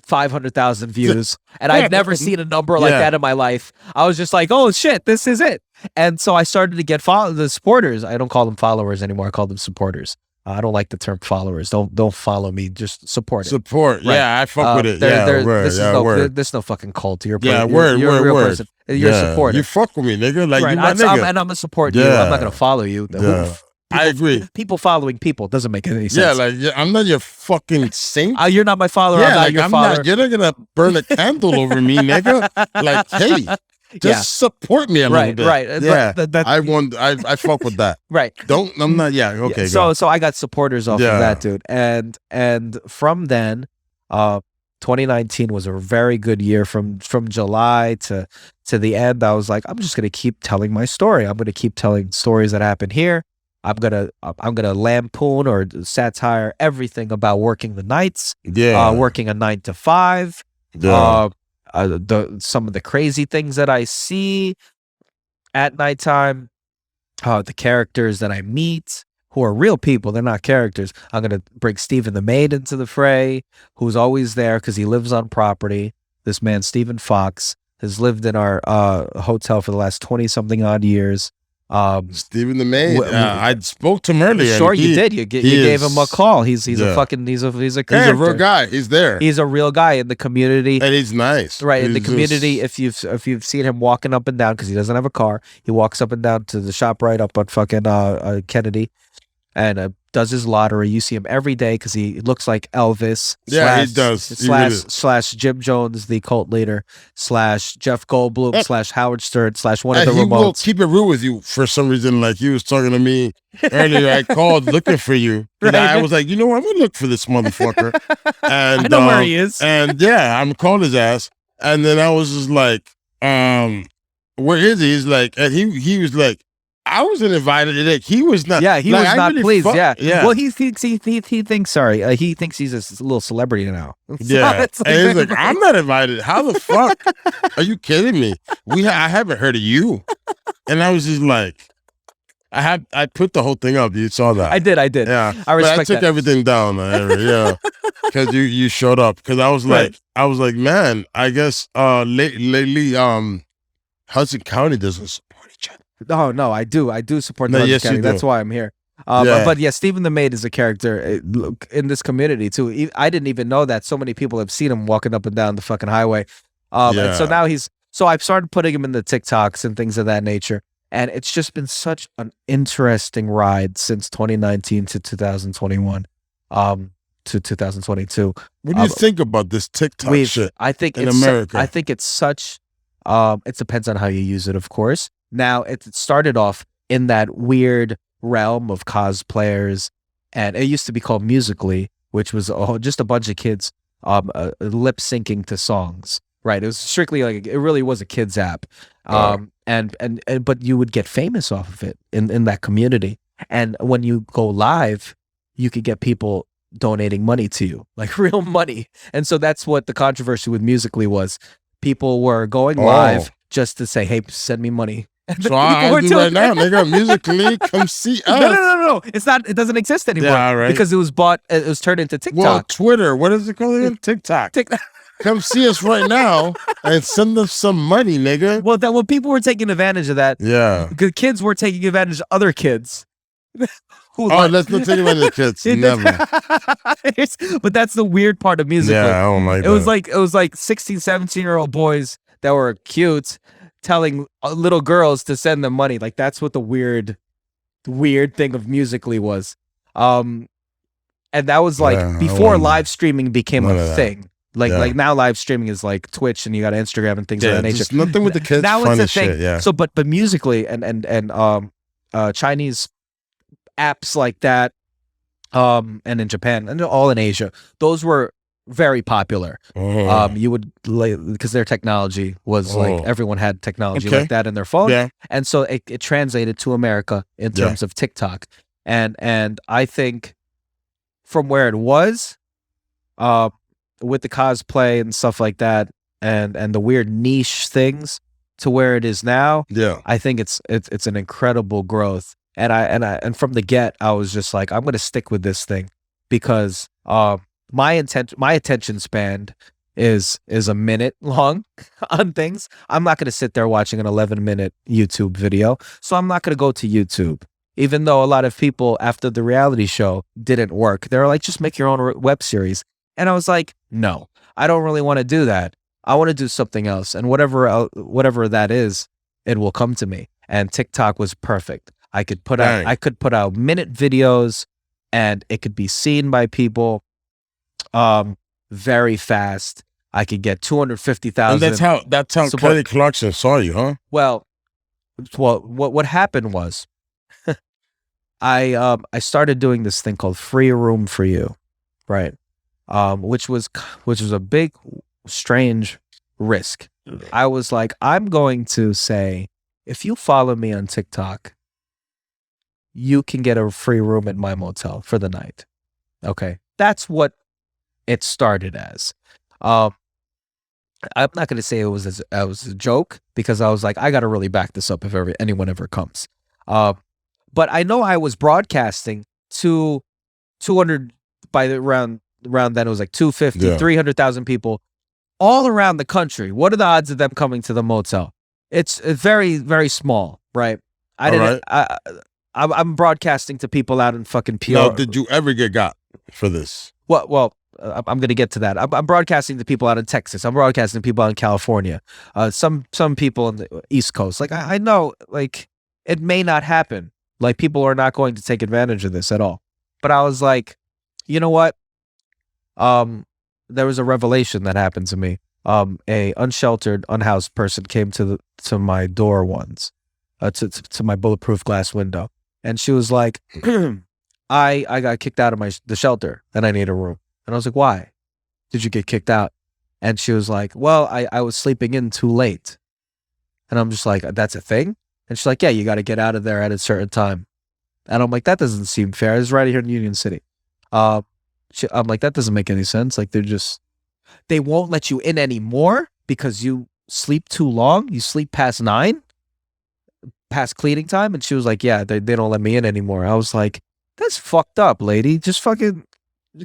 500,000 views, and I'd never seen a number like Yeah. that in my life. I was just like, oh shit, this is it. And so I started to get the supporters. I don't call them followers anymore. I call them supporters. I don't like the term followers. Don't follow me. Just support it. Support. Right. Yeah, I fuck with it. This is word. this is no fucking cult. You're Yeah, you're, word, you're a real word. person. You're a supporter. You fuck with me, nigga. Like, right. you my I'm nigga. gonna support you. Yeah. I'm not gonna follow you. Yeah. I agree. People following people doesn't make any sense. Yeah, like, I'm not your fucking saint. You're not my follower. I'm Yeah, not like, your I'm follower. not, you're not gonna burn a candle over me, nigga. Like, hey, just Yeah. support me a little Right, bit. right. Yeah, That- I fuck with that. right. I'm not, yeah, okay, So I got supporters off Yeah. of that, dude. And from then, 2019 was a very good year. From July to the end, I was like, I'm just gonna keep telling my story. I'm gonna keep telling stories that happen here. I'm gonna lampoon or satire everything about working the nights, Yeah. working a 9 to 5. Yeah. Some of the crazy things that I see at nighttime, the characters that I meet who are real people, they're not characters. I'm going to bring Stephen the maid into the fray, who's always there because he lives on property. This man, Stephen Fox, has lived in our hotel for the last 20-something odd years. Stephen the maid. wh- I spoke to him earlier. Sure, and you he- did. You he gave him a is- call. He's a yeah. fucking he's a He's character. a real guy. He's there. He's a real guy in the community. And he's nice. Right, in the He's community, just- if you've seen him walking up and down, because he doesn't have a car, he walks up and down to the shop right up on fucking Kennedy, and does his lottery. You see him every day because he looks like Elvis. Yeah, he does. He really does. Slash Jim Jones, the cult leader, slash Jeff Goldblum, slash Howard Stern, slash one of the he will remotes. keep it real with you for some reason. Like, he was talking to me earlier. I called looking for you. And Right. I was like, you know what? I'm going to look for this motherfucker. And, I know where he is. And yeah, I'm calling his ass. And then I was just like, where is he? He's like, and he was like, I wasn't invited. Like, he was not. Yeah, he like, was I not really pleased. fuck- Yeah. Well, he thinks he thinks he thinks he's a little celebrity now. Yeah, It's and he's like, I'm not invited. How the fuck? Are you kidding me? I haven't heard of you. And I was just like, I put the whole thing up. You saw that. I did. Yeah, I respect but I took that. everything down. Yeah, because you showed up. Because I was like, man, I guess lately, Hudson County doesn't support each other. No, I do support No, the yes, you County. do. That's why I'm here. Yeah. But yeah, Stephen the Maid is a character in this community too. I didn't even know that so many people have seen him walking up and down the fucking highway. And so now so I've started putting him in the TikToks and things of that nature. And it's just been such an interesting ride since 2019 to 2021, to 2022. What do you think about this TikTok shit I think in America? I think it's such, it depends on how you use it, of course. Now, it started off in that weird realm of cosplayers, and it used to be called Musical.ly, which was just a bunch of kids lip syncing to songs. Right, it was strictly like it really was a kids app, and but you would get famous off of it in that community. And when you go live, you could get people donating money to you, like real money. And so that's what the controversy with Musical.ly was. People were going live just to say, "Hey, send me money." So I do right now, nigga. Musical.ly, come see us. No. It's not. It doesn't exist anymore. Yeah, right. Because it was bought. It was turned into TikTok. Well, Twitter. What is it called again? TikTok. Come see us right now and send us some money, nigga. Well, when people were taking advantage of that, Yeah. kids were taking advantage of other kids. Let's not take advantage of kids. Never. But that's the weird part of Musical.ly. Yeah, I don't like it that. was like 16, 17-year-old boys that were cute telling little girls to send them money. Like that's what the weird thing of Musical.ly was. And that was like before live streaming became a thing. Like now live streaming is like Twitch and you got Instagram and things of that nature. Nothing with the kids. Now fun it's a thing. Shit, yeah. So but Musical.ly and Chinese apps like that, and in Japan and all in Asia, those were very popular. You would because their technology was like everyone had technology like that in their phone, and so it translated to America in terms of TikTok, and I think from where it was, with the cosplay and stuff like that, and the weird niche things to where it is now, I think it's an incredible growth. And from the get, I was just like, I'm going to stick with this thing because my attention span is a minute long on things. I'm not going to sit there watching an 11-minute YouTube video, so I'm not going to go to YouTube. Even though a lot of people after the reality show didn't work, they were like, just make your own web series. And I was like, no, I don't really want to do that. I want to do something else. And whatever that is, it will come to me. And TikTok was perfect. I could put out minute videos and it could be seen by people very fast. I could get 250,000. And that's how Kelly Clarkson saw you, huh? Well, what happened was I started doing this thing called Free Room for You, right? Which was a big, strange risk. I was like, I'm going to say, if you follow me on TikTok, you can get a free room at my motel for the night. Okay, that's what it started as. I'm not going to say it was a joke because I was like, I got to really back this up if anyone ever comes. But I know I was broadcasting to 200 by the around then it was like 250, 300,000 people all around the country. What are the odds of them coming to the motel? It's very, very small, right? I'm broadcasting to people out in fucking PR. Now, did you ever get got for this? Well, I'm going to get to that. I'm broadcasting to people out in Texas. I'm broadcasting to people out in California. Some people on the East Coast. Like I know, like it may not happen. Like people are not going to take advantage of this at all. But I was like, you know what? There was a revelation that happened to me. A unsheltered, unhoused person came to my door once, to my bulletproof glass window, and she was like, I got kicked out of the shelter and I need a room. And I was like, why did you get kicked out? And she was like, well, I was sleeping in too late. And I'm just like, that's a thing? And she's like, yeah, you got to get out of there at a certain time. And I'm like, that doesn't seem fair. It's right here in Union City. I'm like, that doesn't make any sense. Like they won't let you in anymore because you sleep too long. You sleep past 9, past cleaning time. And she was like, yeah, they don't let me in anymore. I was like, that's fucked up, lady. Just fucking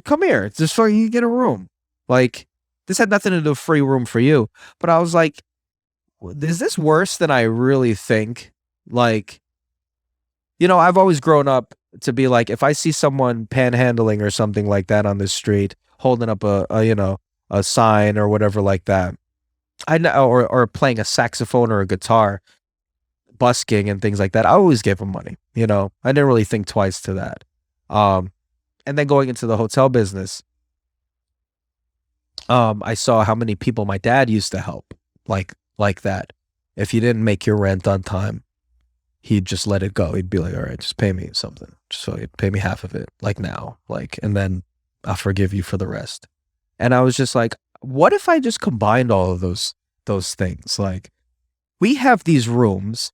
come here. Just fucking get a room. Like this had nothing to do with free room for you. But I was like, is this worse than I really think? Like, you know, I've always grown up to be like, if I see someone panhandling or something like that on the street, holding up a sign or whatever like that, I know, or playing a saxophone or a guitar, busking and things like that, I always gave them money. I didn't really think twice to that. And then going into the hotel business, I saw how many people my dad used to help, like that. If you didn't make your rent on time, he'd just let it go. He'd be like, all right, just pay me something. So he'd pay me half of it, like now, and then I'll forgive you for the rest. And I was just like, what if I just combined all of those things? Like, we have these rooms.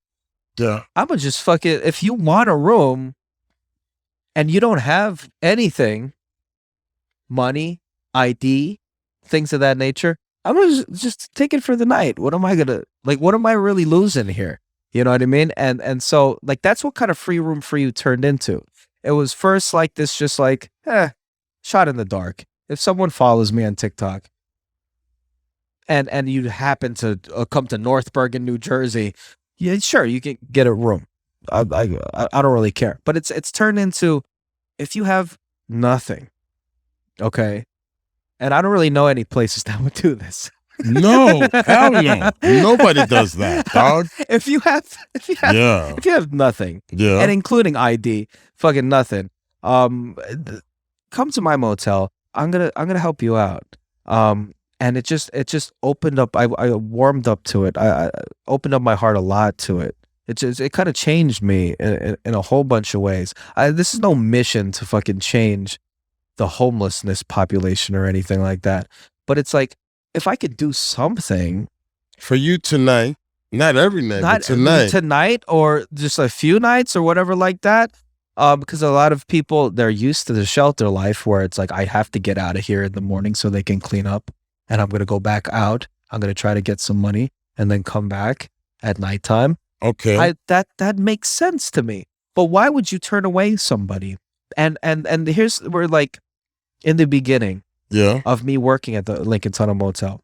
Yeah. I'm gonna just if you want a room and you don't have anything, money, ID, things of that nature, I'm gonna just take it for the night. What am I really losing here? You know what I mean? And so, like, that's what kind of free room for you turned into. It was first like this, just like, shot in the dark. If someone follows me on TikTok and you happen to come to North Bergen, New Jersey, yeah, sure, you can get a room. I don't really care. But it's turned into, if you have nothing, okay, and I don't really know any places that would do this. No, hell no. Nobody does that, dog. If you have nothing, and including ID, fucking nothing, come to my motel. I'm gonna help you out. And it just opened up. I warmed up to it. I opened up my heart a lot to it. It kind of changed me in a whole bunch of ways. This is no mission to fucking change the homelessness population or anything like that. But it's like, if I could do something for you tonight, not every night, but tonight, or just a few nights or whatever like that. Because a lot of people, they're used to the shelter life where it's like, I have to get out of here in the morning so they can clean up, and I'm going to go back out. I'm going to try to get some money and then come back at nighttime. Okay. That makes sense to me. But why would you turn away somebody? And here's where, like, in the beginning of me working at the Lincoln Tunnel Motel,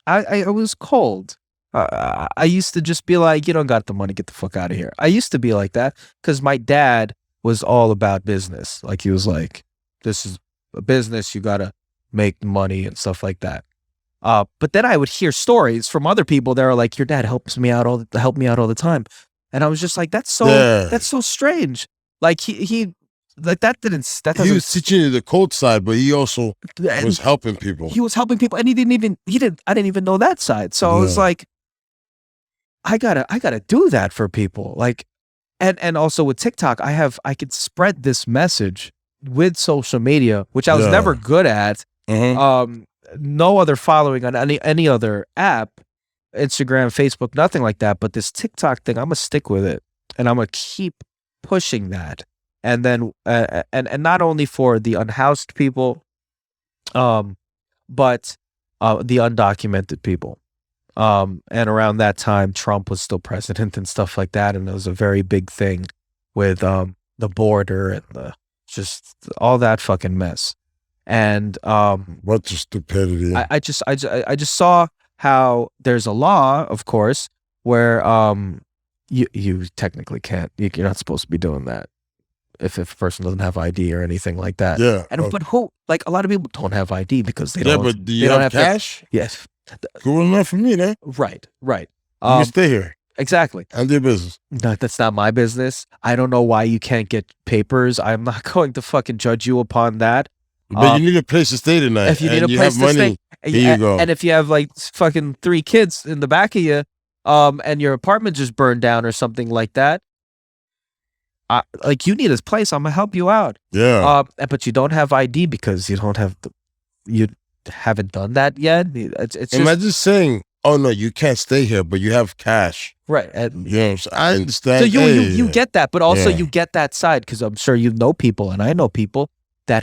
I was cold. I used to just be like, you don't got the money, get the fuck out of here. I used to be like that because my dad was all about business. Like, he was like, this is a business, you gotta make money and stuff like that. But then I would hear stories from other people that are like, your dad helped me out all the time. And I was just like, that's so strange. Like, he he was teaching you the cold side, but he also was helping people. He was helping people, and I didn't even know that side. So I was like, I gotta do that for people. Like, and also with TikTok, I could spread this message with social media, which I was never good at. No other following on any other app, Instagram, Facebook, nothing like that. But this TikTok thing, I'm gonna stick with it, and I'm gonna keep pushing that. And then, and not only for the unhoused people, but the undocumented people. And around that time, Trump was still president and stuff like that, and it was a very big thing with the border and just all that fucking mess. And what a stupidity! I just saw how there's a law, of course, where you technically can't. You're not supposed to be doing that if a person doesn't have ID or anything like that. Yeah. But who? Like, a lot of people don't have ID because they don't. Yeah, but do you have cash? Yes. Good enough for me, then. Right. You can stay here. Exactly. And do business. No, that's not my business. I don't know why you can't get papers. I'm not going to fucking judge you upon that. But you need a place to stay tonight. If you need a place to stay, here you go. And if you have like fucking 3 kids in the back of you, and your apartment just burned down or something like that, like, you need a place, I'm gonna help you out. Yeah. But you don't have ID because you haven't done that yet. It's just, imagine saying, "Oh no, you can't stay here, but you have cash." Right. So I understand. So you get that, but also you get that side, because I'm sure you know people, and I know people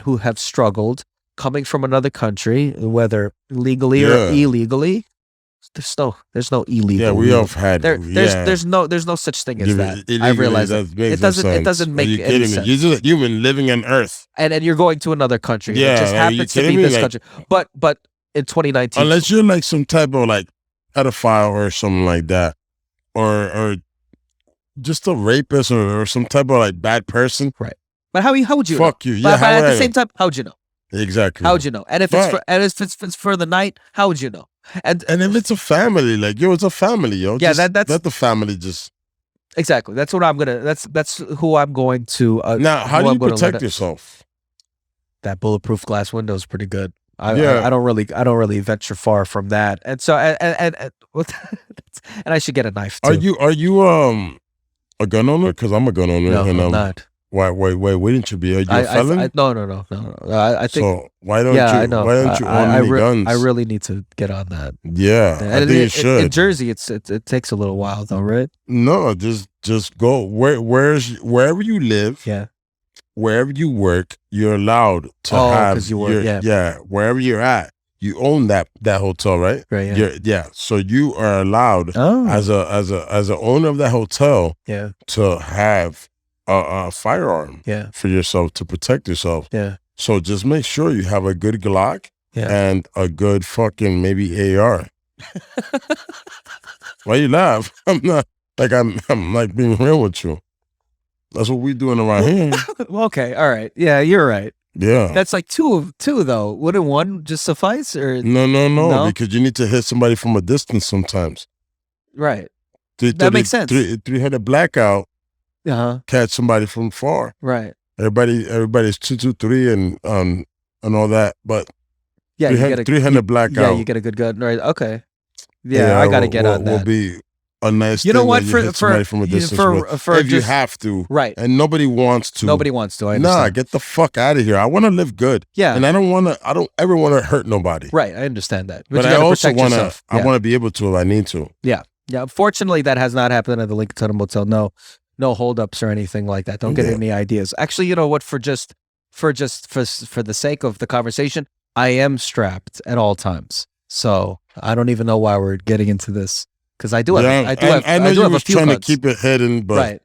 who have struggled coming from another country, whether legally or illegally. There's no illegal. Yeah, we have had. There's no such thing as that. I realize it doesn't make any sense. You're just a human living on Earth, and you're going to another country. Yeah, it just happens to be this country. But in 2019, unless you're like some type of like pedophile or something like that, or just a rapist or some type of like bad person, right? But how would you Fuck know? you. Yeah, But how at would the I same know? time, how would you know? Exactly. How would you know? And if it's for the night, how would you know? And if it's a family, like, yo, it's a family, yo. Yeah, Just that's let the family just. exactly. That's what I'm gonna. That's who I'm going to. Now, how who do I'm you gonna let protect it- yourself? That bulletproof glass window is pretty good. Yeah. I don't really venture far from that. And so and and I should get a knife too. Are you a gun owner? Because I'm a gun owner. No, and I'm not. Why wouldn't you be? Are you a felon? No. I think. So why don't Yeah, you? I know. Why don't you own any guns? I really need to get on that. Yeah, I And think you should. In Jersey, it takes a little while though, right? No, just go wherever you live. Yeah. Wherever you work, you're allowed to Oh, have 'cause you work, yeah. wherever you're at, you own that hotel, right? Right. Yeah. Yeah. So you are allowed Oh. as a owner of that hotel Yeah. to have a firearm Yeah. for yourself to protect yourself. Yeah. So just make sure you have a good Glock Yeah. and a good fucking maybe AR. Why you laugh? I'm not like I'm like being real with you. That's what we doing around here. Well, okay. All right. Yeah, you're right. Yeah. That's like two though. Wouldn't one just suffice or No, No? because you need to hit somebody from a distance sometimes. right? That makes sense. 300 blackout, Uh-huh. catch somebody from far. Right. Everybody's 223 and all that, but Yeah, 300 blackout. Yeah, you get a good gun. Right. Okay. Yeah, I got to get on that. Will be a nice You know thing what, when for- you hit somebody for- from a you- distance for- with. for if you just- have to. Right. And nobody wants to. Nobody wants to. I Nah, understand. get the fuck out of here. I want to live good. Yeah. And I don't ever want to hurt nobody. Right. I understand that. But you I gotta also protect want to, yourself. I Yeah. want to be able to if I need to. Yeah. Fortunately, that has not happened at the Lincoln Tunnel Motel. No holdups or anything like that. Don't get Yeah. any ideas. Actually, you know what? For the sake of the conversation, I am strapped at all times. So I don't even know why we're getting into this because I do have. Yeah, I know I do you have a was few trying guns. to keep it hidden, but Right.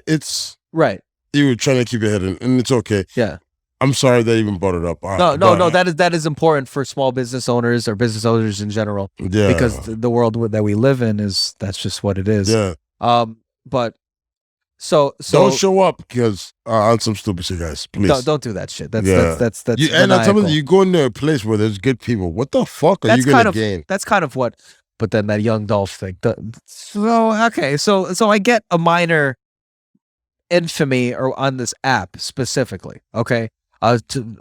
it's Right. you were trying to keep it hidden, and it's okay. Yeah. I'm sorry they even brought it up. No. That is important for small business owners or business owners in general Yeah, because the world that we live in that's just what it is. yeah. But so Don't show up because on some stupid shit, guys. Please. don't do that shit. That's Yeah. that's You, and on top of maniacal. that, you go into a place where there's good people. What the fuck are That's you gonna kind of- gain? That's kind of what. But then that young Dolph thing. So I get a minor infamy or on this app specifically. Okay,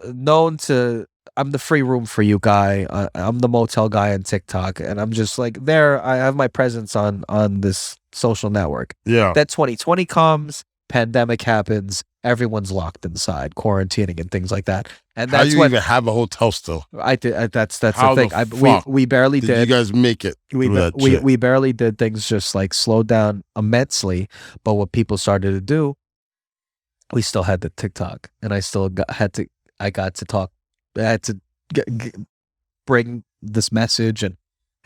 known to. I'm the free room for you guy. I'm the motel guy on TikTok, and I'm just like there. I have my presence on this social network. Yeah, That 2020 comes, pandemic happens, everyone's locked inside, quarantining and things like that. And how that's you what even have a hotel still? I did. That's How the the thing. fuck We barely Did did. you guys make it We, through that we, shit? we barely did. Things just like slowed down immensely. But what people started to do, we still had the TikTok, and I still I got to talk. I had to bring this message, and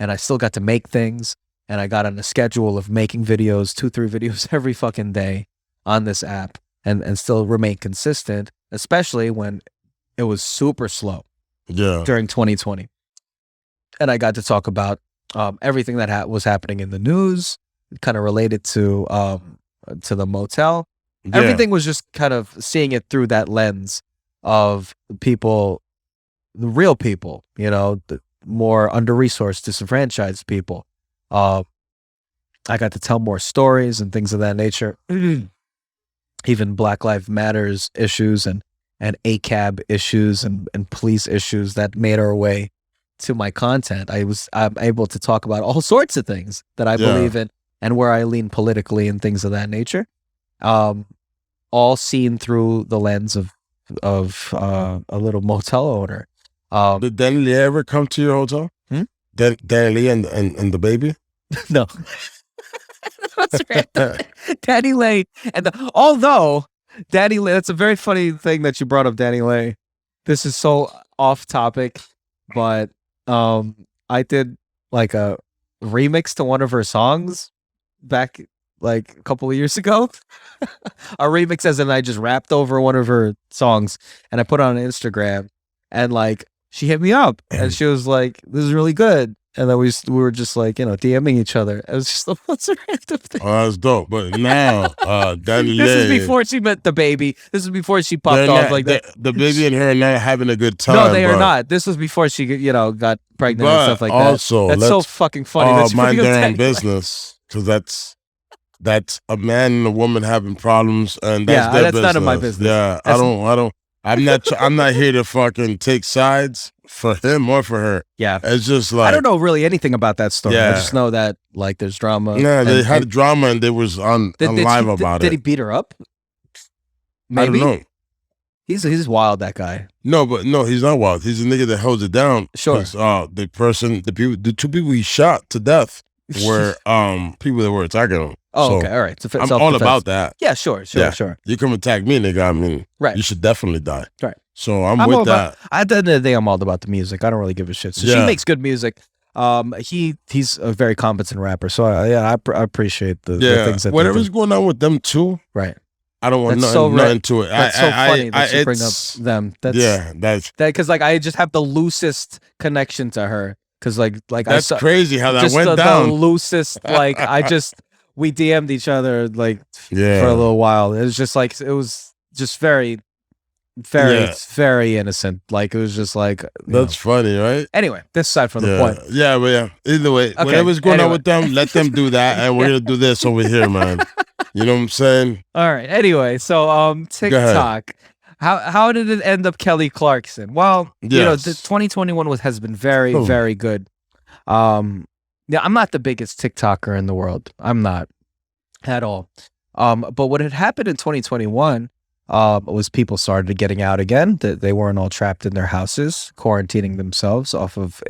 I still got to make things, and I got on a schedule of making videos, 2-3 videos every fucking day on this app, and still remain consistent, especially when it was super slow Yeah, during 2020. And I got to talk about everything that was happening in the news, kind of related to the motel. yeah. Everything was just kind of seeing it through that lens of people, the real people, the more under-resourced, disenfranchised people. I got to tell more stories and things of that nature. Even Black Lives Matters issues and ACAB issues and police issues that made our way to my content. I'm able to talk about all sorts of things that I believe in and where I lean politically and things of that nature. All seen through the lens of a little motel owner. Did Danny Lee ever come to your hotel? Danny Lee and the baby? No. That's right. Danny Lay. Although Danny Lay, that's a very funny thing that you brought up, Danny Lay. This is so off topic, but I did like a remix to one of her songs back like a couple of years ago. A remix as in I just rapped over one of her songs and I put it on Instagram, and like she hit me up and she was like, "This is really good." And then we were just like, DMing each other. It was just the most random thing. Oh, that's dope. But now, This is before she met the baby. This is before she popped off like that. The baby and her are not having a good time. No, they are not. This was before she, got pregnant and stuff like that. Also, that's so fucking funny. That mind their own business, because that's a man and a woman having problems, and that's their business. None of my business. Yeah, I'm not here to fucking take sides for him or for her. Yeah, it's just like I don't know really anything about that story. Yeah. I just know that like there's drama. Yeah, they had drama and they was on live about it. Did he beat her up? Maybe. I don't know. He's wild, that guy. No, he's not wild. He's a nigga that holds it down. Sure. The two people he shot to death were people that were attacking him. Oh, so okay, all right. So I'm all about that. Yeah, sure. You come attack me, nigga. I mean, right. You should definitely die. Right. So I'm with that. At the end of the day, I'm all about the music. I don't really give a shit. So she makes good music. He's a very competent rapper. So I appreciate the things that whatever's going on with them too. Right. I don't want nothing to it. That's so funny that you bring up them. That's because like I just have the loosest connection to her. Because like that's crazy how that went down. The loosest like we DM'd each other like for a little while. It was just like it was just very innocent. Like it was just like that's funny, right? Anyway, this aside from the point. Yeah, but yeah. Either way, okay. Whatever's going on with them, let them do that, and we're gonna do this over here, man. You know what I'm saying? All right. Anyway, so TikTok. How did it end up Kelly Clarkson? Well, the 2021 has been very, very good. I'm not the biggest TikToker in the world. I'm not at all. But what had happened in 2021 was people started getting out again. That they weren't all trapped in their houses, quarantining themselves off of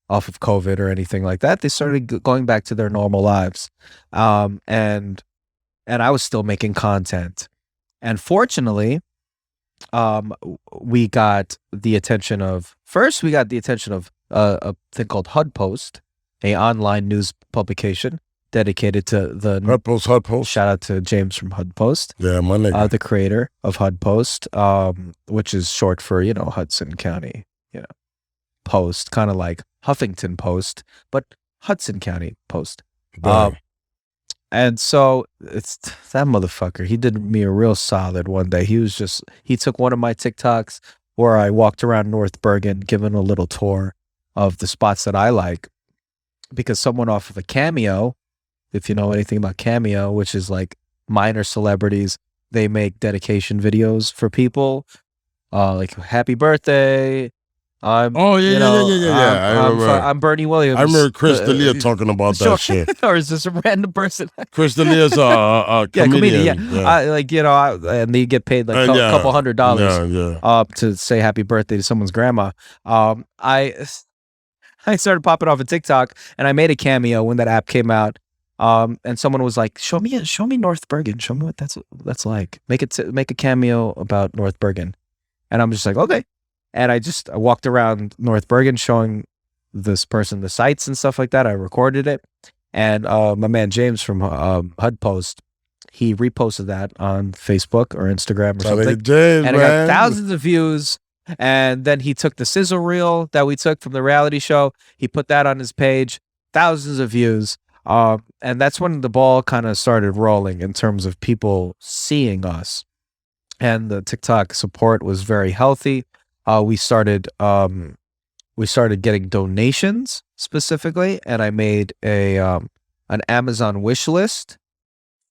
COVID or anything like that. They started going back to their normal lives. And I was still making content. And fortunately, we got the attention of a thing called HUD-Post, a online news publication dedicated to the HUD-Post. Shout out to James from HUD-Post. Yeah, my nigga. The creator of HUD-Post, which is short for, Hudson County, Post, kind of like Huffington Post, but Hudson County Post. And so it's that motherfucker. He did me a real solid one day. He took one of my TikToks where I walked around North Bergen, giving a little tour of the spots that I like, because someone off of a Cameo, if you know anything about Cameo, which is like minor celebrities, they make dedication videos for people, like happy birthday. I'm Bernie Williams. I remember Chris D'Elia talking about that shit. Or is this a random person? Chris D'Elia's a comedian. And they get paid like a couple $100 to say happy birthday to someone's grandma. I started popping off a TikTok, and I made a cameo when that app came out. And someone was like, show me North Bergen. Show me what that's like. Make a cameo about North Bergen. And I'm just like, okay. And I walked around North Bergen showing this person the sights and stuff like that. I recorded it. And my man James from HUD-Post, he reposted that on Facebook or Instagram or something. James, and it got thousands of views. And then he took the sizzle reel that we took from the reality show. He put that on his page, thousands of views. And that's when the ball kind of started rolling in terms of people seeing us. And the TikTok support was very healthy. We started getting donations specifically, and I made an Amazon wish list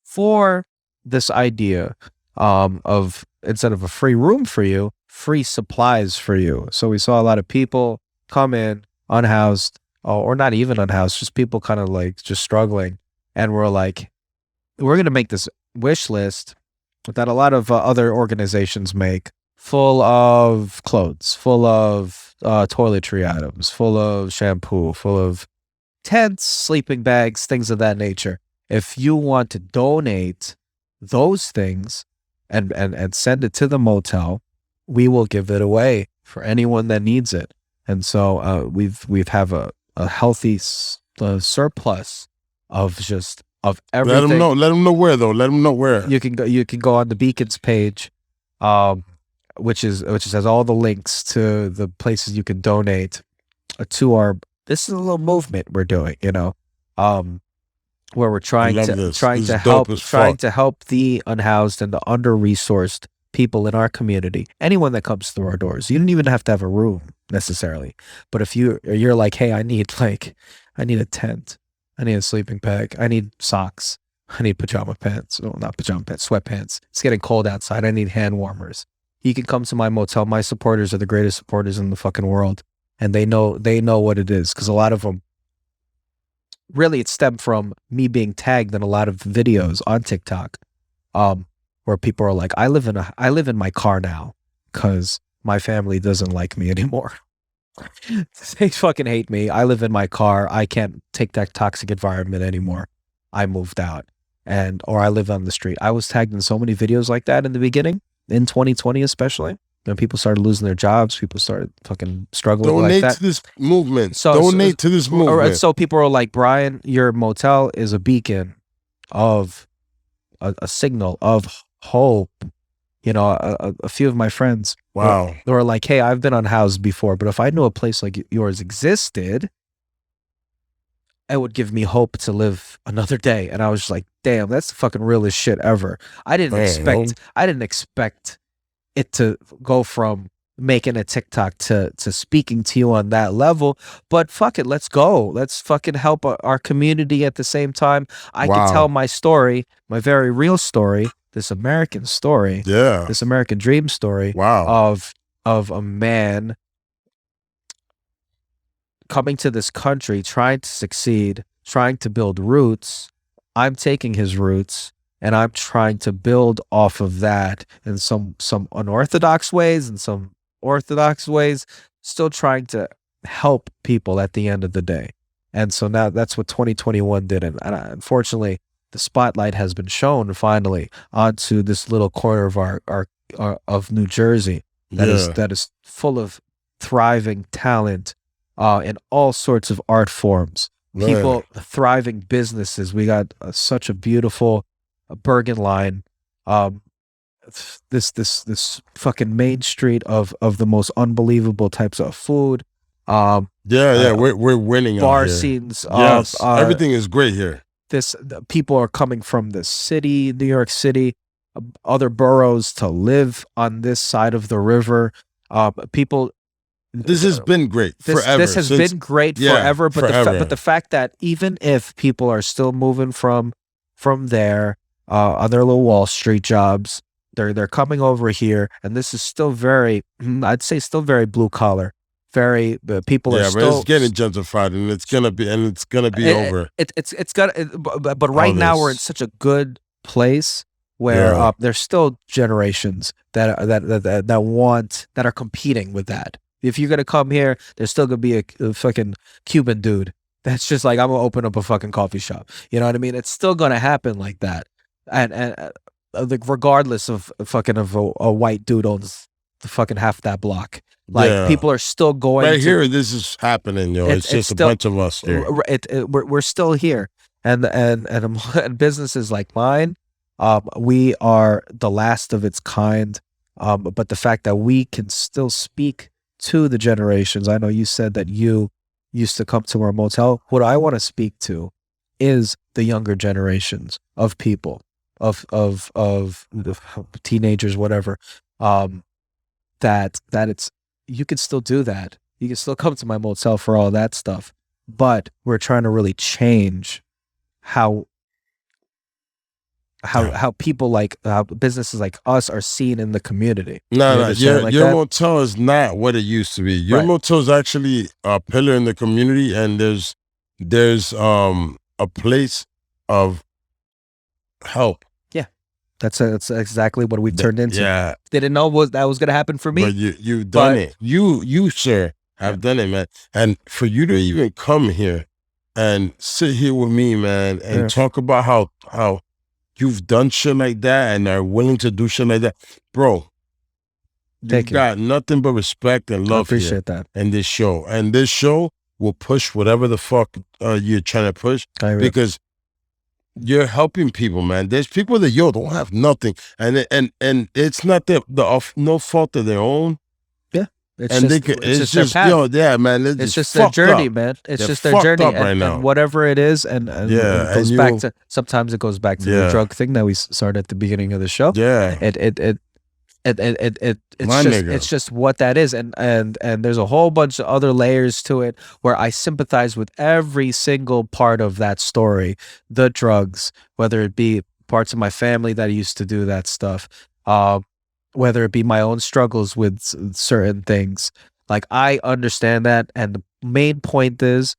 for this idea of, instead of a free room for you, free supplies for you. So we saw a lot of people come in unhoused, or not even unhoused, just people kind of like just struggling, and we're like, we're gonna make this wish list that a lot of other organizations make, full of clothes, full of toiletry items, full of shampoo, full of tents, sleeping bags, things of that nature. If you want to donate those things and send it to the motel, we will give it away for anyone that needs it. And so we've have a healthy surplus of everything. Let them know where though. Let them know where. You can go on the Beacons page, which has all the links to the places you can donate to our this is a little movement we're doing, you know, where we're trying love to this. trying This to is dope help as trying fuck. to help the unhoused and the under-resourced people in our community. Anyone that comes through our doors, you don't even have to have a room necessarily, but if you're like, hey, I need a tent, I need a sleeping bag, I need socks, I need pajama pants, no, not pajama pants, sweatpants. It's getting cold outside. I need hand warmers. You can come to my motel. My supporters are the greatest supporters in the fucking world, and they know what it is, because a lot of them, really, it stemmed from me being tagged in a lot of videos on TikTok, where people are like, I live in my car now because my family doesn't like me anymore. They fucking hate me. I live in my car. I can't take that toxic environment anymore. I moved out, or I live on the street. I was tagged in so many videos like that in the beginning, in 2020 especially. When people started losing their jobs, people started fucking struggling like Donate that. to this movement. So Donate to this movement. So people are like, Brian, your motel is a beacon of a signal of hope. You know, a few of my friends Wow. they were like, hey, I've been unhoused before, but if I knew a place like yours existed, it would give me hope to live another day. And I was just like, damn, that's the fucking realest shit ever. I didn't expect it to go from making a TikTok to speaking to you on that level, but fuck it, let's go. Let's fucking help our community at the same time. I can tell my story, my very real story, this American story, Yeah. this American dream story Wow. of a man coming to this country, trying to succeed, trying to build roots. I'm taking his roots and I'm trying to build off of that in some unorthodox ways and some orthodox ways, still trying to help people at the end of the day. And so now that's what 2021 did. And unfortunately, the spotlight has been shown finally onto this little corner of our of New Jersey that is full of thriving talent in all sorts of art forms. Man. People, thriving businesses. We got such a beautiful Bergen line. This fucking main street of the most unbelievable types of food. We're winning bar out here. scenes. Yes, everything is great here. People are coming from the city, New York City, other boroughs to live on this side of the river. People. This has been great forever. This has been great forever. But forever. the fact that even if people are still moving from there on their little Wall Street jobs, they're coming over here, and this is still very, I'd say, still very blue collar. Very people are still. But it's getting gentrified, and it's gonna be over. It's got, but right now we're in such a good place where there's still generations that are competing with that. If you're gonna come here, there's still gonna be a fucking Cuban dude that's just like, I'm gonna open up a fucking coffee shop. You know what I mean? It's still gonna happen like that, and like regardless of a white dude owns the fucking half that block. Like people are still going right here. This is happening, yo. It's just still a bunch of us here. We're still here, and businesses like mine, we are the last of its kind. But the fact that we can still speak to the generations. I know you said that you used to come to our motel. What I want to speak to is the younger generations of people, of teenagers, whatever. That it's, you can still do that. You can still come to my motel for all that stuff. But we're trying to really change how people how businesses like us are seen in the community. No, your motel is not what it used to be. Your motel is actually a pillar in the community, and there's a place of help. Yeah, that's exactly what we've turned into. Yeah, didn't know that was going to happen for me. But you've done it. You sir have done it, man. And for you to even come here and sit here with me, man, and talk about how you've done shit like that and are willing to do shit like that, bro. You've got nothing but respect and love. I appreciate that. And this show will push whatever the fuck you're trying to push, because you're helping people, man. There's people that don't have nothing, and it's not no fault of their own. Yeah, It's And just, it's their just, path. yo, yeah, man. It's just their journey, man. It's They're just their fucked journey, up and, right now. and whatever it is, and Yeah, it goes and back you- to, sometimes it goes back to the Yeah. drug thing that we started at the beginning of the show. Yeah. It's My just nigga. it's just what that is, and there's a whole bunch of other layers to it where I sympathize with every single part of that story. The drugs, whether it be parts of my family that used to do that stuff, whether it be my own struggles with certain things. Like, I understand that, and the main point is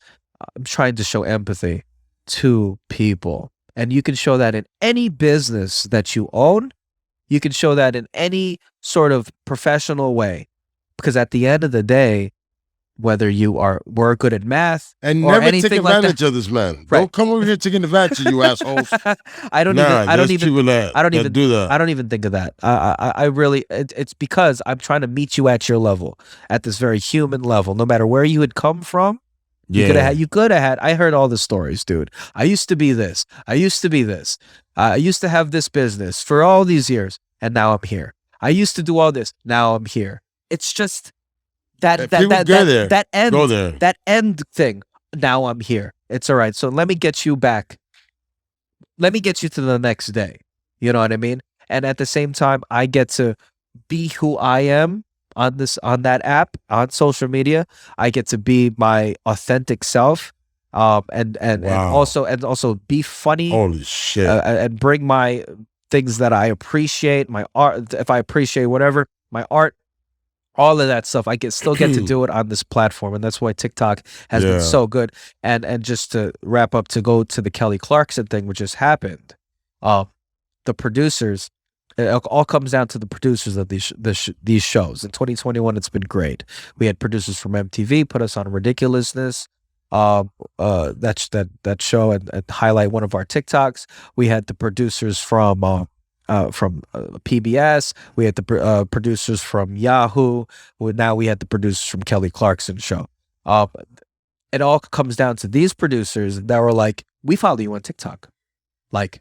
I'm trying to show empathy to people, and you can show that in any business that you own. You can show that in any sort of professional way, because at the end of the day, whether you were good at math And or never take anything like advantage that, of this man. Right. Don't come over here taking advantage of you assholes. I don't Nah, even there's people that do that. I don't even think of that. I really, it's because I'm trying to meet you at your level, at this very human level. No matter where you had come from, you could have had. I heard all the stories, dude. I used to be this. I used to be this. I used to have this business for all these years, and now I'm here. I used to do all this. Now I'm here. It's just that If people get there, that end go there. that end thing. Now I'm here. It's all right. So let me get you back. Let me get you to the next day. You know what I mean? And at the same time, I get to be who I am on that app, on social media. I get to be my authentic self, and Wow. also be funny, Holy shit. and bring my things that I appreciate, my art. If I appreciate whatever, my art, all of that stuff, I still get to do it on this platform, and that's why TikTok has been so good. And just to wrap up, to go to the Kelly Clarkson thing, which just happened, the producers. It all comes down to the producers of these shows. In 2021, it's been great. We had producers from MTV put us on Ridiculousness, that show, and highlight one of our TikToks. We had the producers from PBS. We had the producers from Yahoo. Now we had the producers from Kelly Clarkson show. It all comes down to these producers that were like, "We follow you on TikTok. Like,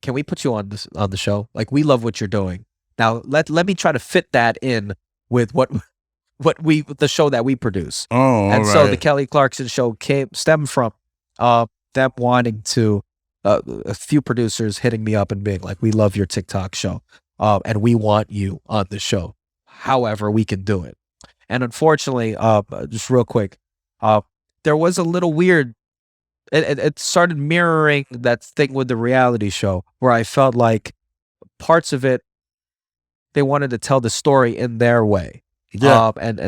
can we put you on the show? Like, we love what you're doing. Now let me try to fit that in with the show that we produce." Oh, And all so right. the Kelly Clarkson show stemmed from them wanting to, a few producers hitting me up and being like, "We love your TikTok show, and we want you on the show. However, we can do it." And unfortunately, just real quick, there was a little weird. It started mirroring that thing with the reality show, where I felt like parts of it, they wanted to tell the story in their way. Yeah. And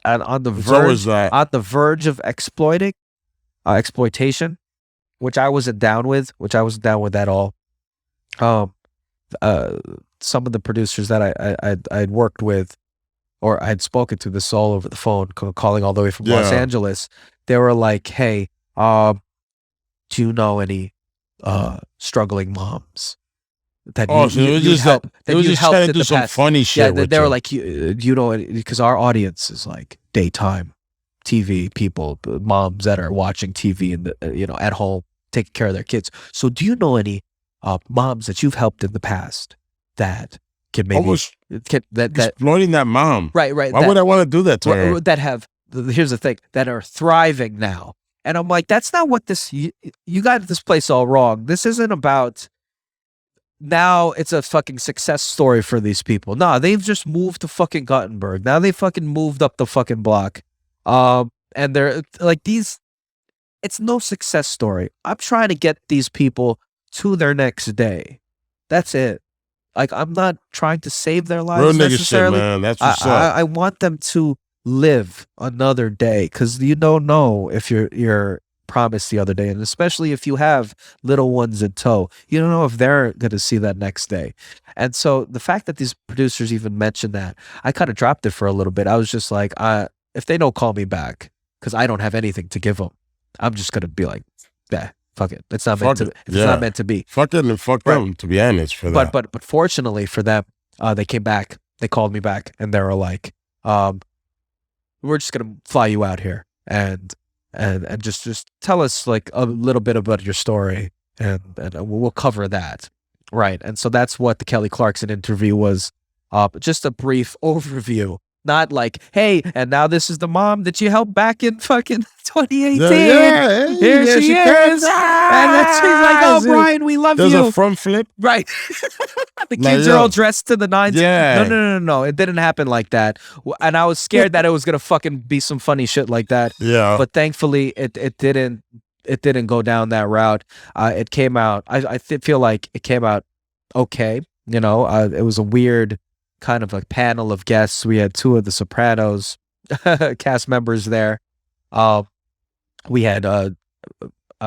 on the It's always verge of exploitation, which I wasn't down with, at all. Some of the producers that I'd worked with, or I'd spoken to, this all over the phone, calling all the way from Los Yeah. Angeles, they were like, "Hey, do you know any struggling moms that Oh, so it was just help, it was just trying to do some funny shit. Yeah, with they were you. like, you know, because our audience is like daytime TV people, moms that are watching TV and at home taking care of their kids. So do you know any moms that you've helped in the past that can maybe Almost that exploiting that mom. right Why would I want to do that to her? that have, here's the thing, that are thriving now? And I'm like, that's not what you got this place all wrong. This isn't about, now it's a fucking success story for these people. Nah, they've just moved to fucking Gothenburg. Now they fucking moved up the fucking block. And they're like, it's no success story. I'm trying to get these people to their next day. That's it. Like, I'm not trying to save their lives Real nigga shit, necessarily. man. That's what's up. I want them to live another day, because you don't know if you're promised the other day, and especially if you have little ones in tow, you don't know if they're going to see that next day. And so the fact that these producers even mentioned that, I kind of dropped it for a little bit. I was just like, if they don't call me back, because I don't have anything to give them, I'm just going to be like, yeah, fuck it. It's not meant to. It's not meant to be. Fuck it and fuck them, to be honest, for that. But fortunately for them, they came back. They called me back, and they were like, "We're just gonna fly you out here and just tell us like a little bit about your story, and we'll cover that." Right. And so that's what the Kelly Clarkson interview was. Just a brief overview, not like, hey, and now this is the mom that you helped back in fucking 2018. Here she is. And then she's like, oh, Brian, we love There's you. a front flip. Right. The kids are all dressed to the nines. Yeah. No. It didn't happen like that. And I was scared that it was gonna fucking be some funny shit like that. Yeah. But thankfully, it didn't. It didn't go down that route. It came out. I feel like it came out okay. You know, it was a weird kind of a panel of guests. We had 2 of the Sopranos cast members there. We had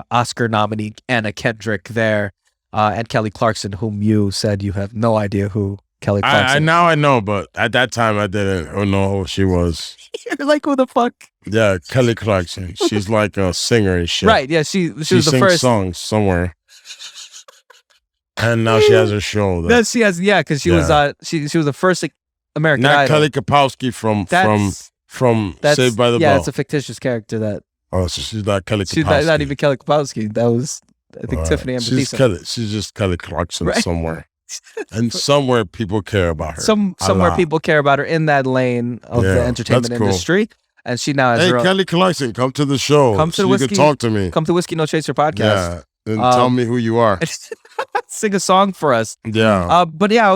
Oscar nominee Anna Kendrick there, and Kelly Clarkson, whom you said you have no idea who Kelly Clarkson is. Now I know, but at that time I didn't know who she was. You're like, who the fuck? Yeah, Kelly Clarkson. She's like a singer and shit. Right, yeah, she was the sings first songs somewhere. And now she has her show. No, she has, yeah, because she was she was the first American Not Idol. Kelly Kapowski from Saved by the Bell. Yeah, it's a fictitious character that Oh, so she's not Kelly Kapowski. she's not even Kelly Kapowski. That was, I think, Tiffany Amber Thiessen. She's just Kelly Clarkson Right. somewhere. And somewhere people care about her. Somewhere people care about her in that lane of the entertainment that's cool. industry. And she now has Hey, her own, Kelly Clarkson, come to the show. Come to the so Whiskey- you can talk to me. come to Whiskey No Chaser podcast. Yeah. And tell me who you are. Sing a song for us. Yeah. But yeah,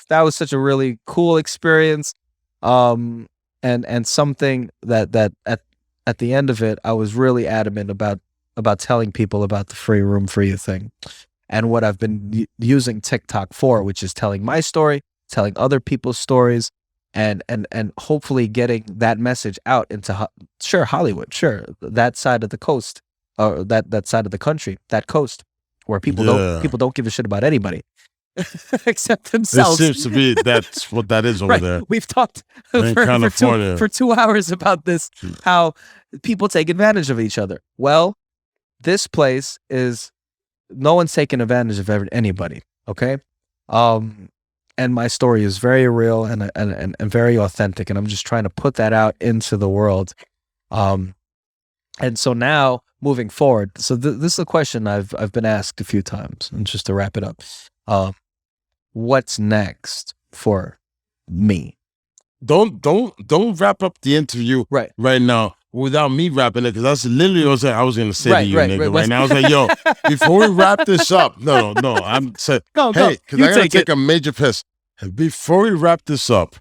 that was such a really cool experience. And something that at the end of it, I was really adamant about telling people about the free room for you thing, and what I've been using TikTok for, which is telling my story, telling other people's stories, and hopefully getting that message out into Hollywood, that side of the coast, or that side of the country, that coast where people don't give a shit about anybody except It themselves. seems to be that's what that is over Right. there. We've talked In California. for 2 hours about this, how people take advantage of each other. Well, this place is, no one's taking advantage of anybody. Okay. And my story is very real and very authentic. And I'm just trying to put that out into the world. And so now moving forward, so this is a question I've been asked a few times, and just to wrap it up, what's next for me? Don't wrap up the interview Right now without me wrapping it, because that's literally what I was going to say to you, nigga. right. Now I was like, yo, before we wrap this up, no, I'm saying, Go, hey, because you I got to take take a major piss. And before we wrap this up,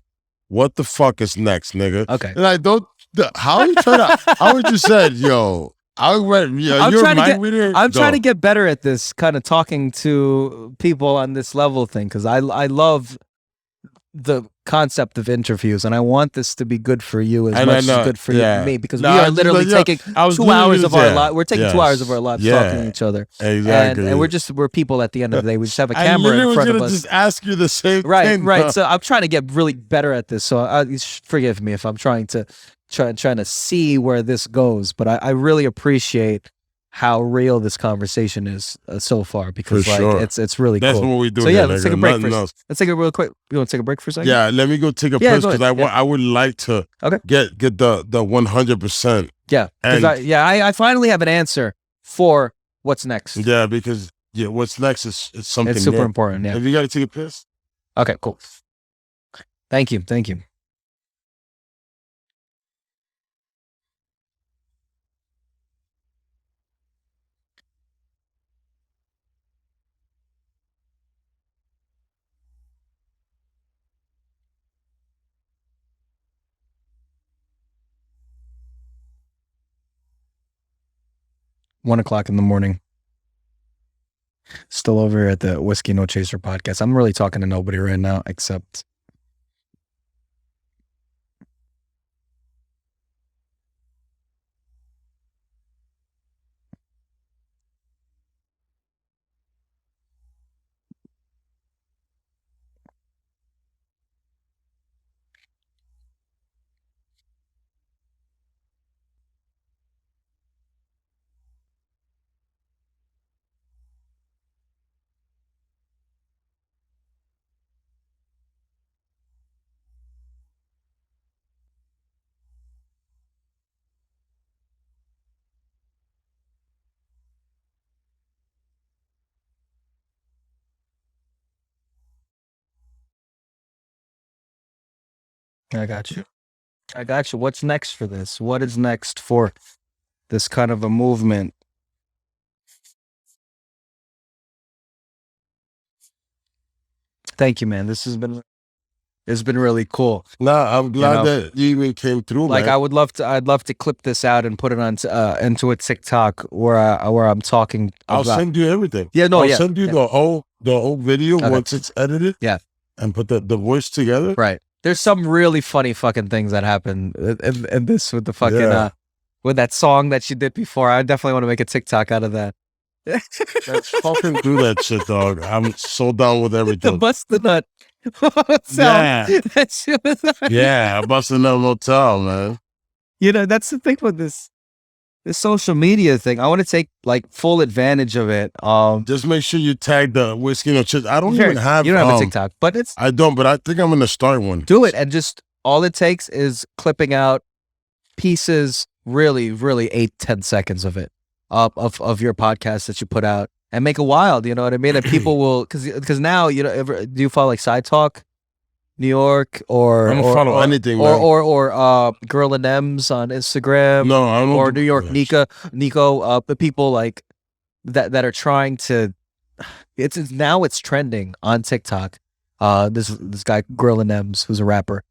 what the fuck is next, nigga? Okay. And I don't. How are you trying to? How would you said, yo? You're a mind reader. I'm trying to get better at this kind of talking to people on this level thing, because I love the concept of interviews, and I want this to be good for you as much as good for me, because we are literally taking 2 hours of our life. We're taking 2 hours of our lives talking to each other. Exactly. And we're people at the end of the day. We just have a camera in front of us. Just ask you the same thing. Right. So I'm trying to get really better at this. So forgive me if I'm trying to see where this goes, but I really appreciate how real this conversation is so far, because it's really That's cool. what we do. So here, let's take a break for else. Let's take a real quick. You want to take a break for a second? Yeah, let me go take a piss, because I would like to get the 100%. Yeah, because I finally have an answer for what's next. Yeah, because what's next is something. It's super important. Yeah. Have you got to take a piss? Okay, cool. Thank you. 1:00 in the morning. Still over here at the Whiskey No Chaser podcast. I'm really talking to nobody right now except I got you. I got you. What's next for this? What is next for this kind of a movement? Thank you, man. It's been really cool. Nah, I'm glad know, that you even came through, Like man. I'd love to clip this out and put it on into a TikTok where I'm talking I'll about. send you everything. Yeah, no, I'll yeah. send you the whole video Okay. once it's edited. Yeah. And put the voice together. Right. There's some really funny fucking things that happen in this with the fucking Yeah. with that song that she did before. I definitely want to make a TikTok out of that. Let's fucking do that shit, dog. I'm so down with The everything. bust the nut. Yeah. That shit was, Yeah, busting up Motel, man. you know, that's the thing with this social media thing. I want to take like full advantage of it. Just make sure you tag the whiskey no chips. I don't Sure, even have. you don't have a TikTok, but it's I don't, but I think I'm gonna start one. do it, and just all it takes is clipping out pieces, really 8-10 seconds of it, of your podcast that you put out, and make it wild. You know what I mean? And people will, because now, you know, do you follow like Side Talk New York or I don't follow anything, man. or Girl and M's on Instagram? No, I don't. Or New York Yes. Nico, the people like that are trying to. It's now it's trending on TikTok. This guy Girl and M's, who's a rapper,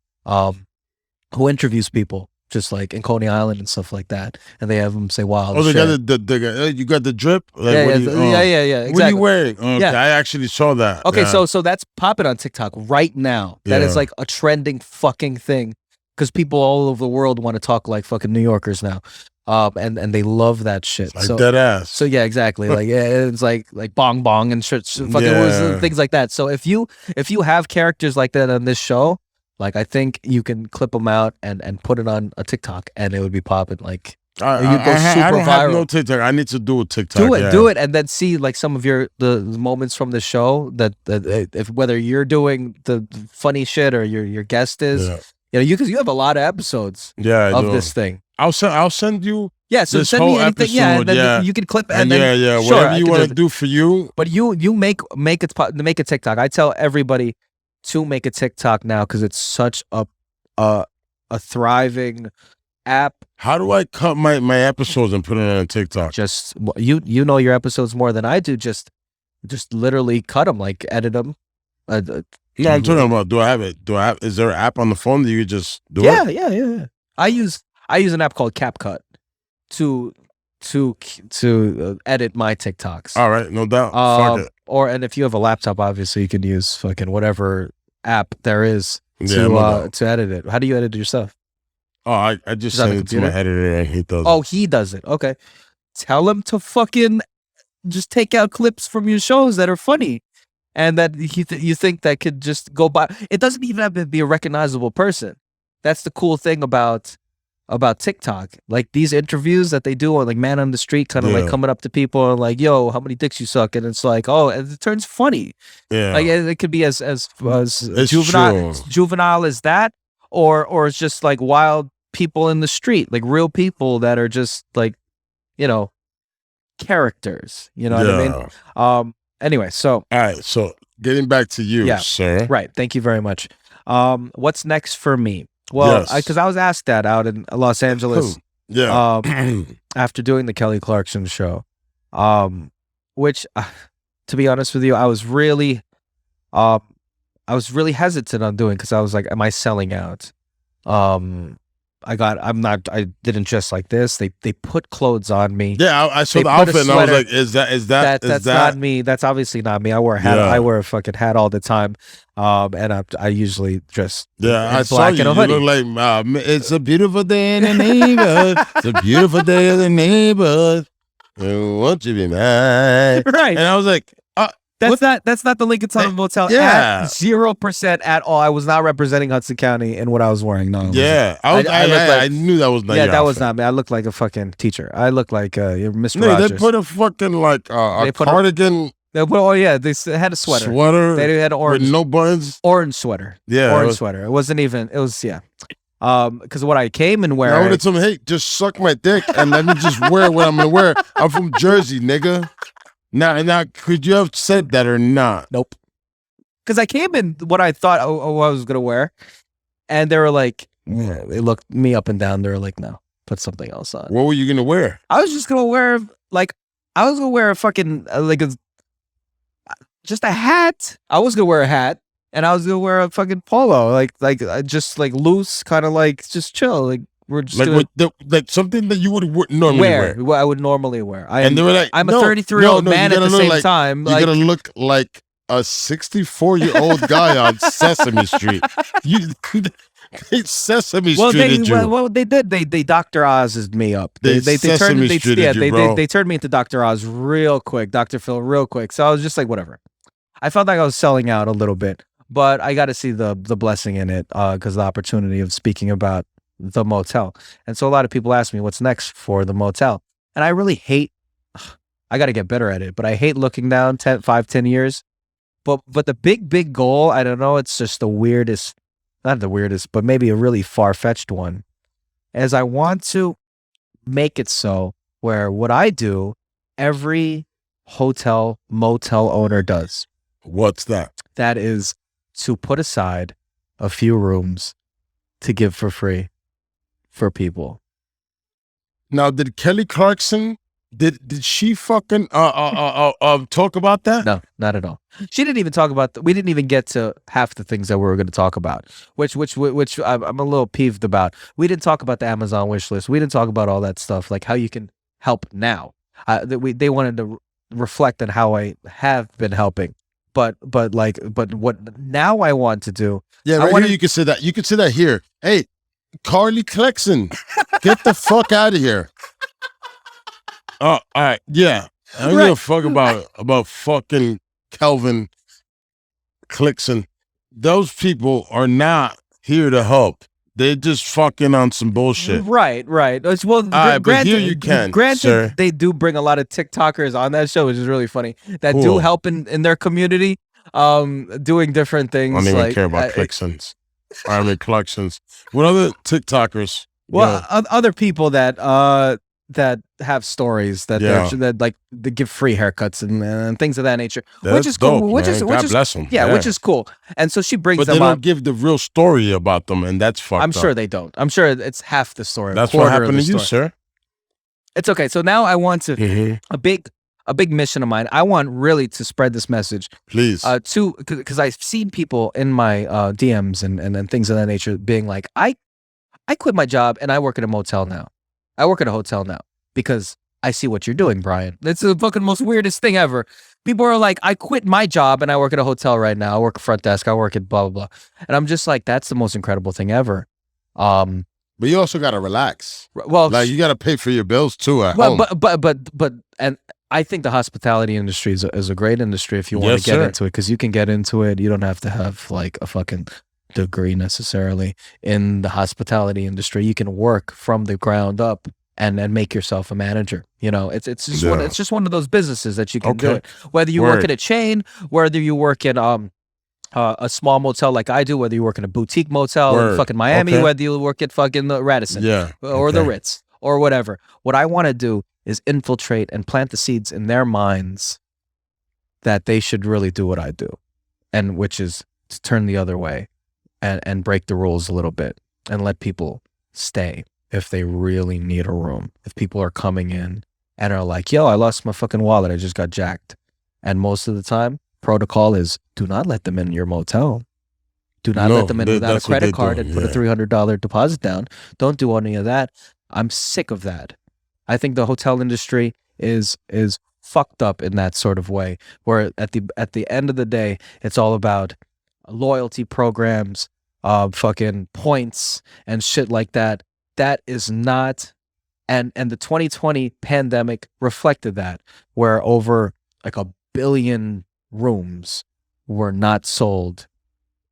who interviews people just like in Coney Island and stuff like that, and they have them say wild. Oh, they shit. got you got the drip. Like, yeah, what yeah, do you, yeah, What are exactly. you wearing? Okay, Yeah. I actually saw that. Okay, Yeah. so that's popping on TikTok right now. That is Yeah. like a trending fucking thing because people all over the world want to talk like fucking New Yorkers now, and they love that shit. like so dead ass. So yeah, exactly. Like yeah, it's like bong bong and shit, fucking Yeah. things like that. So if you have characters like that on this show, like I think you can clip them out and put it on a TikTok and it would be popping. Like you go I super don't have no viral. TikTok. I need to do a TikTok. Do it, and then see like some of the moments from the show that if whether you're doing the funny shit or your guest is, Yeah, you know, because you have a lot of episodes yeah I of do. this thing. I'll send you. Yeah, so This send me whole anything. Yeah, and episode, then yeah. you can clip And then yeah, sure, whatever I you can want do to do for you. But you make a TikTok. I tell everybody to make a TikTok now because it's such a thriving app. How do I cut my episodes and put it on TikTok? Just you know your episodes more than I do. Just literally cut them, like edit them. No, I'm talking about. Do I have it? Is there an app on the phone that you could just do Yeah. it? I use an app called CapCut to edit my TikToks. All right, no doubt. Fuck it. And if you have a laptop, obviously you can use fucking whatever app there is Yeah, no doubt. to edit it. How do you edit your stuff? Oh, I just Is that send the it to my computer? editor and he does Oh, it. he does it. Okay. Tell him to fucking just take out clips from your shows that are funny and that you think that could just go by. It doesn't even have to be a recognizable person. That's the cool thing about TikTok. Like these interviews that they do on like man on the street, kind of like Yeah. coming up to people and like, yo, how many dicks you suck? And it's like, oh, and it turns funny. Yeah. Like it could be as It's juvenile as that, or it's just like wild people in the street, like real people that are just like, you know, characters. You know what I mean? Anyway, so All right, so getting back to you, Yeah. sir. right. Thank you very much. What's next for me? Well, Yes. because I was asked that out in Los Angeles Yeah. after doing the Kelly Clarkson show, which, to be honest with you, I was really hesitant on doing because I was like, am I selling out? I didn't dress like this. They put clothes on me. Yeah, I saw They the put a outfit and I was sweater. like, is that That's not me. That's obviously not me. I wear a hat. Yeah. I wear a fucking hat all the time. And I usually dress Yeah, in I saw black you. and a You hoodie. look like it's a beautiful day in the neighborhood. It's a beautiful day in the neighborhood. Won't you be mine? Right. And I was like, That's not the Lincoln Tunnel Motel. Yeah. 0% at all. I was not representing Hudson County in what I was wearing. No. it wasn't. yeah. I look like- I knew that was not Yeah, your that was outfit. not me. I looked like a fucking teacher. I looked like Mr. No, Rogers. they put a fucking like They a put a- cardigan Oh yeah, they had a sweater. They had an with orange no buttons. orange sweater. Yeah, Orange sweater. It wasn't even. It was yeah. Because what I came in I wearing. would have told him, hey, just suck my dick and let me just wear what I'm gonna wear. I'm from Jersey, nigga. Now, could you have said that or not? Nope. Because I came in what I thought I was gonna wear, And they were like, they looked me up and down. They were like, no, put something else on. What were you gonna wear? I was just gonna wear a fucking just a hat. I was gonna wear a hat, and I was gonna wear a fucking polo, just like loose, kind of like just chill. Like we're just like something that you would normally wear. What I would normally wear. And they were like, I'm a 33-year-old man at the same time. You're gonna look like a 64-year-old guy on Sesame Street. Sesame Street. Well, they did. They Dr. Oz'd me up. They turned me into Dr. Oz real quick, Dr. Phil real quick. So I was just like, whatever. I felt like I was selling out a little bit, but I got to see the blessing in it because the opportunity of speaking about the motel. And so a lot of people ask me what's next for the motel, and I really hate. I got to get better at it, but I hate looking down 10 years. But the big goal, I don't know. It's just the weirdest. Not the weirdest, but maybe a really far-fetched one, is I want to make it so where what I do, every hotel, motel owner does. What's that? That is to put aside a few rooms to give for free for people. Now, did Kelly Clarkson, did she fucking talk about that? No, not at all. She didn't even talk about. We didn't even get to half the things that we were going to talk about, which I'm a little peeved about. We didn't talk about the Amazon wish list. We didn't talk about all that stuff, like how you can help now. They wanted to reflect on how I have been helping, but what now I want to do. Yeah, right here you can say that. You can say that here. Hey, Carly Clarkson, get the fuck out of here. Oh, all right, yeah. I don't give a fuck about fucking Kelvin Clixon. Those people are not here to help. They're just fucking on some bullshit. Right. Well, but here you can, granted, sir. They do bring a lot of TikTokers on that show, which is really funny. That do help in their community, doing different things. I don't even care about Clixons. I mean, Clarksons. What other TikTokers? Well, other people that have stories that they give free haircuts and things of that nature, which is dope, cool. God bless them. Yeah, which is cool. And so she brings but them they don't up. give the real story about them, and that's fucked I'm up. sure they don't. I'm sure it's half the story. That's what happened to you, sir. It's okay. So now I want to a big mission of mine. I want really to spread this message, please. Because I've seen people in my DMs and things of that nature being like, I quit my job and I work at a motel now. I work at a hotel now because I see what you're doing, Brian. It's the fucking most weirdest thing ever. People are like, I quit my job and I work at a hotel right now. I work at front desk. I work at blah, blah, blah. And I'm just like, that's the most incredible thing ever. But you also got to relax. Well, like you got to pay for your bills too at home. But, and I think the hospitality industry is a great industry if you want to get into it, because you can get into it. You don't have to have like a fucking degree necessarily in the hospitality industry. You can work from the ground up and make yourself a manager. You know, it's just one of those businesses that you can do it. Whether you work at a chain, whether you work in a small motel like I do, whether you work in a boutique motel in fucking Miami, whether you work at fucking the Radisson or the Ritz or whatever. What I want to do is infiltrate and plant the seeds in their minds that they should really do what I do, and which is to turn the other way and break the rules a little bit and let people stay if they really need a room. If people are coming in and are like, yo, I lost my fucking wallet, I just got jacked. And most of the time, protocol is do not let them in your motel. Do not let them in without a credit card and put a $300 deposit down. Don't do any of that. I'm sick of that. I think the hotel industry is fucked up in that sort of way, where at the end of the day, it's all about loyalty programs, fucking points and shit like that. That is not, and the 2020 pandemic reflected that, where over like 1 billion rooms were not sold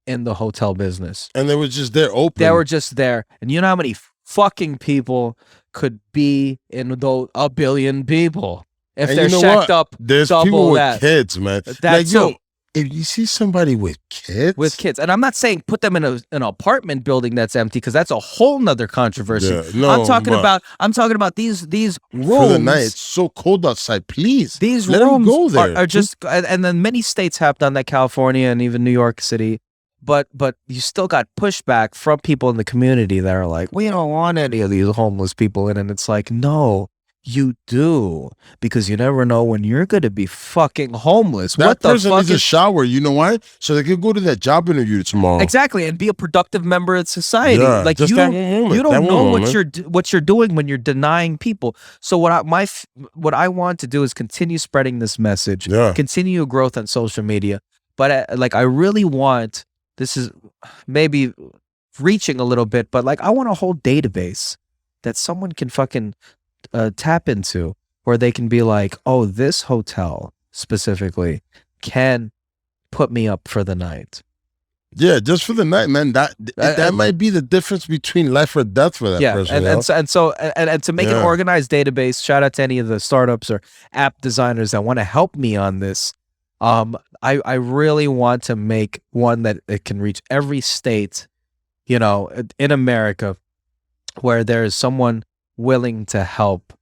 in the hotel business. And they were just there open. They were just there. And you know how many fucking people could be in those 1 billion people if they're shacked up? There's double people with that. kids, man. That's like, if you see somebody with kids, and I'm not saying put them in an apartment building that's empty, because that's a whole nother controversy. Yeah, no, I'm talking about these rooms for the night. It's so cold outside. Please, these let rooms them go there. Are just, and then many states have done that, California and even New York City. but you still got pushback from people in the community that are like, we don't want any of these homeless people in. And it's like, no, you do, because you never know when you're going to be fucking homeless. That What the person fuck needs a shower. You know why? So they can go to that job interview tomorrow. Exactly, and be a productive member of society. Yeah, Like just you, that one moment, you don't that know one what moment. what you're doing when you're denying people. So what I want to do is continue spreading this message, Yeah. continue growth on social media. But like I really want, this is maybe reaching a little bit, but like I want a whole database that someone can fucking tap into, where they can be like, oh, this hotel specifically can put me up for the night. Yeah, just for the night, man. That might be the difference between life or death for that person. And to make an organized database. Shout out to any of the startups or app designers that want to help me on this. I really want to make one that it can reach every state, you know, in America, where there is someone willing to help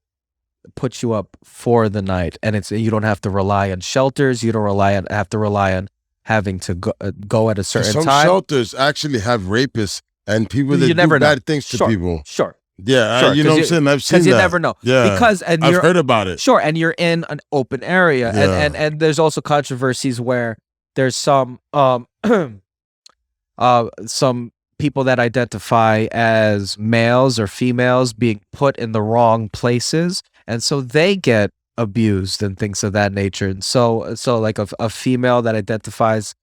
put you up for the night, and you don't have to rely on shelters. You don't have to rely on having to go at a certain Some time. shelters actually have rapists and people that You never do know. bad things to people. Sure. Yeah, Sure, you know what I'm saying? I've seen that. Because you never know. Yeah, Because I've heard about it. Sure, and you're in an open area, Yeah. and there's also controversies where there's some some people that identify as males or females being put in the wrong places, and so they get abused and things of that nature. And so like a female that identifies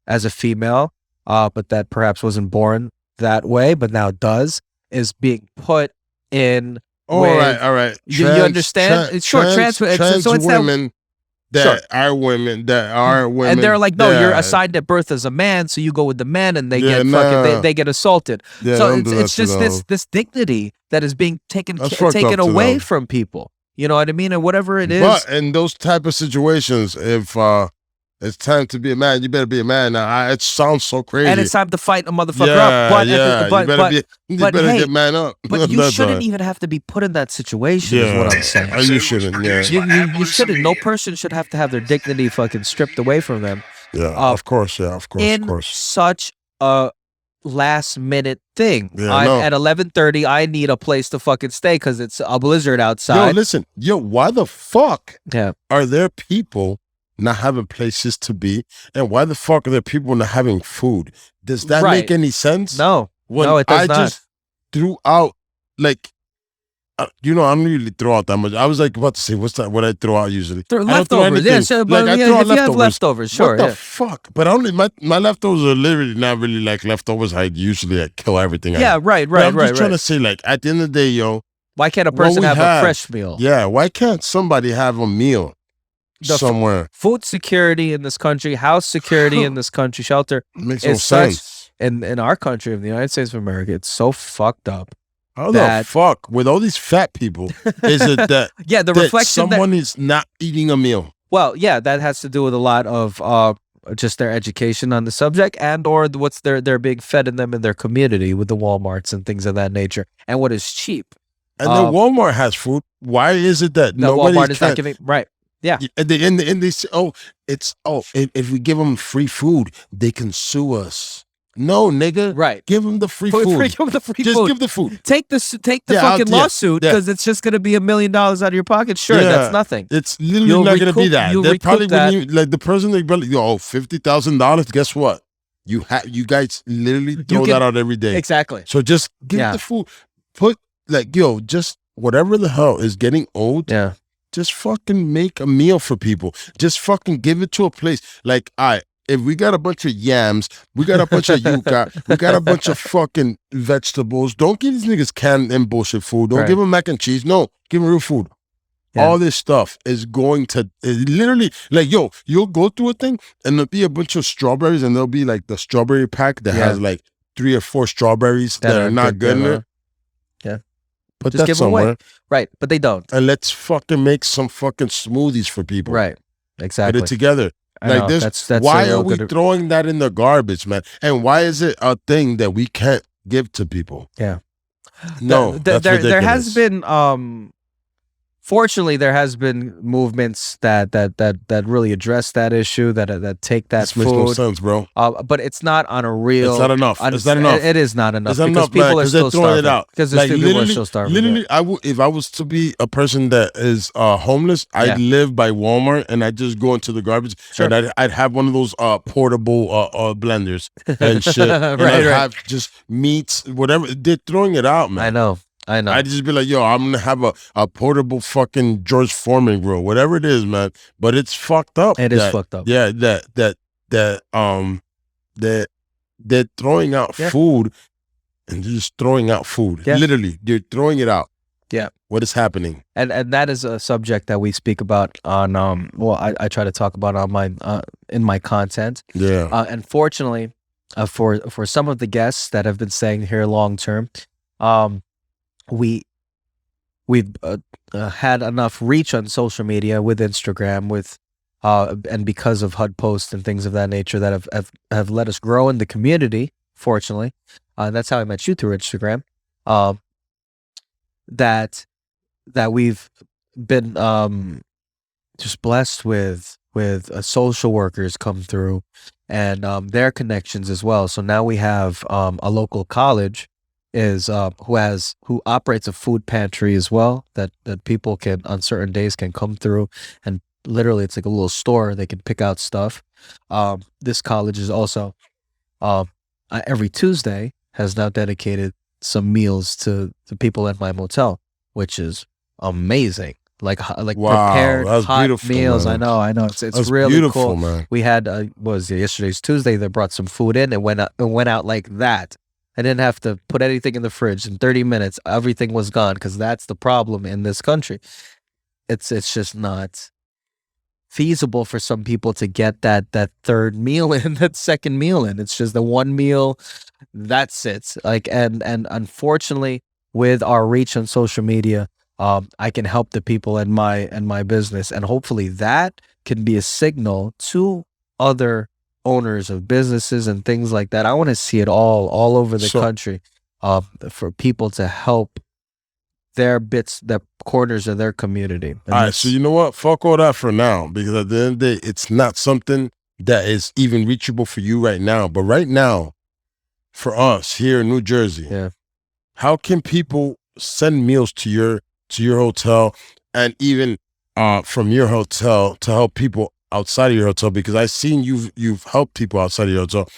as a female, but that perhaps wasn't born that way, but now does, is being put in. All right. You understand? Trans so it's women that are women and they're like, no, you're assigned at birth as a man, so you go with the men, and they get they get assaulted. Yeah, so don't do it's that to just this dignity that is being taken fucked up to away them. from people. You know what I mean? And whatever it is. But in those type of situations, if it's time to be a man, you better be a man. Now, it sounds so crazy. And it's time to fight a motherfucker up. But you better hey, get man up. But you shouldn't even have to be put in that situation, is what I'm saying. You shouldn't, yeah. You shouldn't. No person should have to have their dignity fucking stripped away from them. Yeah, of course, of course. Such a last minute thing. Yeah, at 11:30, I need a place to fucking stay because it's a blizzard outside. Yo, listen, why the fuck Yeah. are there people not having places to be, and why the fuck are there people not having food? Does that Right. make any sense? No. When No, it does I not. just threw out, like, I don't really throw out that much. I was like about to say, what's that? What I throw out usually? I don't throw Leftovers. anything. Yeah, sure, but I yeah, throw out if you have leftovers, sure. What the Yeah. fuck? But I only my leftovers are literally not really like leftovers. I usually kill everything. Yeah, right. But I'm just trying to say, like, at the end of the day, yo, Why can't a what person we have a have- fresh meal? yeah, why can't somebody have a meal somewhere? Food security in this country, house security in this country, shelter Makes no is such sense. in our country of the United States of America. It's so fucked up. How the fuck with all these fat people is it that Yeah, the that reflection that someone is not eating a meal? well, yeah, that has to do with a lot of just their education on the subject, and or what's they're being fed in them in their community with the Walmarts and things of that nature, and what is cheap. And then Walmart has food. Why is it that The nobody Walmart is not giving right. Yeah. And they say, if we give them free food, they can sue us. No, nigga. Right. Give them the free Give food. them the free Just food. give the food. Take the Yeah, fucking yeah, lawsuit yeah. because it's just going to be $1 million out of your pocket. Sure, Yeah. that's nothing. It's literally You'll not going to be recoup- that. you'll They probably recoup that. wouldn't even, like the person they probably, $50,000. Guess what? You guys literally throw can- that out every day. Exactly. So just give Yeah. the food. Put just whatever the hell is getting owed. Yeah. Just fucking make a meal for people. Just fucking give it to a place. Like, if we got a bunch of yams, we got a bunch of yuca, we got a bunch of fucking vegetables. Don't give these niggas canned and bullshit food. Don't Right. give them mac and cheese. No, give them real food. Yeah. All this stuff is going to literally, like, you'll go through a thing and there'll be a bunch of strawberries and there'll be like the strawberry pack that Yeah. has like 3 or 4 strawberries that are not good in it. Yeah. Put Just that give them away. somewhere. Right. But they don't. And let's fucking make some fucking smoothies for people. Right. Put Exactly. it together. I Like know. this. That's Why a are we good- throwing that in the garbage, man? And why is it a thing that we can't give to people? Yeah. No, that's there has ridiculous. been Fortunately, there has been movements that really address that issue, that take that This makes no food. sense, bro. But it's not on a real. It's not enough. It's not enough. It is not enough It's not because enough, man, people are because they're still throwing it starving. out. Because Like people are literally, still starving. literally, if I was to be a person that is homeless, I'd live by Walmart and I'd just go into the garbage and I'd have one of those portable blenders and shit. And I'd have just meats, whatever. They're throwing it out, man. I know. I'd just be like, yo, I'm gonna have a portable fucking George Foreman grill, whatever it is, man. But it's fucked up. It is fucked up. Yeah, that they're throwing out food and they're just throwing out food. Yeah. Literally, they're throwing it out. Yeah. What is happening? And that is a subject that we speak about on I try to talk about on my in my content. Yeah. Unfortunately, for some of the guests that have been staying here long term, we've had enough reach on social media with Instagram, with and because of HUD posts and things of that nature that have let us grow in the community. Fortunately, that's how I met you, through Instagram. That we've been just blessed with social workers come through and their connections as well. So now we have a local college who operates a food pantry as well, that people can on certain days can come through, and literally it's like a little store, they can pick out stuff. This college is also every Tuesday has now dedicated some meals to the people at my motel, which is amazing. Like Wow, prepared that's hot beautiful, meals. man. I know. It's That's really beautiful, cool. man. We had yesterday's Tuesday. They brought some food in and went out like that. I didn't have to put anything in the fridge. In 30 minutes, everything was gone, because that's the problem in this country. It's just not feasible for some people to get that third meal in, that second meal in. It's just the one meal, that's it. Like, and unfortunately, with our reach on social media, I can help the people in my business, and hopefully that can be a signal to other owners of businesses and things like that. I want to see it all over the country, for people to help their corners of their community. And all right, so you know what? Fuck all that for now, because at the end of the day, it's not something that is even reachable for you right now. But right now, for us here in New Jersey, how can people send meals to your hotel, and even from your hotel to help people outside of your hotel? Because I've seen you've helped people outside of your hotel.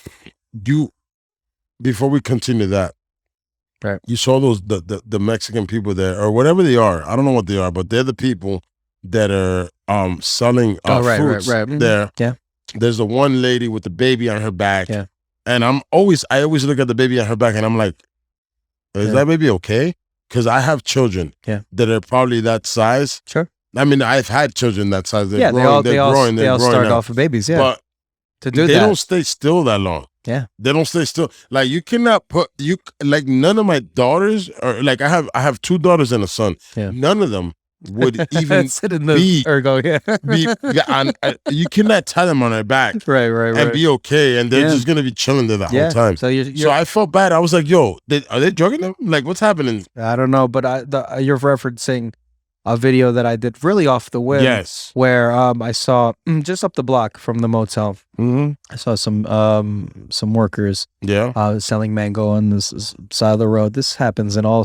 Before we continue that, right, you saw those the Mexican people there, or whatever they are. I don't know what they are, but they're the people that are selling fruits there. Yeah. There's the one lady with the baby on her back. Yeah. And I always look at the baby on her back and I'm like, is that baby okay? Because I have children that are probably that size. Sure. I mean, I've had children that size. They're They all start off with babies. Yeah. But they don't stay still that long. Yeah. They don't stay still. Like, you cannot like, none of my daughters are like, I have 2 daughters and a son. Yeah. None of them would even sit in the ergo. You cannot tie them on their back. Right. And be okay. And they're just going to be chilling there the whole time. So so I felt bad. I was like, yo, are they drugging them? Like, what's happening? I don't know, but you're referencing a video that I did really off the whim. Yes. Where I saw just up the block from the motel. Mm-hmm. I saw some workers selling mango on this side of the road. This happens in all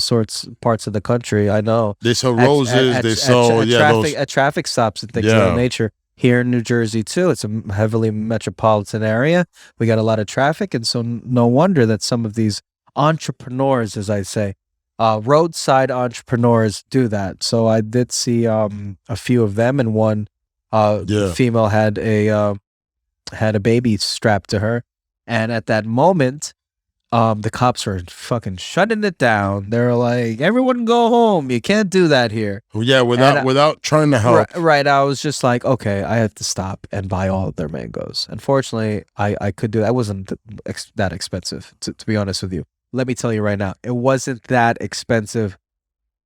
parts of the country. I know. They sell roses. They sell at traffic stops and things of that nature. Here in New Jersey too, it's a heavily metropolitan area. We got a lot of traffic, and so no wonder that some of these entrepreneurs, as I say, roadside entrepreneurs, do that. So I did see a few of them, and one female had a baby strapped to her, and at that moment, the cops were fucking shutting it down. They were like, "Everyone go home. You can't do that here." Yeah, without trying to help. Right. I was just like, okay, I have to stop and buy all of their mangoes. Unfortunately, I could do that. It wasn't that expensive, to be honest with you. Let me tell you right now, it wasn't that expensive.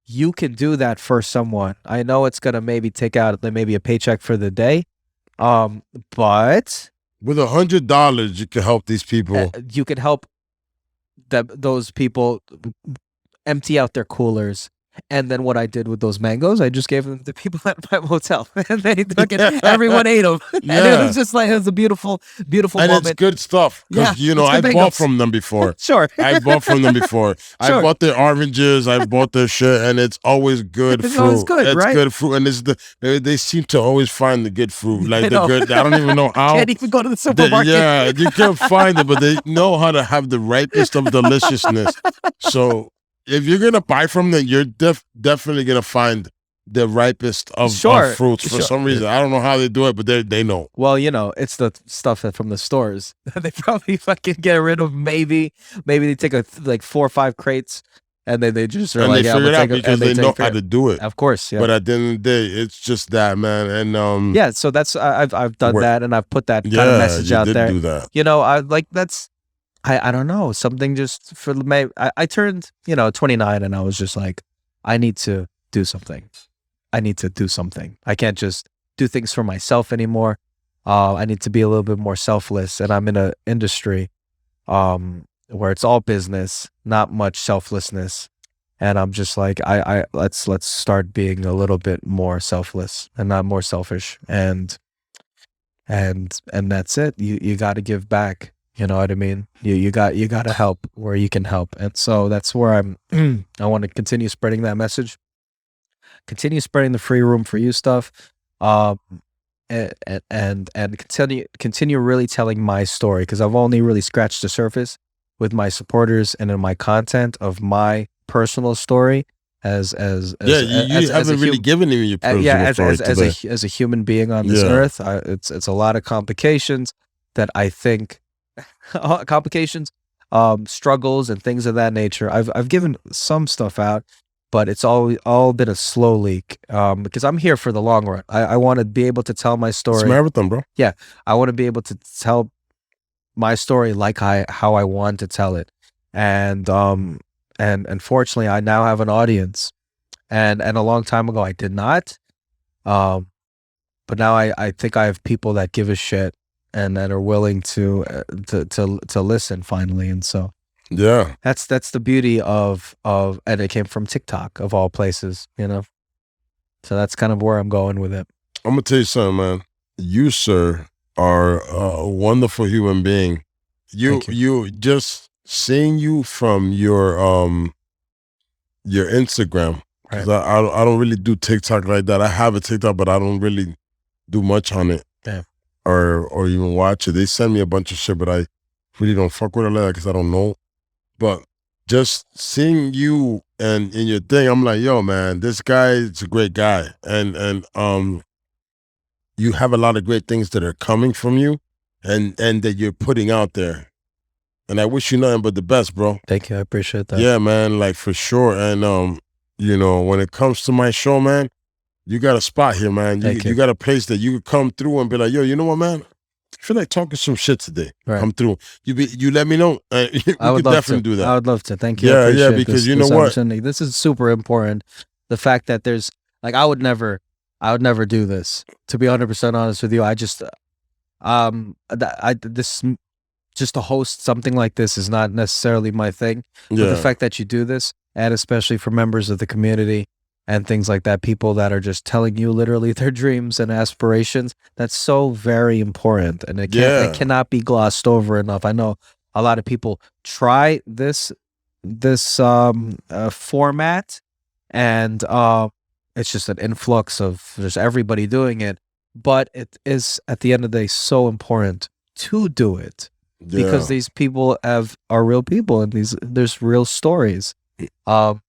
You can do that for someone. I know it's going to maybe take out maybe a paycheck for the day, but with $100, you can help these people. You can help those people empty out their coolers And then what I did with those mangoes, I just gave them to people at my motel, and they took it. Everyone ate them, and it was just like it was a beautiful, beautiful And moment. it's good stuff. Yeah, Because, you know, it's I good bought mangoes. from them before. Sure, I bought from them before. I Sure. bought their oranges. I bought their shit, and it's always good It's fruit. always good, it's right? good fruit, and it's they seem to always find the good fruit, like I the know. good. I don't even know how. Can't even go to the supermarket. Yeah, you can't find it, but they know how to have the ripest of deliciousness. So if you're gonna buy from them, you're definitely gonna find the ripest of fruits for some reason. I don't know how they do it, but they know. Well, you know, it's the stuff that from the stores. They probably fucking get rid of. Maybe they take like 4 or 5 crates, and then they just are And like, they yeah, figure it we'll out take it, because and they know take how it. to do it. Of course, yeah. But at the end of the day, it's just that, man. And Yeah, so that's I've done that, and I've put that kind yeah, of message you out did there. do that. You know, I don't know, something just for May. I turned 29, and I was just like, I need to do something. I need to do something. I can't just do things for myself anymore. I need to be a little bit more selfless, and I'm in an industry where it's all business, not much selflessness. And I'm just like, let's start being a little bit more selfless and not more selfish. And that's it. You got to give back. You know what I mean? You got to help where you can help. And so that's where I want to continue spreading that message. Continue spreading the free room for you stuff. And continue really telling my story, because I've only really scratched the surface with my supporters and in my content of my personal story you haven't really given him your personal story today. as a human being on this earth. It's a lot of complications that I think struggles and things of that nature. I've given some stuff out, but it's all been a slow leak, because I'm here for the long run. I want to be able to tell my story. It's a marathon, bro. Yeah, I want to be able to tell my story like how I want to tell it, and unfortunately, I now have an audience, and a long time ago I did not, but now I think I have people that give a shit and that are willing to listen finally, and so. Yeah, That's the beauty of and it came from TikTok of all places, So that's kind of where I'm going with it. I'm gonna tell you something, man. You, sir, are a wonderful human being. You just seeing you from your Instagram, because I don't really do TikTok like that. I have a TikTok, but I don't really do much on it. Yeah. Or even watch it. They send me a bunch of shit, but I really don't fuck with it like that because I don't know. But just seeing you and in your thing, I'm like, yo, man, this guy is a great guy. And you have a lot of great things that are coming from you and that you're putting out there. And I wish you nothing but the best, bro. Thank you. I appreciate that. Yeah, man, like for sure. And when it comes to my show, man, you got a spot here, man. You got a place that you could come through and be like, yo, you know what, man? I feel like talking some shit today. Right. Come through. You let me know. We could definitely do that. I would love to. Thank you. Yeah, because you know what? This is super important. The fact that there's like, I would never do this. To be 100% honest with you, I just just to host something like this is not necessarily my thing. Yeah. But the fact that you do this, and especially for members of the community and things like that, people that are just telling you literally their dreams and aspirations, that's so very important, and it cannot be glossed over enough. I know a lot of people try this format, and it's just an influx of just everybody doing it, but it is at the end of the day so important to do it, because these people are real people, and there's real stories, and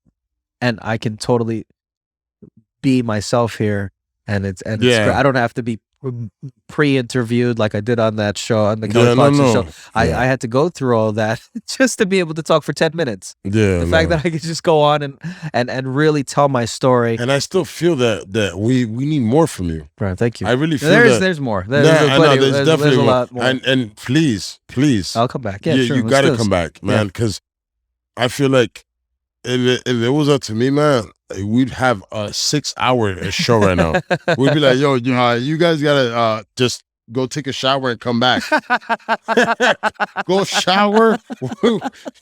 I can totally be myself here, and it's I don't have to be pre-interviewed like I did on that show, on the Kelly Clarkson show. I had to go through all that just to be able to talk for 10 minutes. The fact that I could just go on and really tell my story. And I still feel that we need more from you. Right, thank you. I really feel there's more. There's definitely a more. lot more. And please, I'll come back. Yeah, sure. You got to come back, man, because I feel like if it was up to me, man, we'd have a 6-hour show right now. We'd be like, yo, you guys gotta just go take a shower and come back. Go shower.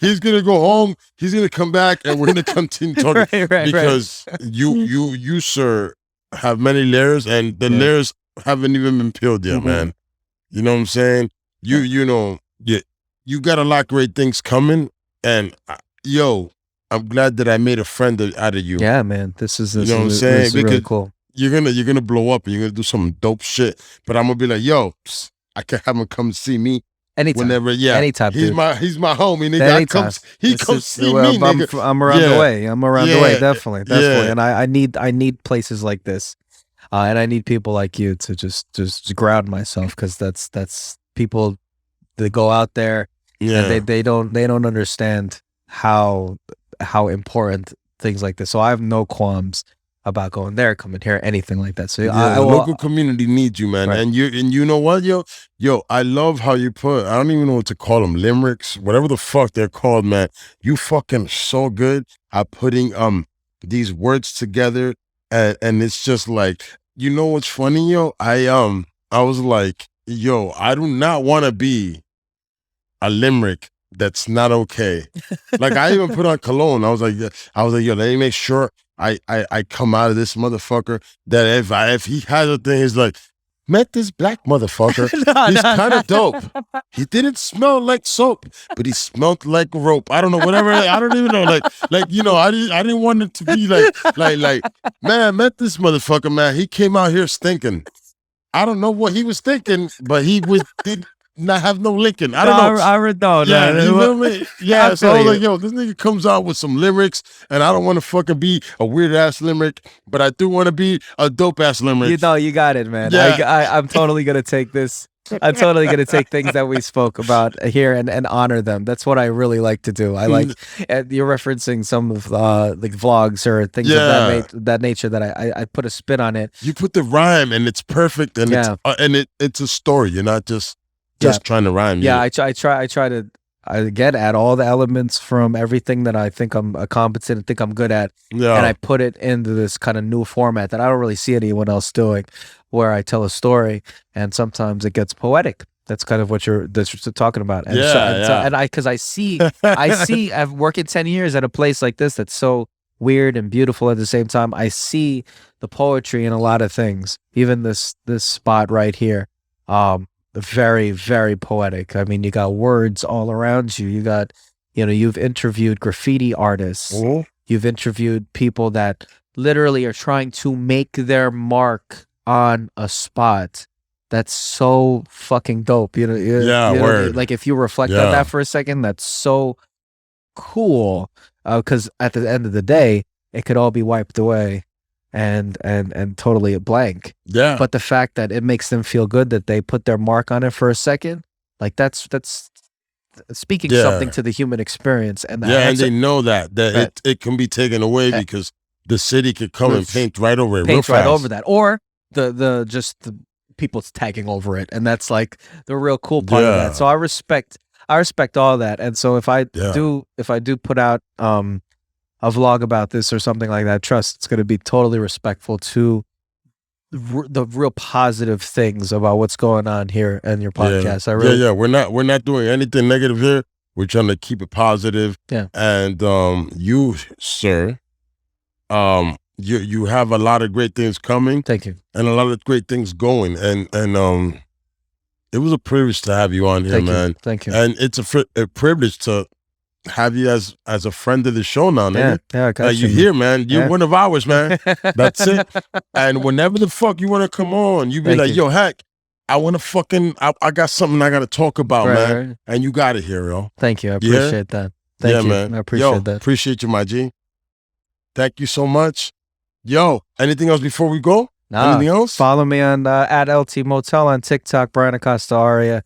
He's gonna go home. He's gonna come back, and we're gonna continue talking because you, sir, have many layers, and the layers haven't even been peeled yet, man. You know what I'm saying? You know, you got a lot of great things coming, and yo, I'm glad that I made a friend out of you. Yeah, man. This is you know what I'm saying? This is really cool. You're gonna blow up and you're gonna do some dope shit. But I'm gonna be like, yo, I can have him come see me anytime. Whenever, anytime. He's dude. my homie, nigga. He comes see me, nigga. I'm around the way. I'm around the way, definitely. And I need places like this, and I need people like you to just ground myself, because that's people that go out there and they don't understand how important things like this. So I have no qualms about going there, coming here, anything like that. So the local community needs you, man. Right. And you know what, yo, I love how you put, I don't even know what to call them, limericks, whatever the fuck they're called, man. You fucking so good at putting these words together, and it's just like, you know what's funny, yo? I was like, yo, I do not want to be a limerick that's not okay. Like, I even put on cologne. I was like, yo, let me make sure I come out of this motherfucker that if he has a thing, he's like, met this black motherfucker. He's kind of dope. He didn't smell like soap, but he smelled like rope. I don't know, whatever. I don't even know. Like you know, I didn't want it to be like, man, met this motherfucker, man. He came out here stinking. I don't know what he was thinking, but he did not have no Lincoln. I don't know. I read no. Yeah, you feel me? Yeah, so I was like, yo, this nigga comes out with some limericks, and I don't want to fucking be a weird ass limerick, but I do want to be a dope ass limerick. You know, you got it, man. Yeah. I'm totally gonna take this. I'm totally gonna take things that we spoke about here and honor them. That's what I really like to do. I like you're referencing some of like vlogs or things of that nature that I put a spin on it. You put the rhyme, and it's perfect, and it's a story. You're not just trying to rhyme. Yeah, I try to again add all the elements from everything that I think I'm competent and think I'm good at, and I put it into this kind of new format that I don't really see anyone else doing, where I tell a story and sometimes it gets poetic. That's kind of what you're talking about. And because I see I've worked 10 years at a place like this that's so weird and beautiful at the same time. I see the poetry in a lot of things, even this spot right here. Very, very poetic. I mean, you got words all around you. You got, you've interviewed graffiti artists. Mm-hmm. You've interviewed people that literally are trying to make their mark on a spot. That's so fucking dope. Word. Like, if you reflect on that for a second, that's so cool. Because at the end of the day, it could all be wiped away and totally a blank. Yeah. But the fact that it makes them feel good that they put their mark on it for a second, like that's speaking something to the human experience. And and they know that it can be taken away because the city could come and paint right over it. Paint right over that. Or the people's tagging over it. And that's like the real cool part of that. So I respect all that. And so if I do put out a vlog about this or something like that, trust it's going to be totally respectful to the real positive things about what's going on here in your podcast. We're not doing anything negative here. We're trying to keep it positive. Yeah. And you, sir, you have a lot of great things coming. Thank you. And a lot of great things going. And it was a privilege to have you on here, man. Thank you. And it's a privilege to have you as a friend of the show now, nigga. Yeah, I got you. You're here, man. You're one of ours, man. That's it. And whenever the fuck you want to come on, you be like, yo, Heck, I want to fucking, I got something I got to talk about, man. Right. And you got it here, yo. Thank you. I appreciate that. Thank you, man. I appreciate that. Appreciate you, my G. Thank you so much. Yo, anything else before we go? Anything else? Follow me on at LT Motel on TikTok, Brian Acosta Arya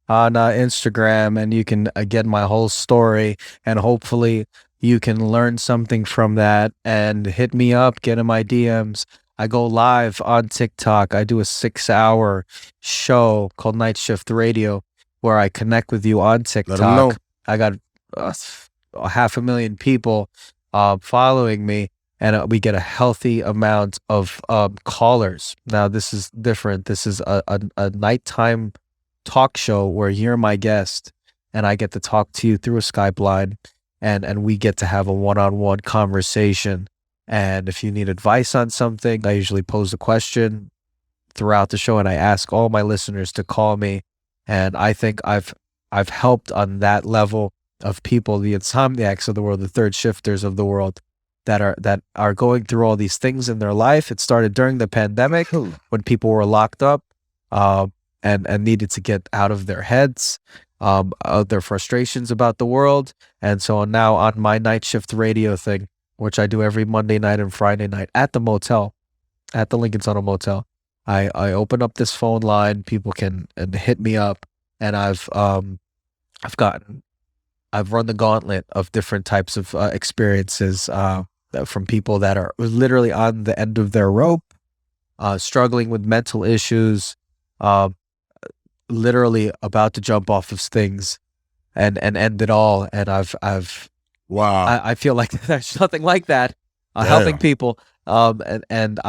on Instagram, and you can get my whole story, and hopefully you can learn something from that and hit me up, get in my DMs. I go live on TikTok. I do a 6-hour show called Night Shift Radio where I connect with you on TikTok. Let 'em know. I got 500,000 people following me, and we get a healthy amount of callers. Now, this is different. This is a nighttime talk show where you're my guest, and I get to talk to you through a Skype line, and we get to have a one-on-one conversation. And if you need advice on something, I usually pose a question throughout the show, and I ask all my listeners to call me. And I think I've helped on that level of people, the insomniacs of the world, the third shifters of the world, that are going through all these things in their life. It started during the pandemic when people were locked up and needed to get out of their heads, of their frustrations about the world. And so now on my night shift radio thing, which I do every Monday night and Friday night at the motel, at the Lincoln Tunnel Motel, I open up this phone line. People can hit me up, and I've run the gauntlet of different types of experiences from people that are literally on the end of their rope, struggling with mental issues, literally about to jump off of things and end it all. And Wow. I feel like there's nothing like that. Helping people. And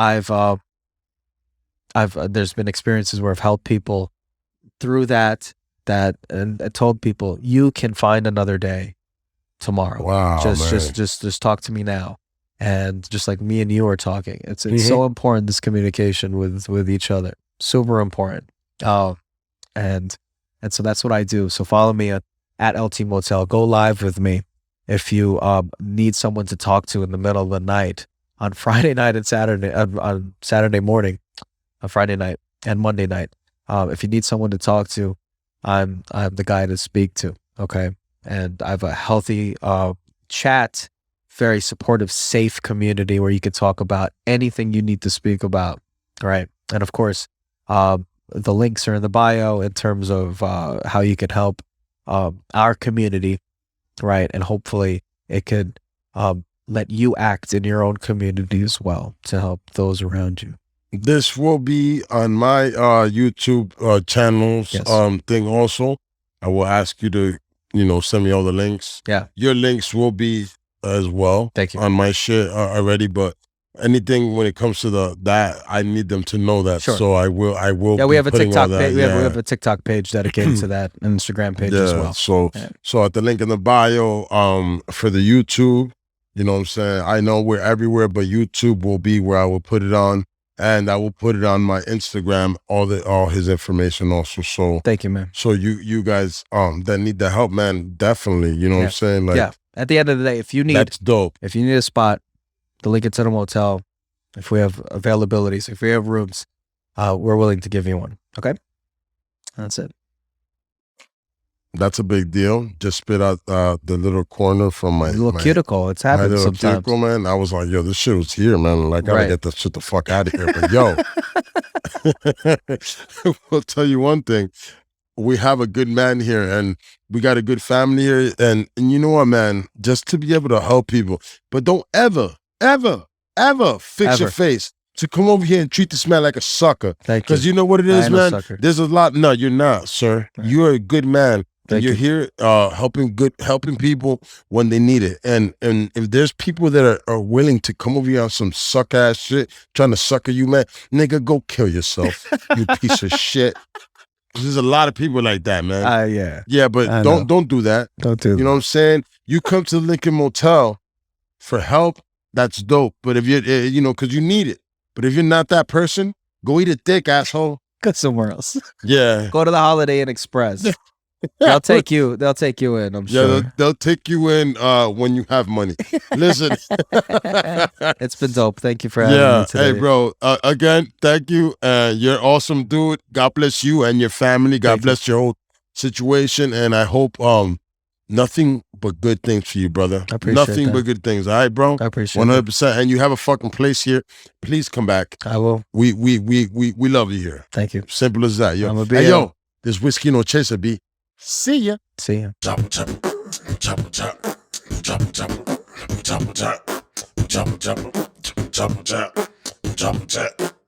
there's been experiences where I've helped people through that and told people, you can find another day tomorrow. Wow. Just talk to me now. And just like me and you are talking, it's so important, this communication with each other. Super important. And so that's what I do. So follow me at LT Motel. Go live with me if you need someone to talk to in the middle of the night on Friday night and Saturday, on Saturday morning, on Friday night and Monday night. If you need someone to talk to, I'm the guy to speak to. Okay. And I have a healthy chat, very supportive, safe community where you can talk about anything you need to speak about. Right. And of course, the links are in the bio in terms of how you can help our community, right? And hopefully it could let you act in your own community as well to help those around you. This will be on my YouTube channels thing also. I will ask you to, send me all the links. Yeah. Your links will be as well. Thank you. On my shit already, but anything when it comes to that, I need them to know that. Sure. So I will. Yeah, we have a TikTok page. Yeah. We have a TikTok page dedicated to that, and Instagram page as well. So at the link in the bio, for the YouTube, you know what I'm saying? I know we're everywhere, but YouTube will be where I will put it on, and I will put it on my Instagram, all his information also. So thank you, man. So you guys that need the help, man, definitely. You know what I'm saying? Like, at the end of the day, if you need, that's dope. If you need a spot, the Lincoln Tunnel Motel, if we have availabilities, if we have rooms, we're willing to give you one. Okay? That's it. That's a big deal. Just spit out the little corner from my little cuticle. It's happened sometimes. Cuticle, man. I was like, yo, this shit was here, man. Like, I gotta get this shit the fuck out of here. But yo, we'll tell you one thing. We have a good man here, and we got a good family here. And you know what, man? Just to be able to help people. But don't ever fix your face to come over here and treat this man like a sucker. Thank you. Because you know what it is, man? Sucker. There's a lot. No, you're not, sir. Right. You're a good man. You're here helping people when they need it. And if there's people that are willing to come over here on some suck ass shit, trying to sucker you, man, nigga, go kill yourself, you piece of shit. There's a lot of people like that, man. Yeah, but don't do that. Don't do that. You know what I'm saying? You come to the Lincoln Motel for help, that's dope. But if you're, because you need it. But if you're not that person, go eat a dick, asshole. Go somewhere else. Yeah. Go to the Holiday Inn Express. They'll take you in, I'm sure. Yeah, they'll take you in when you have money. Listen. It's been dope. Thank you for having me today. Hey, bro. Again, thank you. You're awesome, dude. God bless you and your family. God bless your whole situation. And I hope nothing but good things for you, brother. I appreciate nothing but good things. All right, bro? I appreciate 100%. And you have a fucking place here. Please come back. I will. We love you here. Thank you. Simple as that. Yo. Hey, yo, this Whiskey No Chaser, B. See ya. See ya. Chop, chop, chop, chop, chop, chop, chop, chop, chop, chop, chop, chop, chop, chop.